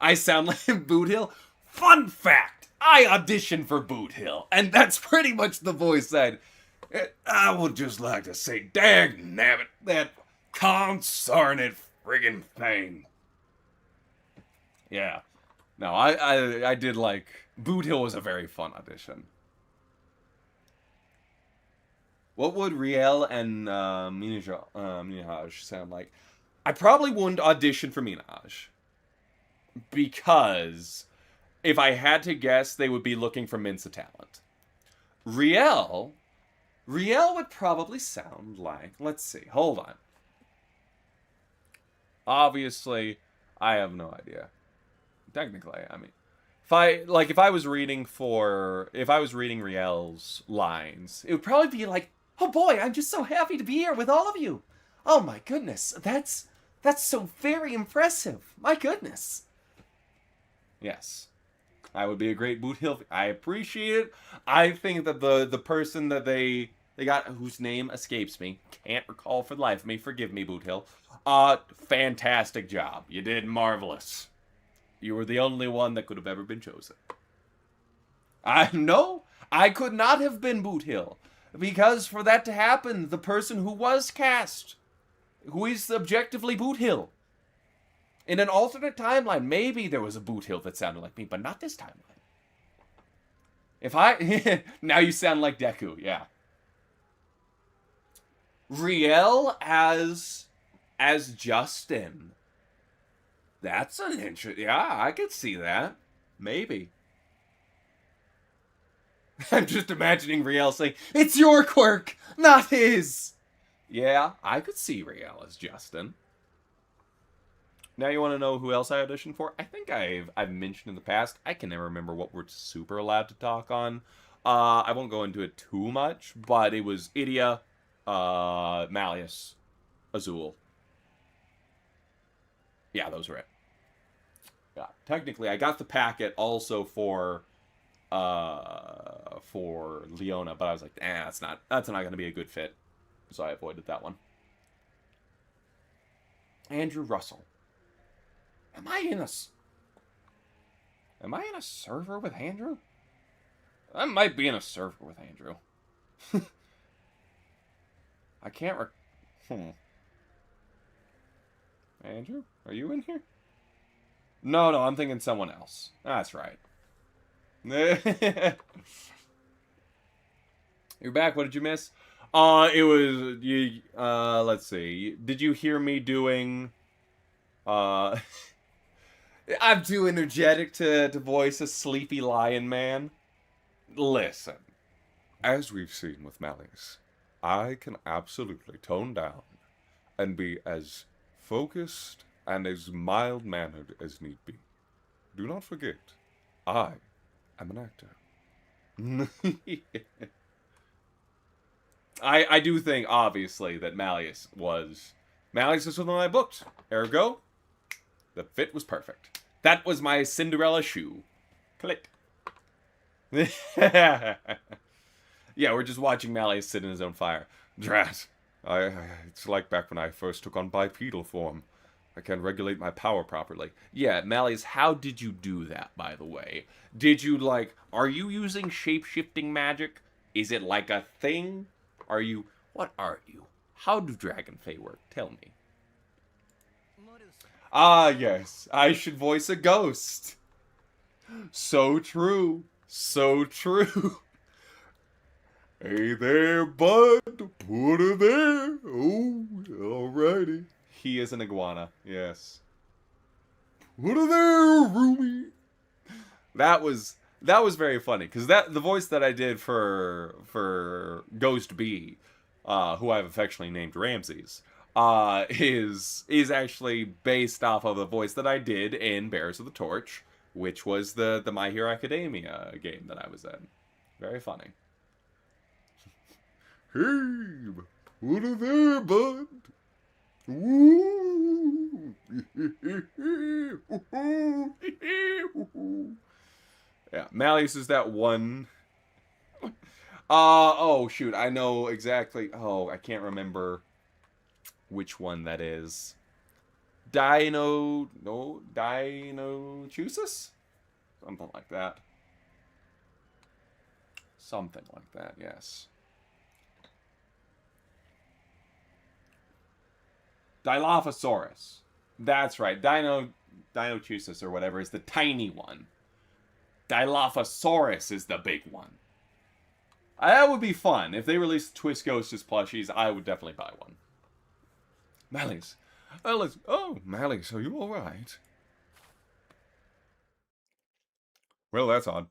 [SPEAKER 1] I sound like Boot Hill. Fun fact: I auditioned for Boot Hill, and that's pretty much the voice I would just like to say, "Dag nabbit, that consarnate friggin' thing." Yeah. No, I did like Boot Hill was a very fun audition. What would Riel and Minaj sound like? I probably wouldn't audition for Minaj. Because if I had to guess, they would be looking for Minsa talent. Riel would probably sound like, let's see, hold on. Obviously, I have no idea. Technically, I mean, if I was reading Riel's lines, it would probably be like, "Oh boy, I'm just so happy to be here with all of you. Oh my goodness, that's so very impressive. My goodness." Yes. I would be a great Boot Hill. I appreciate it. I think that the person that they got, whose name escapes me, can't recall for the life of me, forgive me, Boot Hill. Fantastic job. You did marvelous. You were the only one that could have ever been chosen. I could not have been Boot Hill. Because for that to happen, the person who was cast, who is objectively Boot Hill, in an alternate timeline, maybe there was a Boot Hill that sounded like me, but not this timeline. Now you sound like Deku, yeah. Riel as Justin. That's an yeah, I could see that. Maybe. I'm just imagining Riel saying, "It's your quirk, not his." Yeah, I could see Riel as Justin. Now you want to know who else I auditioned for? I think I've mentioned in the past. I can never remember what we're super allowed to talk on. I won't go into it too much, but it was Idia, Malleus, Azul. Yeah, those were it. Yeah, technically, I got the packet also for Leona, but I was like, that's not going to be a good fit, so I avoided that one. Andrew Russell. Am I in a server with Andrew? I might be in a server with Andrew. I can't Andrew? Are you in here? No, I'm thinking someone else. That's right. You're back. What did you miss? It was you. Let's see. Did you hear me doing? I'm too energetic to voice a sleepy lion man. Listen, as we've seen with Malleus, I can absolutely tone down and be as focused and as mild-mannered as need be. Do not forget, I am an actor. I do think, obviously, that Malleus is something I booked. Ergo, the fit was perfect. That was my Cinderella shoe. Click. Yeah, we're just watching Malleus sit in his own fire. Drat. It's like back when I first took on bipedal form. I can't regulate my power properly. Yeah, Malleus, how did you do that, by the way? Are you using shape-shifting magic? Is it like a thing? What are you? How do Dragon Fae work? Tell me. Ah, yes, I should voice a ghost. So true. So true. Hey there, bud. Put her there. Oh, alrighty. he is an iguana. Yes. What are there, Ruby? That was very funny because the voice that I did for Ghost B, who I've affectionately named Ramses, is actually based off of the voice that I did in Bears of the Torch, which was the My Hero Academia game that I was in. Very funny. Hey, what are there, bud? Woo! Yeah, Malleus is that one. Oh shoot, I know exactly. Oh, I can't remember which one that is. Dinochusis? Something like that. Something like that, yes. Dilophosaurus. That's right. Dinochusis or whatever is the tiny one. Dilophosaurus is the big one. That would be fun. If they released Twist Ghost as plushies, I would definitely buy one. Malleus. Oh, Malleus, are you alright? Well, that's odd.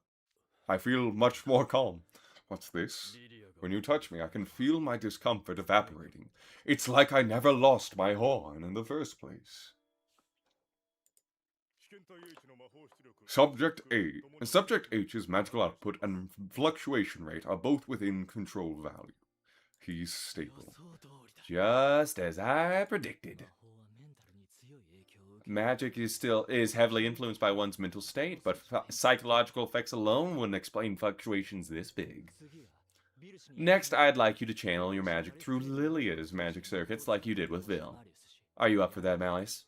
[SPEAKER 1] I feel much more calm. What's this? When you touch me, I can feel my discomfort evaporating. It's like I never lost my horn in the first place. Subject A. Subject H's magical output and fluctuation rate are both within control value. He's stable. Just as I predicted. Magic is heavily influenced by one's mental state, but psychological effects alone wouldn't explain fluctuations this big. Next, I'd like you to channel your magic through Lilia's magic circuits like you did with Vil. Are you up for that, Malleus?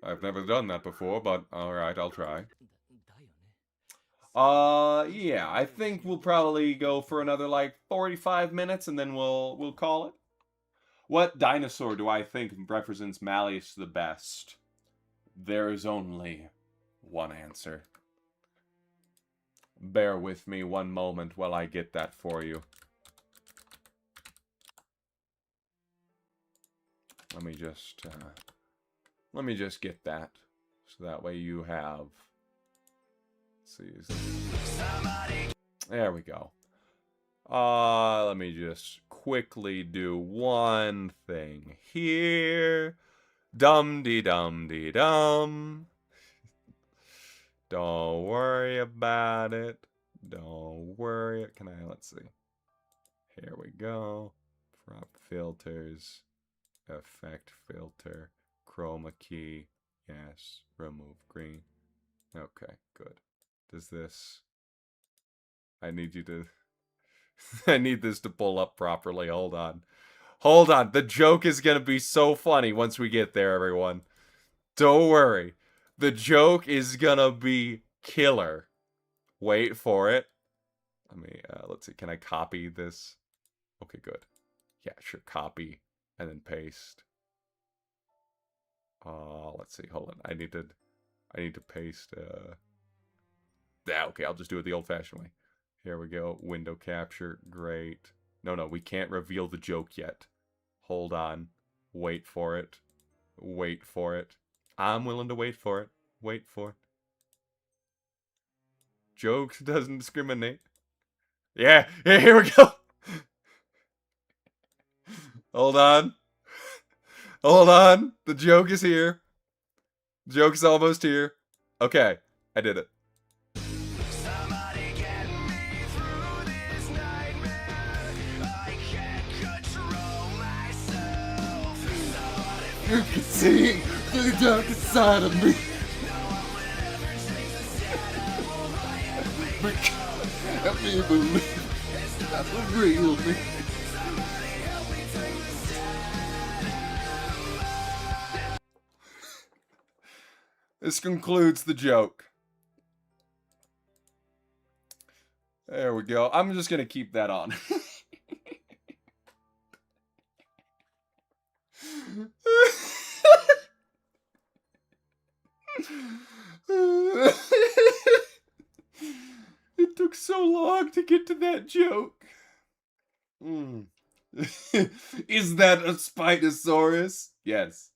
[SPEAKER 1] I've never done that before, but alright, I'll try. Yeah, I think we'll probably go for another, like, 45 minutes, and then we'll call it. What dinosaur do I think represents Malleus the best? There is only one answer. Bear with me one moment while I get that for you. Let me just get that. So that way you have... Let's see. There we go. Let me just quickly do one thing here. Dum-de-dum-de-dum. Don't worry about it. Don't worry. Let's see. Here we go. Prop filters. Effect filter. Chroma key. Yes. Remove green. Okay, good. Does this... I need you to... I need this to pull up properly. Hold on. Hold on. The joke is going to be so funny once we get there, everyone. Don't worry. The joke is going to be killer. Wait for it. Let me, let's see. Can I copy this? Okay, good. Yeah, sure. Copy and then paste. Let's see. Hold on. I need to paste, yeah, okay. I'll just do it the old-fashioned way. Here we go. Window capture. Great. No, we can't reveal the joke yet. Hold on. Wait for it. Wait for it. I'm willing to wait for it. Wait for it. Jokes doesn't discriminate. Yeah, here we go. Hold on. Hold on. The joke is here. The joke is almost here. Okay, I did it. You can see the darkest side of me. Help me believe that's the real me. This concludes the joke. There we go. I'm just gonna keep that on. It took so long to get to that joke. Is that a Spinosaurus? Yes.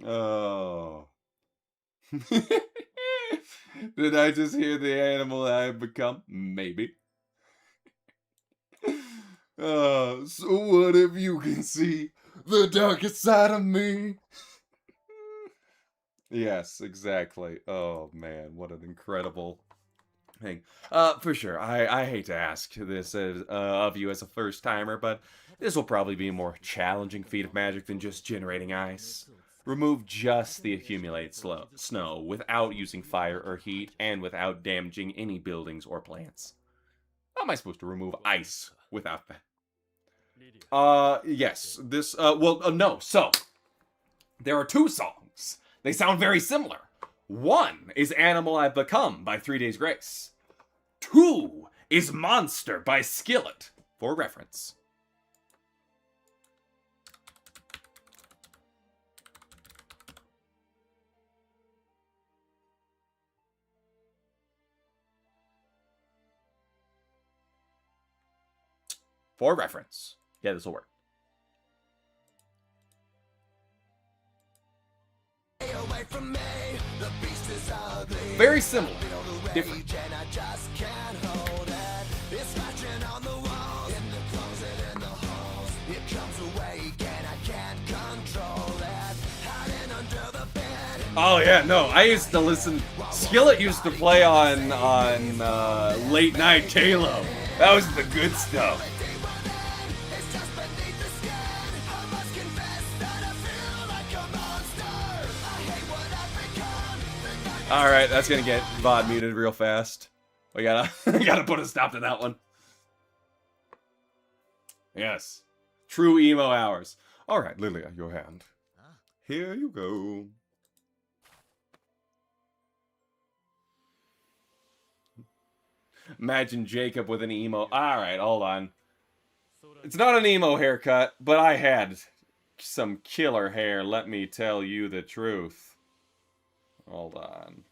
[SPEAKER 1] Oh. Did I just hear the animal I've become? Maybe. So what if you can see the darkest side of me? Yes, exactly. Oh man, what an incredible thing. For sure. I hate to ask this of you as a first timer, but this will probably be a more challenging feat of magic than just generating ice. Remove just the accumulated snow without using fire or heat and without damaging any buildings or plants. How am I supposed to remove ice without that? Yes. This, no. So, there are two songs. They sound very similar. One is Animal I've Become by 3 Days Grace. Two is Monster by Skillet, for reference. For reference. Yeah, this will work. Very similar. Different. Oh yeah, no, I used to listen. Skillet used to play on late night Halo. That was the good stuff. All right, that's gonna get VOD muted real fast. We gotta we gotta put a stop to that one. Yes, true emo hours. All right, Lilia, your hand. Here you go. Imagine Jacob with an emo. All right, hold on. It's not an emo haircut, but I had some killer hair. Let me tell you the truth. Hold on.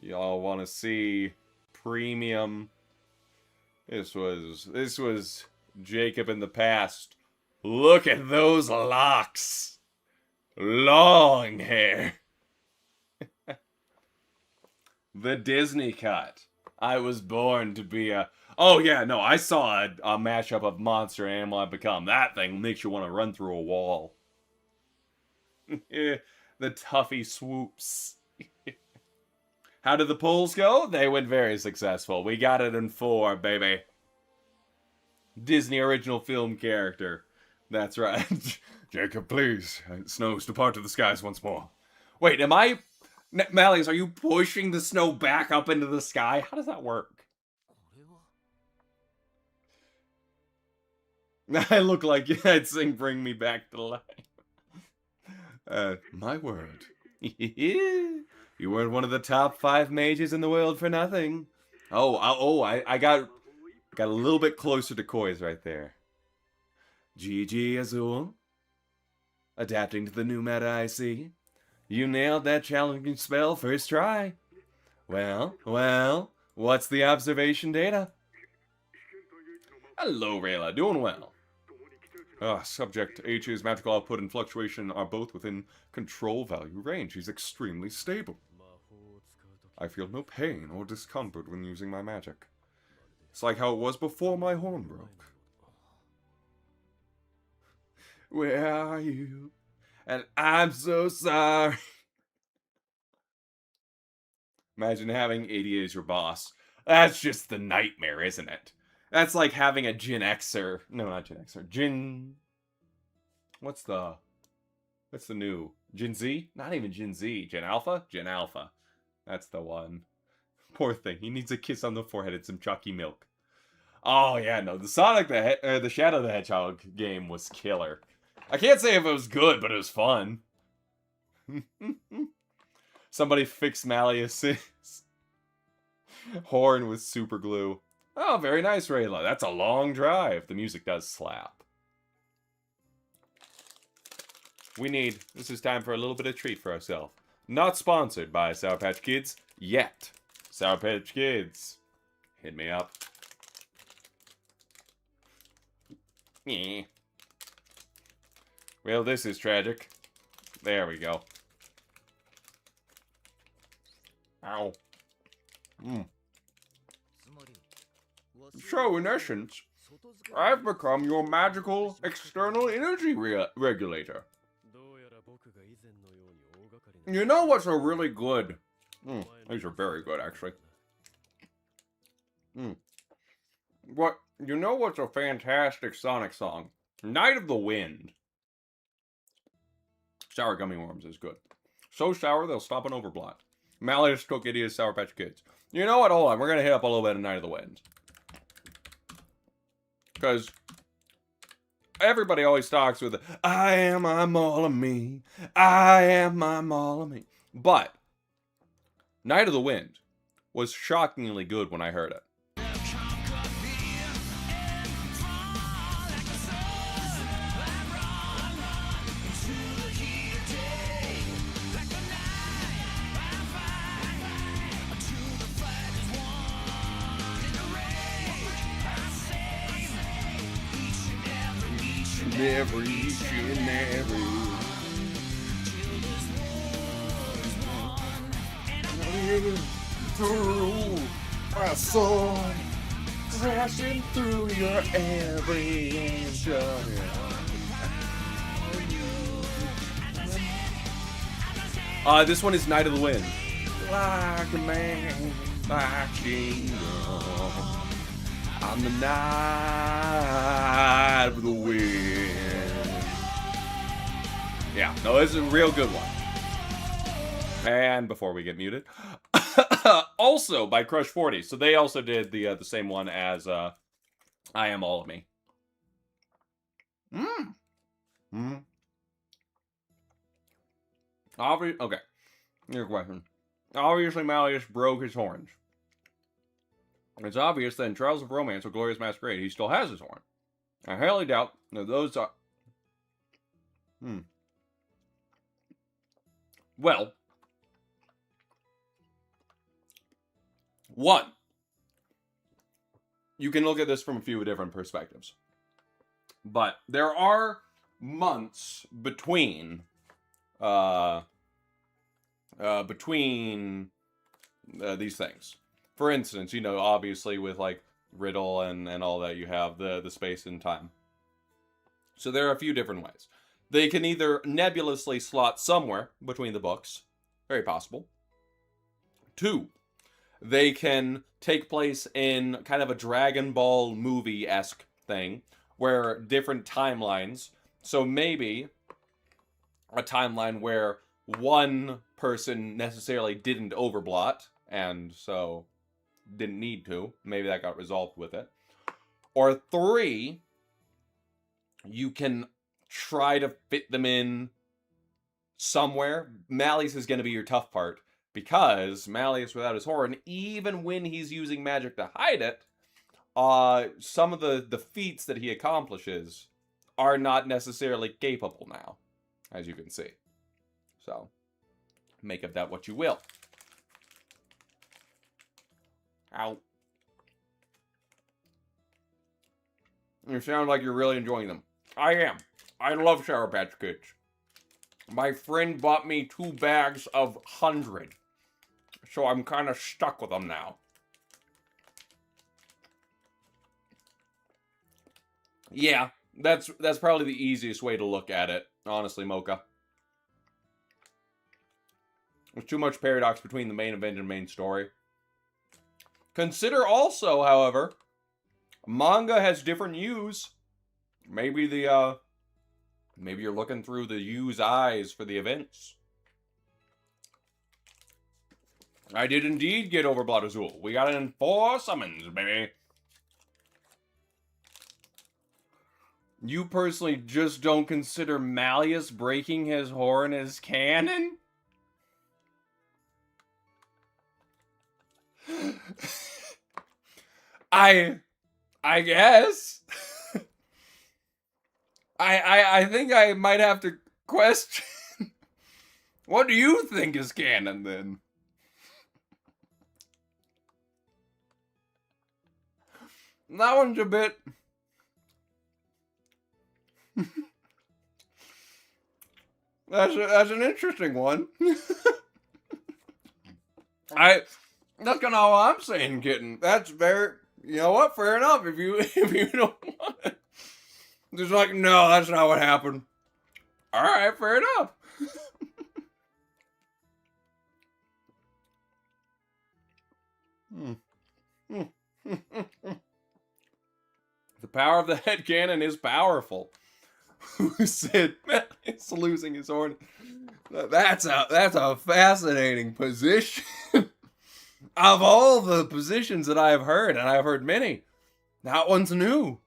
[SPEAKER 1] Y'all want to see premium? This was Jacob in the past. Look at those locks. Long hair. The Disney cut. I was born to be a... Oh yeah, no, I saw a mashup of Monster and Animal I've Become. That thing makes you want to run through a wall. The Tuffy swoops. How did the polls go? They went very successful. We got it in 4, baby. Disney original film character. That's right. Jacob, please. It snows, depart to the skies once more. Wait, am I... Malleus, are you pushing the snow back up into the sky? How does that work? I look like I'd sing Bring Me Back to Life. My word. You weren't one of the top 5 mages in the world for nothing. I got a little bit closer to Koi's right there. GG Azul. Adapting to the new meta, I see. You nailed that challenging spell first try. Well, what's the observation data? Hello, Rayla, doing well. Subject H's magical output and fluctuation are both within control value range. He's extremely stable. I feel no pain or discomfort when using my magic. It's like how it was before my horn broke. Where are you? And I'm so sorry. Imagine having 80 as your boss. That's just the nightmare, isn't it? That's like having a Gen Xer. No, not Gen Xer. What's the new? Gen Z? Not even Gen Z. Gen Alpha? Gen Alpha. That's the one. Poor thing. He needs a kiss on the forehead and some chalky milk. Oh, yeah, no. The the Shadow the Hedgehog game was killer. I can't say if it was good, but it was fun. Somebody fix Malleus's horn with super glue. Oh, very nice, Rayla. That's a long drive. The music does slap. This is time for a little bit of treat for ourselves. Not sponsored by Sour Patch Kids yet. Sour Patch Kids. Hit me up. Yeah. Well, this is tragic. There we go. Ow. So, in essence, I've become your magical external energy regulator. You know what's a really good... these are very good, actually. You know what's a fantastic Sonic song? Night of the Wind. Sour gummy worms is good. So sour, they'll stop an Overblot. Malleus took Idiot's Sour Patch Kids. You know what? Hold on. We're going to hit up a little bit of Night of the Wind. Because everybody always talks with, I'm all of me. I'm all of me. But Night of the Wind was shockingly good when I heard it. Each and every through my soul, crashing through your every inch of this one is Night of the Wind. Like a man, like kingdom. On the night of the wind. Yeah, no, this is a real good one. And before we get muted, also by Crush 40. So they also did the same one as I Am All of Me. Okay, your question. Obviously, Malleus broke his horns. It's obvious that in Trials of Romance or Glorious Masquerade, he still has his horn. I highly doubt that those are... Well, one, you can look at this from a few different perspectives. But there are months between these things. For instance, you know, obviously with like Riddle and all that, you have the space and time. So there are a few different ways. They can either nebulously slot somewhere between the books. Very possible. Two, they can take place in kind of a Dragon Ball movie-esque thing, where different timelines. So maybe a timeline where one person necessarily didn't overblot, and so didn't need to. Maybe that got resolved with it. Or three, you can try to fit them in somewhere. Malleus is going to be your tough part, because Malleus without his horn, even when he's using magic to hide it, some of the feats that he accomplishes are not necessarily capable now, as you can see. So, make of that what you will. Ow. You sound like you're really enjoying them. I am. I love Sour Patch Kids. My friend bought me 2 bags of 100. So I'm kind of stuck with them now. Yeah, that's probably the easiest way to look at it, honestly, Mocha. There's too much paradox between the main event and main story. Consider also, however, manga has different U's. Maybe maybe you're looking through the U's eyes for the events. I did indeed get Overblot Azul. We got it in 4 summons, baby. You personally just don't consider Malleus breaking his horn as canon? I guess. I think I might have to question. What do you think is canon then? That one's a bit... That's an interesting one. That's kind of how I'm saying kitten. That's very... You know what? Fair enough. If you don't want it. Just like, no, that's not what happened. Alright, fair enough. The power of the headcanon is powerful. Who said it's losing his horn? That's a fascinating position. Of all the positions that I've heard, and I've heard many, that one's new.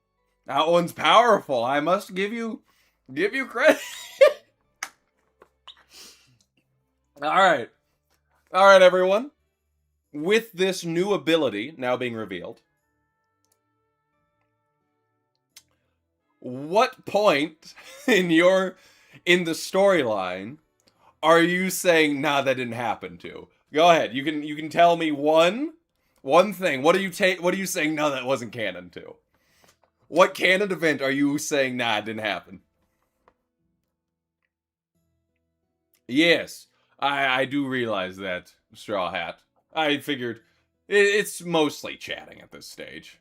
[SPEAKER 1] That one's powerful. I must give you credit. All right, everyone. With this new ability now being revealed, what point in the storyline are you saying, nah, that didn't happen to? Go ahead. You can tell me one thing. What are you saying, no, that wasn't canon to? What canon event are you saying, nah, it didn't happen? Yes, I do realize that, Straw Hat. I figured it's mostly chatting at this stage.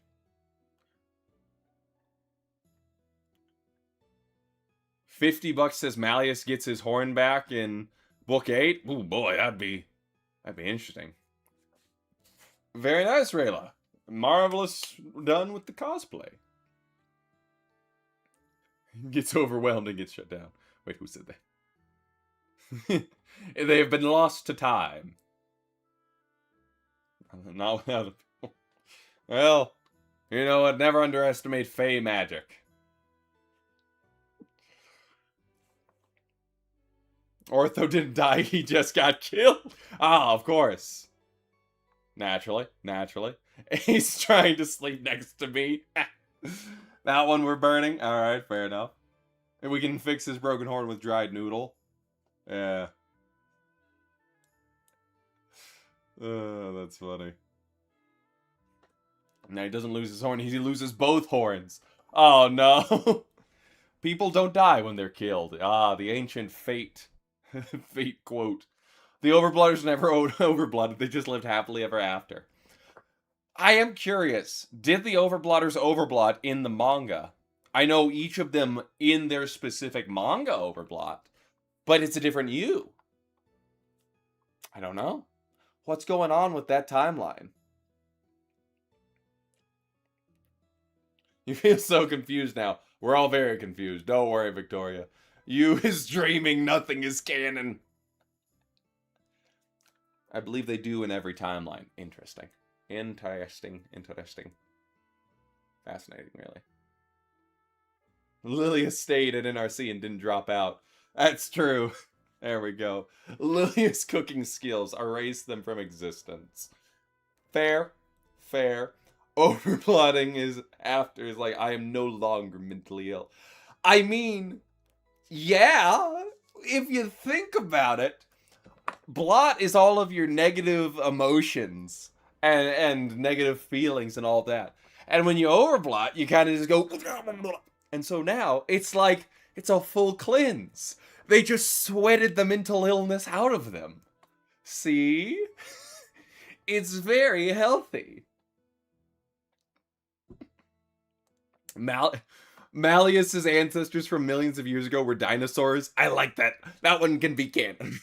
[SPEAKER 1] $50 says Malleus gets his horn back in Book 8. Ooh, boy, that'd be interesting. Very nice, Rayla. Marvelous done with the cosplay. Gets overwhelmed and gets shut down. Wait, who said that? They have been lost to time. Not without... Well, you know what? Never underestimate Fey magic. Ortho didn't die, he just got killed. Ah, of course. Naturally. He's trying to sleep next to me. That one we're burning? Alright, fair enough. And we can fix his broken horn with dried noodle. Yeah. That's funny. Now he doesn't lose his horn, he loses both horns. Oh no. People don't die when they're killed. Ah, the ancient fate. Fate quote. The Overblotters never overblooded, they just lived happily ever after. I am curious, did the Overblotters overblot in the manga? I know each of them in their specific manga overblot, but it's a different you. I don't know. What's going on with that timeline? You feel so confused now. We're all very confused. Don't worry, Victoria. You is dreaming, nothing is canon. I believe they do in every timeline. Interesting. Interesting. Fascinating, really. Lilia stayed at NRC and didn't drop out. That's true. There we go. Lilia's cooking skills erase them from existence. Fair. Overplotting is like, I am no longer mentally ill. I mean, yeah, if you think about it, blot is all of your negative emotions and negative feelings and all that. And when you overblot, you kind of just go, and so now it's like, it's a full cleanse. They just sweated the mental illness out of them. See? It's very healthy. Malleus's ancestors from millions of years ago were dinosaurs. I like that. That one can be canon.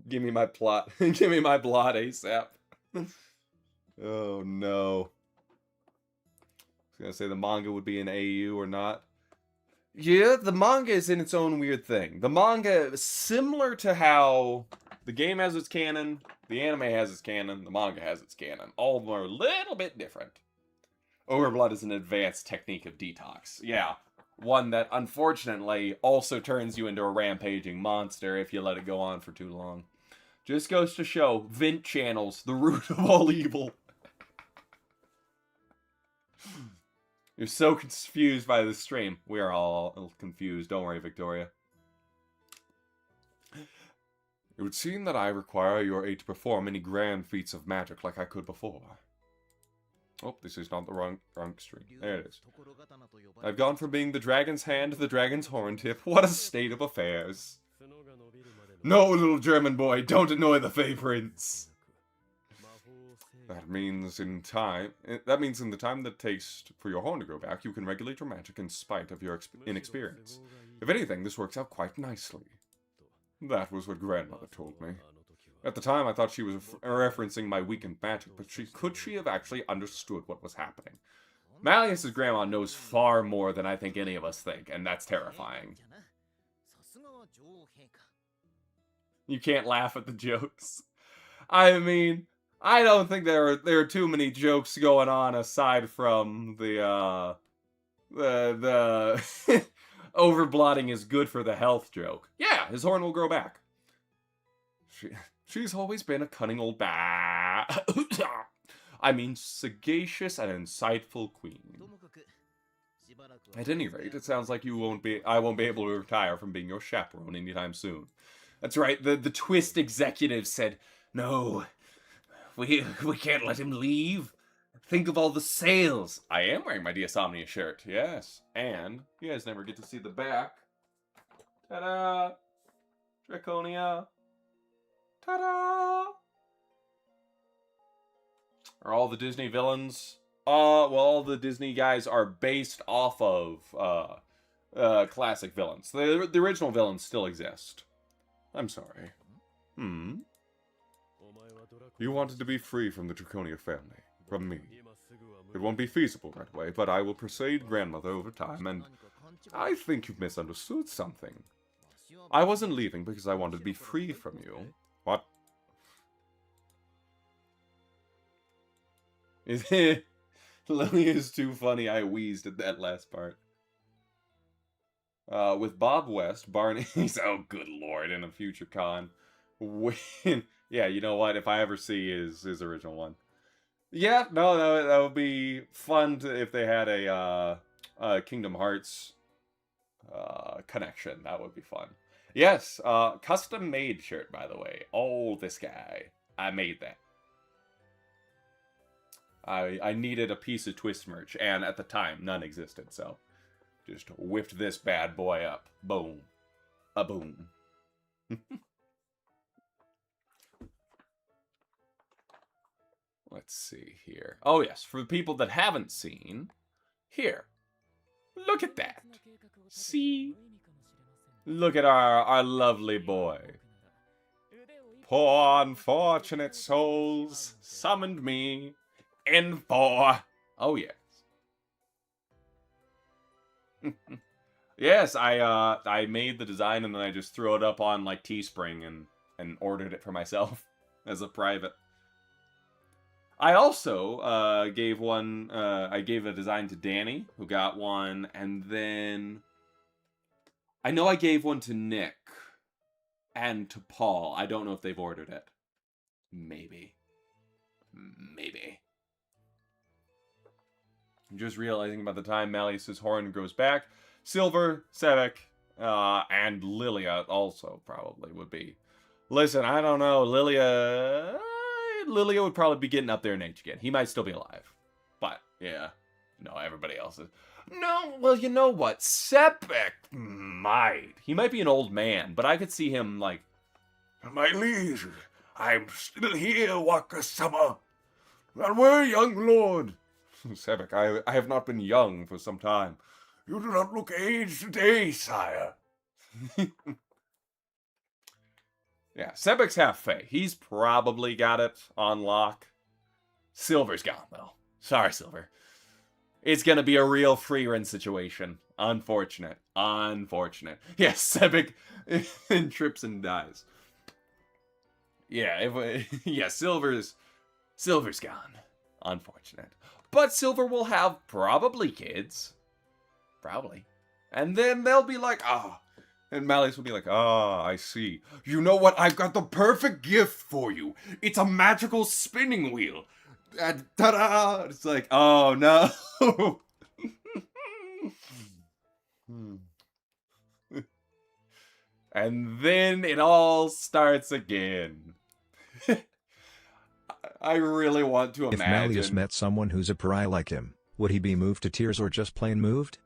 [SPEAKER 1] Give me my plot. Give me my blot ASAP. Oh no. I was gonna say the manga would be an AU or not. Yeah, the manga is in its own weird thing. The manga, similar to how the game has its canon, the anime has its canon, the manga has its canon. All of them are a little bit different. Overblood is an advanced technique of detox. Yeah, one that unfortunately also turns you into a rampaging monster if you let it go on for too long. Just goes to show, vent channels, the root of all evil. You're so confused by the stream. We are all confused. Don't worry, Victoria. It would seem that I require your aid to perform any grand feats of magic like I could before. Oh, this is not the wrong string. There it is. I've gone from being the dragon's hand to the dragon's horn tip. What a state of affairs. No, little German boy, don't annoy the Fey Prince. That means in the time that it takes for your horn to grow back, you can regulate your magic in spite of your inexperience. If anything, this works out quite nicely. That was what grandmother told me. At the time, I thought she was referencing my weakened magic, but could she have actually understood what was happening? Malleus's grandma knows far more than I think any of us think, and that's terrifying. You can't laugh at the jokes. I mean, I don't think there are too many jokes going on aside from the overblotting is good for the health joke. Yeah, his horn will grow back. She's always been a cunning old I mean, sagacious and insightful queen. At any rate, it sounds like I won't be able to retire from being your chaperone anytime soon. That's right, the Twist executive said, no, we can't let him leave. Think of all the sales. I am wearing my Diasomnia shirt, yes. And you guys never get to see the back. Ta-da! Draconia. Ta-da! Are all the Disney villains? Well, all the Disney guys are based off of classic villains. The original villains still exist. I'm sorry. You wanted to be free from the Draconia family. From me. It won't be feasible right away, but I will persuade grandmother over time, and I think you've misunderstood something. I wasn't leaving because I wanted to be free from you. What? Lily is too funny. I wheezed at that last part. With Bob West, Barney's, oh good lord, in a future con. Yeah, you know what? If I ever see his original one. Yeah, no, that would be fun if they had a Kingdom Hearts connection. That would be fun. Yes, custom made shirt, by the way. Oh, this guy. I made that. I needed a piece of Twist merch, and at the time, none existed, so just whipped this bad boy up. Boom. A boom. Let's see here. Oh, yes, for the people that haven't seen, here. Look at that. See? Look at our lovely boy. Poor unfortunate souls summoned me in for... Oh, yes. Yes, I made the design and then I just threw it up on, like, Teespring and ordered it for myself as a private. I also gave a design to Danny, who got one, and then I know I gave one to Nick and to Paul. I don't know if they've ordered it. Maybe. I'm just realizing by the time Malleus's horn grows back, Silver, Sebek, and Lilia also probably would be. Listen, I don't know, Lilia would probably be getting up there in age again. He might still be alive. But, yeah. No, everybody else is. No, well, you know what? Sebek might. He might be an old man, but I could see him, like...
[SPEAKER 6] My liege, I'm still here, Waka-sama. And where, young lord?
[SPEAKER 1] Sebek, I have not been young for some time.
[SPEAKER 6] You do not look aged today, sire.
[SPEAKER 1] Yeah, Sebek's half Fey. He's probably got it on lock. Silver's gone, though. Sorry, Silver. It's gonna be a real Freerin situation. Unfortunate. Yes, Sebek trips and dies. Yeah, yeah, Silver's gone. Unfortunate. But Silver will have probably kids. Probably. And then they'll be like, ah. And Malleus will be like, ah, I see. You know what? I've got the perfect gift for you. It's a magical spinning wheel. And ta-da! It's like, oh, no. And then it all starts again. I really want to
[SPEAKER 4] If Malleus
[SPEAKER 1] imagine.
[SPEAKER 4] met someone who's a pariah like him, would he be moved to tears or just plain moved?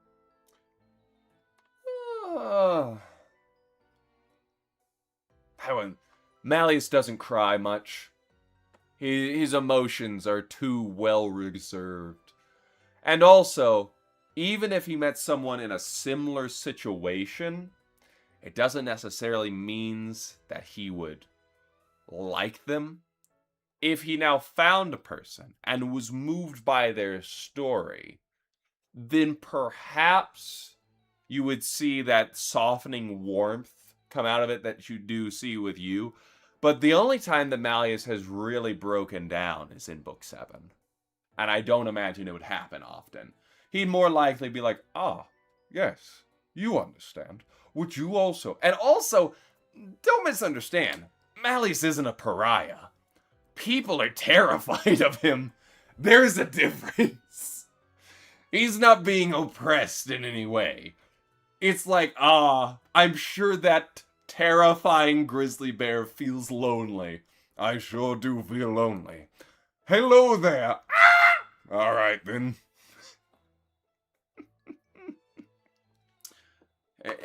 [SPEAKER 1] I wouldn't. Malleus doesn't cry much. His emotions are too well reserved. And also, even if he met someone in a similar situation, it doesn't necessarily means that he would like them. If he now found a person and was moved by their story, then perhaps you would see that softening warmth come out of it that you do see with you. But the only time that Malleus has really broken down is in Book 7. And I don't imagine it would happen often. He'd more likely be like, ah, yes, you understand. Would you also? And also, don't misunderstand, Malleus isn't a pariah. People are terrified of him. There's a difference. He's not being oppressed in any way. It's like, I'm sure that terrifying grizzly bear feels lonely. I sure do feel lonely. Hello there. All right, then.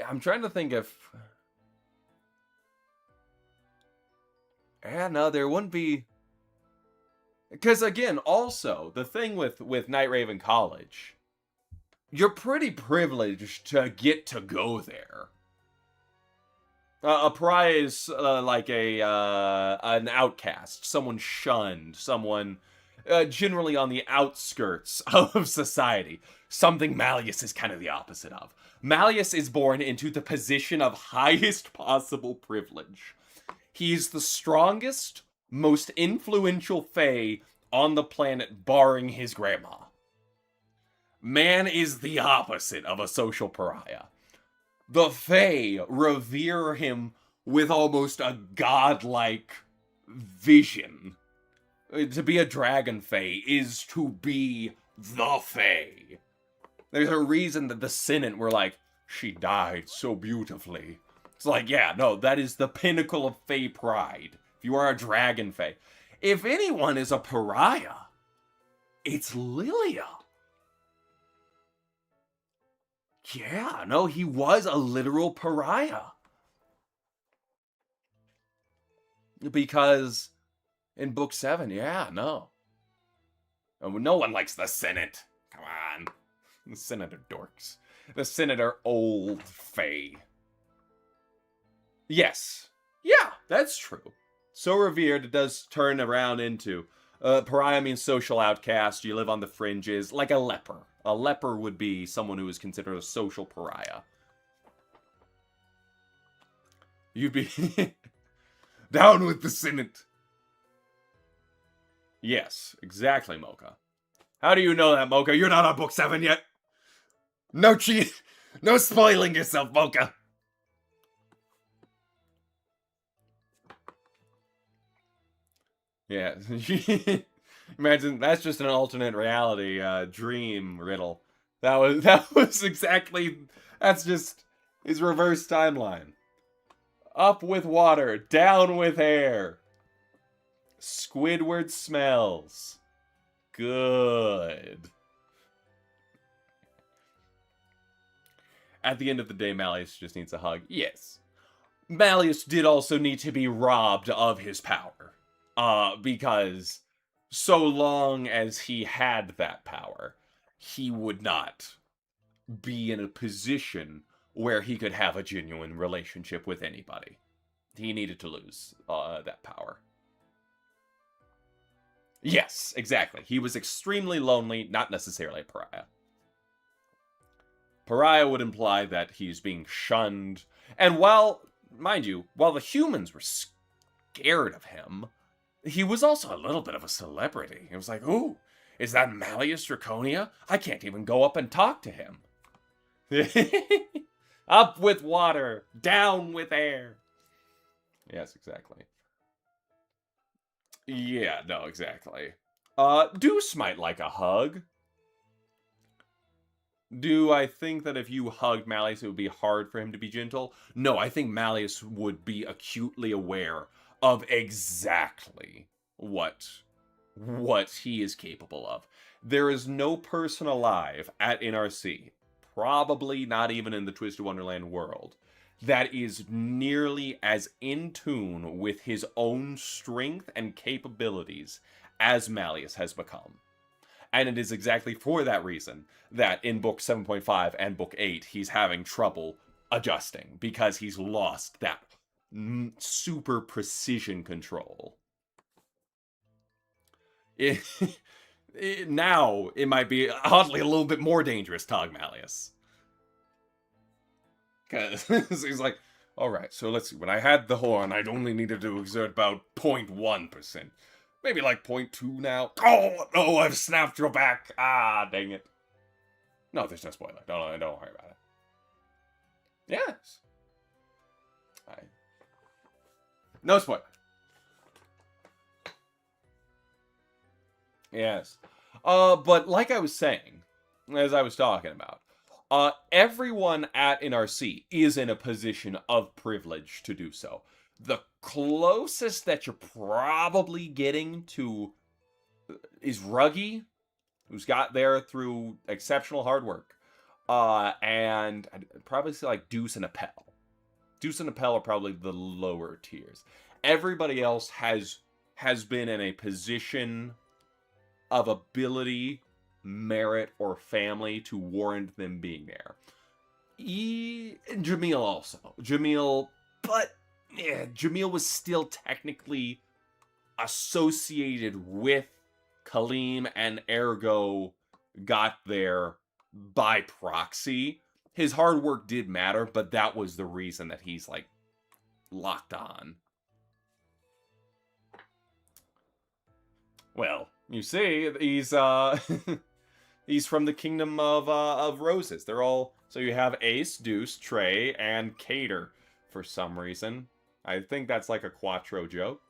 [SPEAKER 1] I'm trying to think if... Yeah, no, there wouldn't be... Because, again, also, the thing with Night Raven College, you're pretty privileged to get to go there. A pariah is like an outcast, someone shunned, someone generally on the outskirts of society. Something Malleus is kind of the opposite of. Malleus is born into the position of highest possible privilege. He's the strongest, most influential Fae on the planet, barring his grandma. Man is the opposite of a social pariah. The Fae revere him with almost a godlike vision. To be a dragon Fae is to be the Fae. There's a reason that the Senate were like, she died so beautifully. It's like, yeah, no, that is the pinnacle of Fae pride. If you are a dragon Fae. If anyone is a pariah, it's Lilia. Yeah, no, he was a literal pariah. Because in Book 7, yeah, no. No one likes the Senate. Come on. The Senate are dorks. The Senate are old Fae. Yes. Yeah, that's true. So revered, it does turn around into... pariah means social outcast, you live on the fringes, like a leper. A leper would be someone who is considered a social pariah. You'd be...
[SPEAKER 6] Down with the Senate.
[SPEAKER 1] Yes, exactly, Mocha. How do you know that, Mocha? You're not on Book 7 yet.
[SPEAKER 6] No cheat. No spoiling yourself, Mocha.
[SPEAKER 1] Yeah. Imagine, that's just an alternate reality dream riddle. That was exactly... That's just his reverse timeline. Up with water, down with air. Squidward smells. Good. At the end of the day, Malleus just needs a hug. Yes. Malleus did also need to be robbed of his power. Because so long as he had that power, he would not be in a position where he could have a genuine relationship with anybody. He needed to lose that power. Yes, exactly. He was extremely lonely, not necessarily a pariah. Pariah would imply that he's being shunned. And while, mind you, while the humans were scared of him, he was also a little bit of a celebrity. It was like, ooh, is that Malleus Draconia? I can't even go up and talk to him. Up with water, down with air. Yes, exactly. Yeah, no, exactly. Deuce might like a hug. Do I think that if you hugged Malleus, it would be hard for him to be gentle? No, I think Malleus would be acutely aware of exactly what what he is capable of. There is no person alive at NRC, probably not even in the Twisted Wonderland world, that is nearly as in tune with his own strength and capabilities as Malleus has become. And it is exactly for that reason that in book 7.5 and book 8, he's having trouble adjusting, because he's lost that super precision control. Now, it might be oddly a little bit more dangerous, Tog Malleus. Because he's like, alright, so let's see. When I had the horn, I'd only needed to exert about 0.1%. Maybe like 0.2 now. Oh, no, I've snapped your back. Ah, dang it. No, there's no spoiler. Don't worry about it. Yes. No spoiler. Yes. But like I was saying, as I was talking about, everyone at NRC is in a position of privilege to do so. The closest that you're probably getting to is Ruggy, who's got there through exceptional hard work. And I'd probably say like Deuce and Appel. Deuce and Appel are probably the lower tiers. Everybody else has been in a position of ability, merit, or family to warrant them being there. Jamil also. Jamil was still technically associated with Kaleem and ergo got there by proxy. His hard work did matter, but that was the reason that he's, like, locked on. Well, you see, he's, he's from the Kingdom of Roses. They're all... So you have Ace, Deuce, Trey, and Cater for some reason. I think that's like a Quattro joke.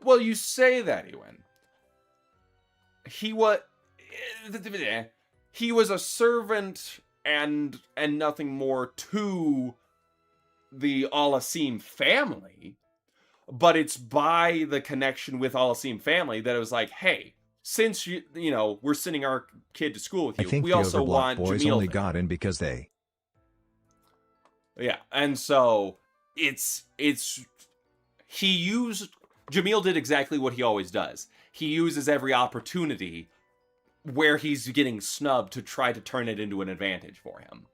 [SPEAKER 1] Well, you say that, Ewan. He was a servant and nothing more to the Alasim family, but it's by the connection with Alasim family that it was like, hey, since you know we're sending our kid to school with you,
[SPEAKER 4] I think
[SPEAKER 1] we
[SPEAKER 4] the
[SPEAKER 1] also
[SPEAKER 4] Overblot
[SPEAKER 1] want
[SPEAKER 4] boys
[SPEAKER 1] Jamil
[SPEAKER 4] only
[SPEAKER 1] there.
[SPEAKER 4] got in because they...
[SPEAKER 1] Yeah, and so Jamil did exactly what he always does. He uses every opportunity where he's getting snubbed to try to turn it into an advantage for him.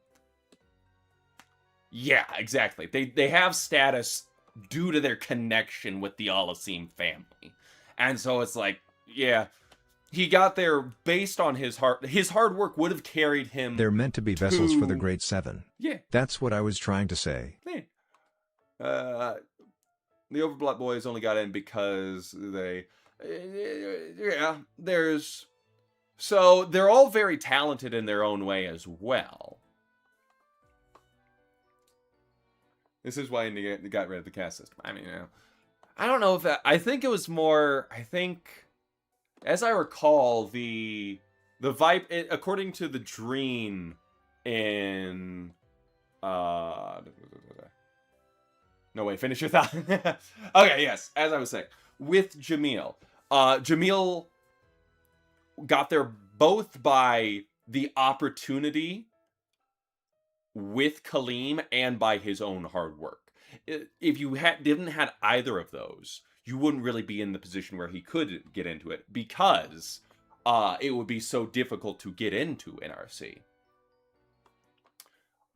[SPEAKER 1] Yeah, exactly. They have status due to their connection with the Alasim family. And so it's like, yeah, he got there based on his hard work would have carried him.
[SPEAKER 4] They're meant to be vessels for the Great Seven.
[SPEAKER 1] Yeah.
[SPEAKER 4] That's what I was trying to say.
[SPEAKER 1] Yeah. The Overblot boys only got in because they... yeah, there's... So, they're all very talented in their own way as well. This is why they got rid of the caste system. I mean, you know, I don't know if that... I think it was more... I think... As I recall, the vibe... according to the dream in... No, wait, finish your thought. Okay, yes, as I was saying. With Jamil. Jamil got there both by the opportunity with Kaleem and by his own hard work. If you didn't have either of those, you wouldn't really be in the position where he could get into it, because it would be so difficult to get into NRC.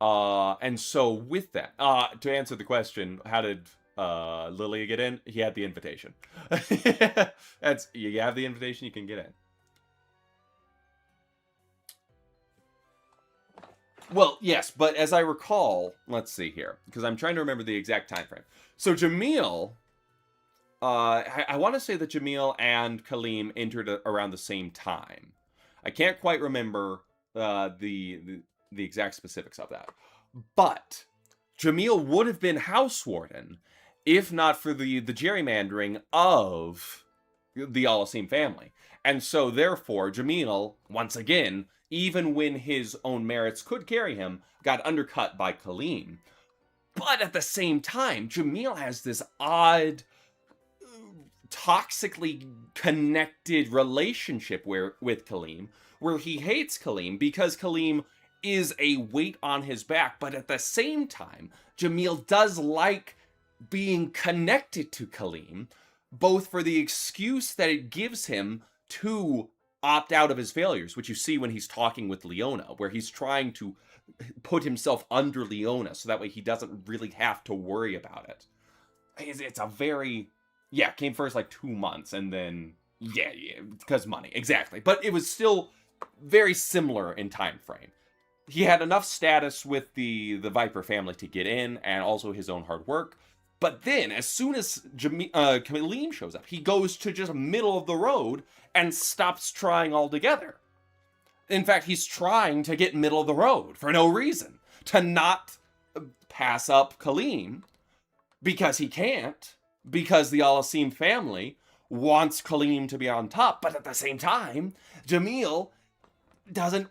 [SPEAKER 1] And so with that, to answer the question, how did Lilia get in? He had the invitation. You have the invitation, you can get in. Well, yes, but as I recall, let's see here, because I'm trying to remember the exact time frame. So Jamil, I want to say that Jamil and Kaleem entered around the same time. I can't quite remember the exact specifics of that. But Jamil would have been House Warden if not for the gerrymandering of the Alasim family. And so, therefore, Jamil, once again, even when his own merits could carry him, got undercut by Kaleem. But at the same time, Jamil has this odd, toxically connected relationship with Kaleem, where he hates Kaleem because Kaleem is a weight on his back, but at the same time, Jamil does like being connected to Kaleem, both for the excuse that it gives him to opt out of his failures, which you see when he's talking with Leona, where he's trying to put himself under Leona so that way he doesn't really have to worry about it. It's a very... Yeah, came first like 2 months, and then... Yeah, because money. Exactly. But it was still very similar in time frame. He had enough status with the Viper family to get in, and also his own hard work. But then, as soon as Kaleem shows up, he goes to just middle of the road and stops trying altogether. In fact, he's trying to get middle of the road for no reason. To not pass up Kaleem, because he can't, because the Al-Asim family wants Kaleem to be on top, but at the same time, Jamil doesn't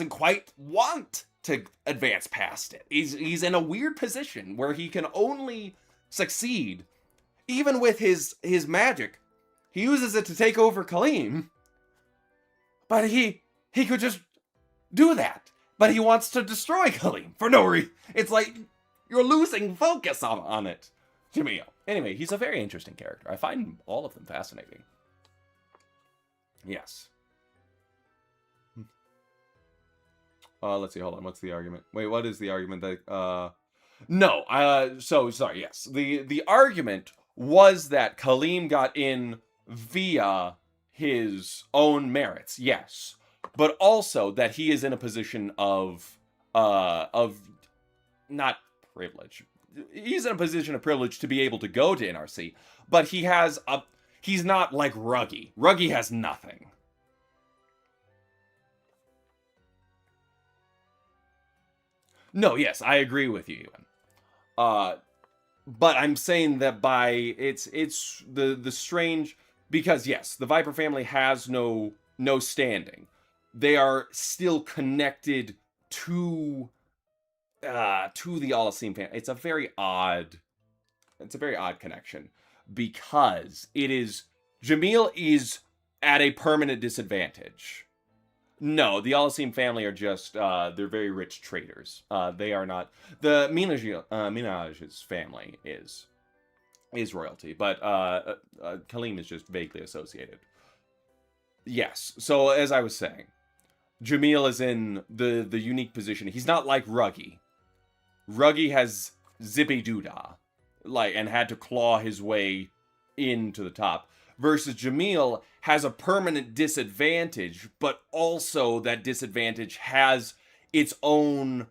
[SPEAKER 1] quite want to advance past it. He's in a weird position where he can only succeed, even with his magic. He uses it to take over Kaleem, but he could just do that. But he wants to destroy Kaleem for no reason. It's like you're losing focus on it, Jamil. Anyway, he's a very interesting character. I find all of them fascinating. Yes. Let's see, hold on. What's the argument? Wait, what is the argument that, so, sorry, yes. The argument was that Kaleem got in via his own merits, yes. But also that he is in a position of not privilege. He's in a position of privilege to be able to go to NRC, but he's not like Ruggy. Ruggy has nothing. No, yes, I agree with you, Ewan. But I'm saying that it's the strange, because yes, the Viper family has no standing. They are still connected to the Al-Asim family. It's a very odd connection, because Jamil is at a permanent disadvantage. No, the Al-Asim family are just, they're very rich traders. They are not, the Minaj's family is royalty, but Kaleem is just vaguely associated. Yes, so as I was saying, Jamil is in the unique position. He's not like Ruggy. Ruggy has zippy doodah, and had to claw his way into the top. Versus Jamil has a permanent disadvantage, but also that disadvantage has its own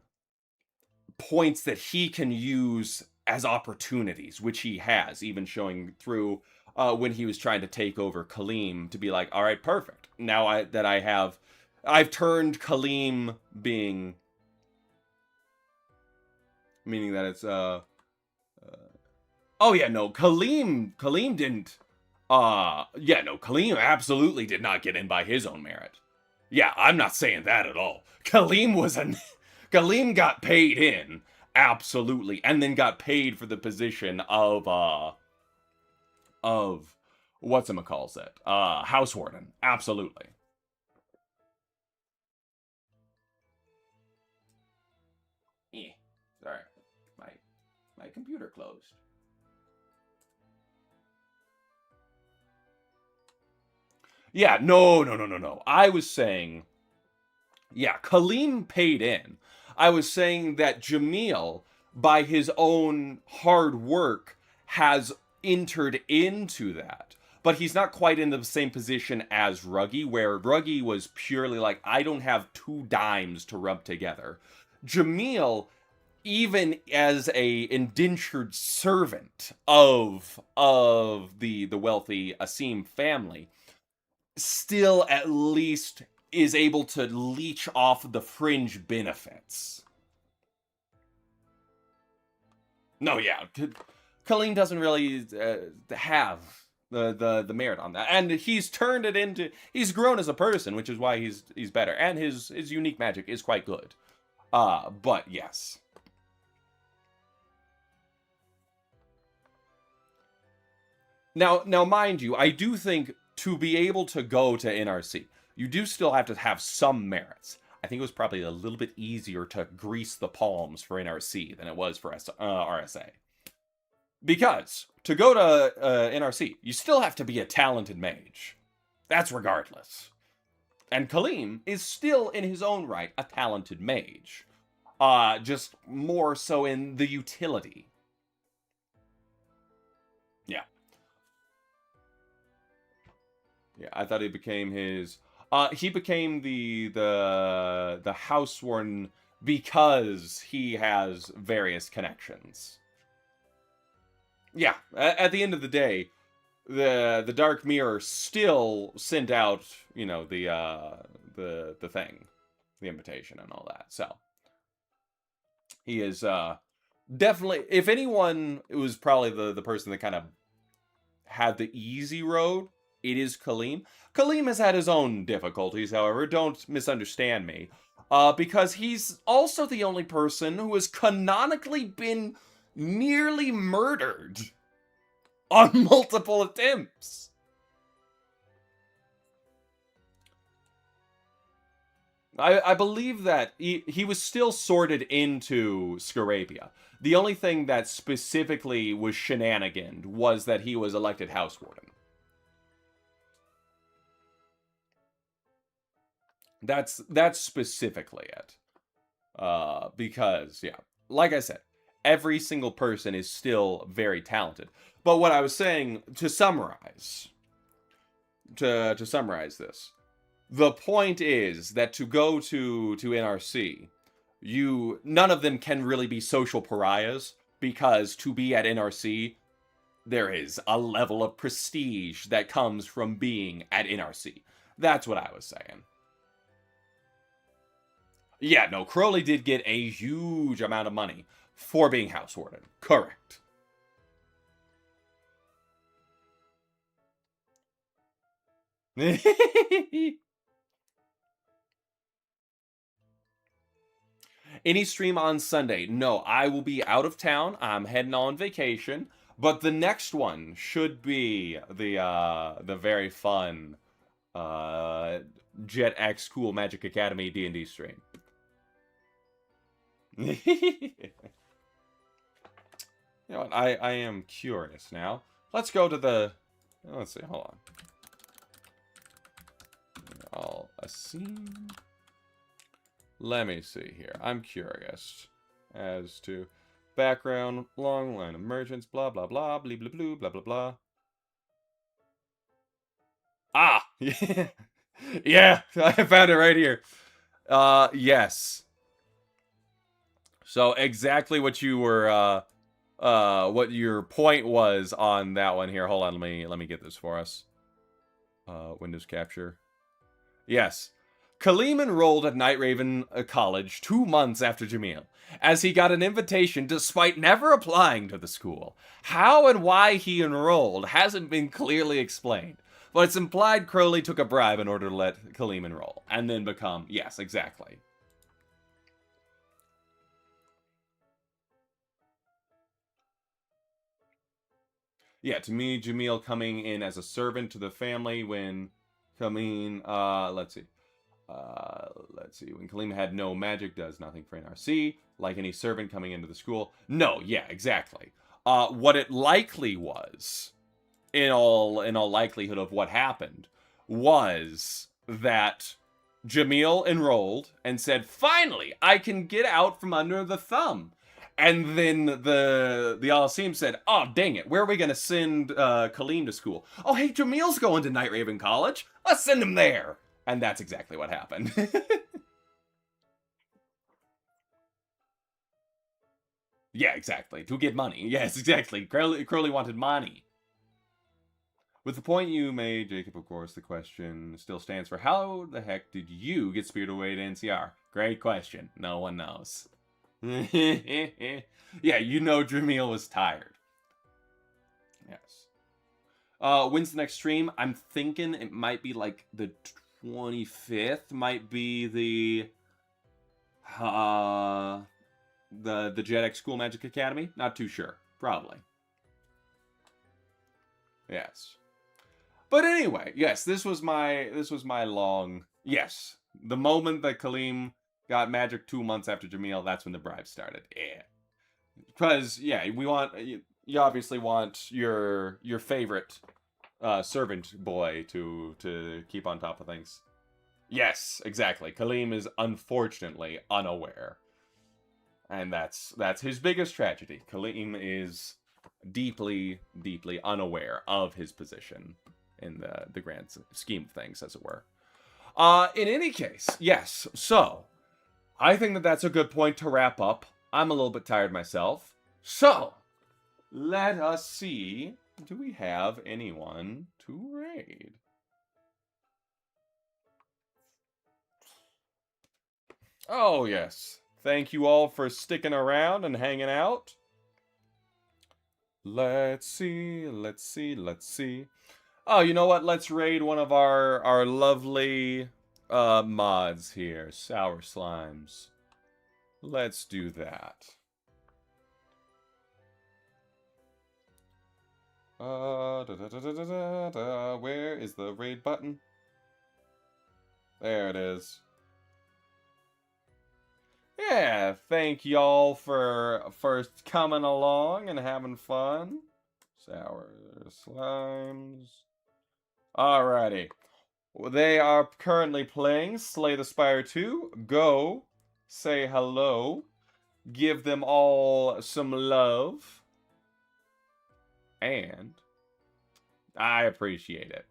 [SPEAKER 1] points that he can use as opportunities, which he has, even showing through when he was trying to take over Kaleem, to be like, all right, perfect. Now I've turned Kaleem being, meaning that it's oh yeah, no, Kaleem didn't. Kaleem absolutely did not get in by his own merit. Yeah, I'm not saying that at all. Kaleem got paid in, absolutely, and then got paid for the position of whatchamacallit, House Warden, absolutely. Sorry, my computer closed. Yeah, no. I was saying, yeah, Kaleem paid in. I was saying that Jamil, by his own hard work, has entered into that. But he's not quite in the same position as Ruggy, where Ruggy was purely like, I don't have 2 dimes to rub together. Jamil, even as a indentured servant of the wealthy Asim family, still at least is able to leech off the fringe benefits. No, yeah, Kaleem doesn't really have the merit on that, and he's turned it into, he's grown as a person, which is why he's better, and his unique magic is quite good. But yes. Now, mind you, I do think to be able to go to NRC, you do still have to have some merits. I think it was probably a little bit easier to grease the palms for NRC than it was for RSA. Because to go to NRC, you still have to be a talented mage. That's regardless. And Kaleem is still, in his own right, a talented mage. Just more so in the utility. Yeah. Yeah, I thought he became his... he became the house warden because he has various connections. Yeah, at the end of the day, the Dark Mirror still sent out, you know, the thing, the invitation and all that. So he is definitely, if anyone, it was probably the person that kind of had the easy road. It is Kaleem. Kaleem has had his own difficulties, however. Don't misunderstand me. Because he's also the only person who has canonically been nearly murdered on multiple attempts. I believe that he was still sorted into Scarabia. The only thing that specifically was shenaniganed was that he was elected house warden. That's specifically it. Because, yeah, like I said, every single person is still very talented. But what I was saying, to summarize this, the point is that to go to NRC, none of them can really be social pariahs, because to be at NRC, there is a level of prestige that comes from being at NRC. That's what I was saying. Yeah, no, Crowley did get a huge amount of money for being house warden. Correct. Any stream on Sunday? No, I will be out of town. I'm heading on vacation. But the next one should be the very fun Jet X Cool Magic Academy D&D stream. You know what? I am curious now. Let's go to the... Let's see, hold on. I'll assume... Let me see here. I'm curious as to background, long line of merchants, blah, blah, blah, blah, blah, blah, blah, blah, blah. Ah! Yeah, I found it right here. Yes. So exactly what you were, what your point was on that one here. Hold on, let me get this for us. Windows capture. Yes. Kaleem enrolled at Night Raven College 2 months after Jamil, as he got an invitation despite never applying to the school. How and why he enrolled hasn't been clearly explained, but it's implied Crowley took a bribe in order to let Kaleem enroll, and then become... Yes, exactly. Yeah, to me, Jamil coming in as a servant to the family when Kaleem, let's see, when Kaleem had no magic, does nothing for NRC, like any servant coming into the school. No, yeah, exactly. What it likely was, in all likelihood of what happened, was that Jamil enrolled and said, finally, I can get out from under the thumb. And then the Al-Asim said, oh, dang it, where are we going to send Kaleem to school? Oh, hey, Jamil's going to Night Raven College. Let's send him there. And that's exactly what happened. Yeah, exactly. To get money. Yes, exactly. Crowley wanted money. With the point you made, Jacob, of course, the question still stands for how the heck did you get speared away to NCR? Great question. No one knows. Yeah, you know Jamil was tired. Yes. When's the next stream? I'm thinking it might be like the 25th. Might be the Jet X School Magic Academy. Not too sure. Probably. Yes. But anyway, yes, this was my long yes. The moment that Kaleem got magic 2 months after Jamil, that's when the bribe started. Yeah. Because yeah, we want you obviously want your favorite servant boy to keep on top of things. Yes, exactly. Kaleem is unfortunately unaware. And that's his biggest tragedy. Kaleem is deeply, deeply unaware of his position in the grand scheme of things, as it were. In any case, yes. So, I think that that's a good point to wrap up. I'm a little bit tired myself. So, let us see. Do we have anyone to raid? Oh, yes. Thank you all for sticking around and hanging out. Let's see, let's see, let's see. Oh, you know what? Let's raid one of our lovely mods here, Sour Slimes. Let's do that. Where is the raid button? There it is. Yeah, thank y'all for coming along and having fun. Sour Slimes. Alrighty. They are currently playing Slay the Spire 2. Go. Say hello. Give them all some love. And I appreciate it.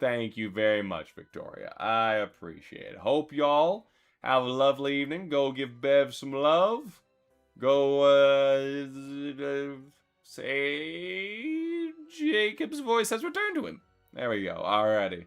[SPEAKER 1] Thank you very much, Victoria. I appreciate it. Hope y'all have a lovely evening. Go give Bev some love. Go, say Jacob's voice has returned to him. There we go. Alrighty.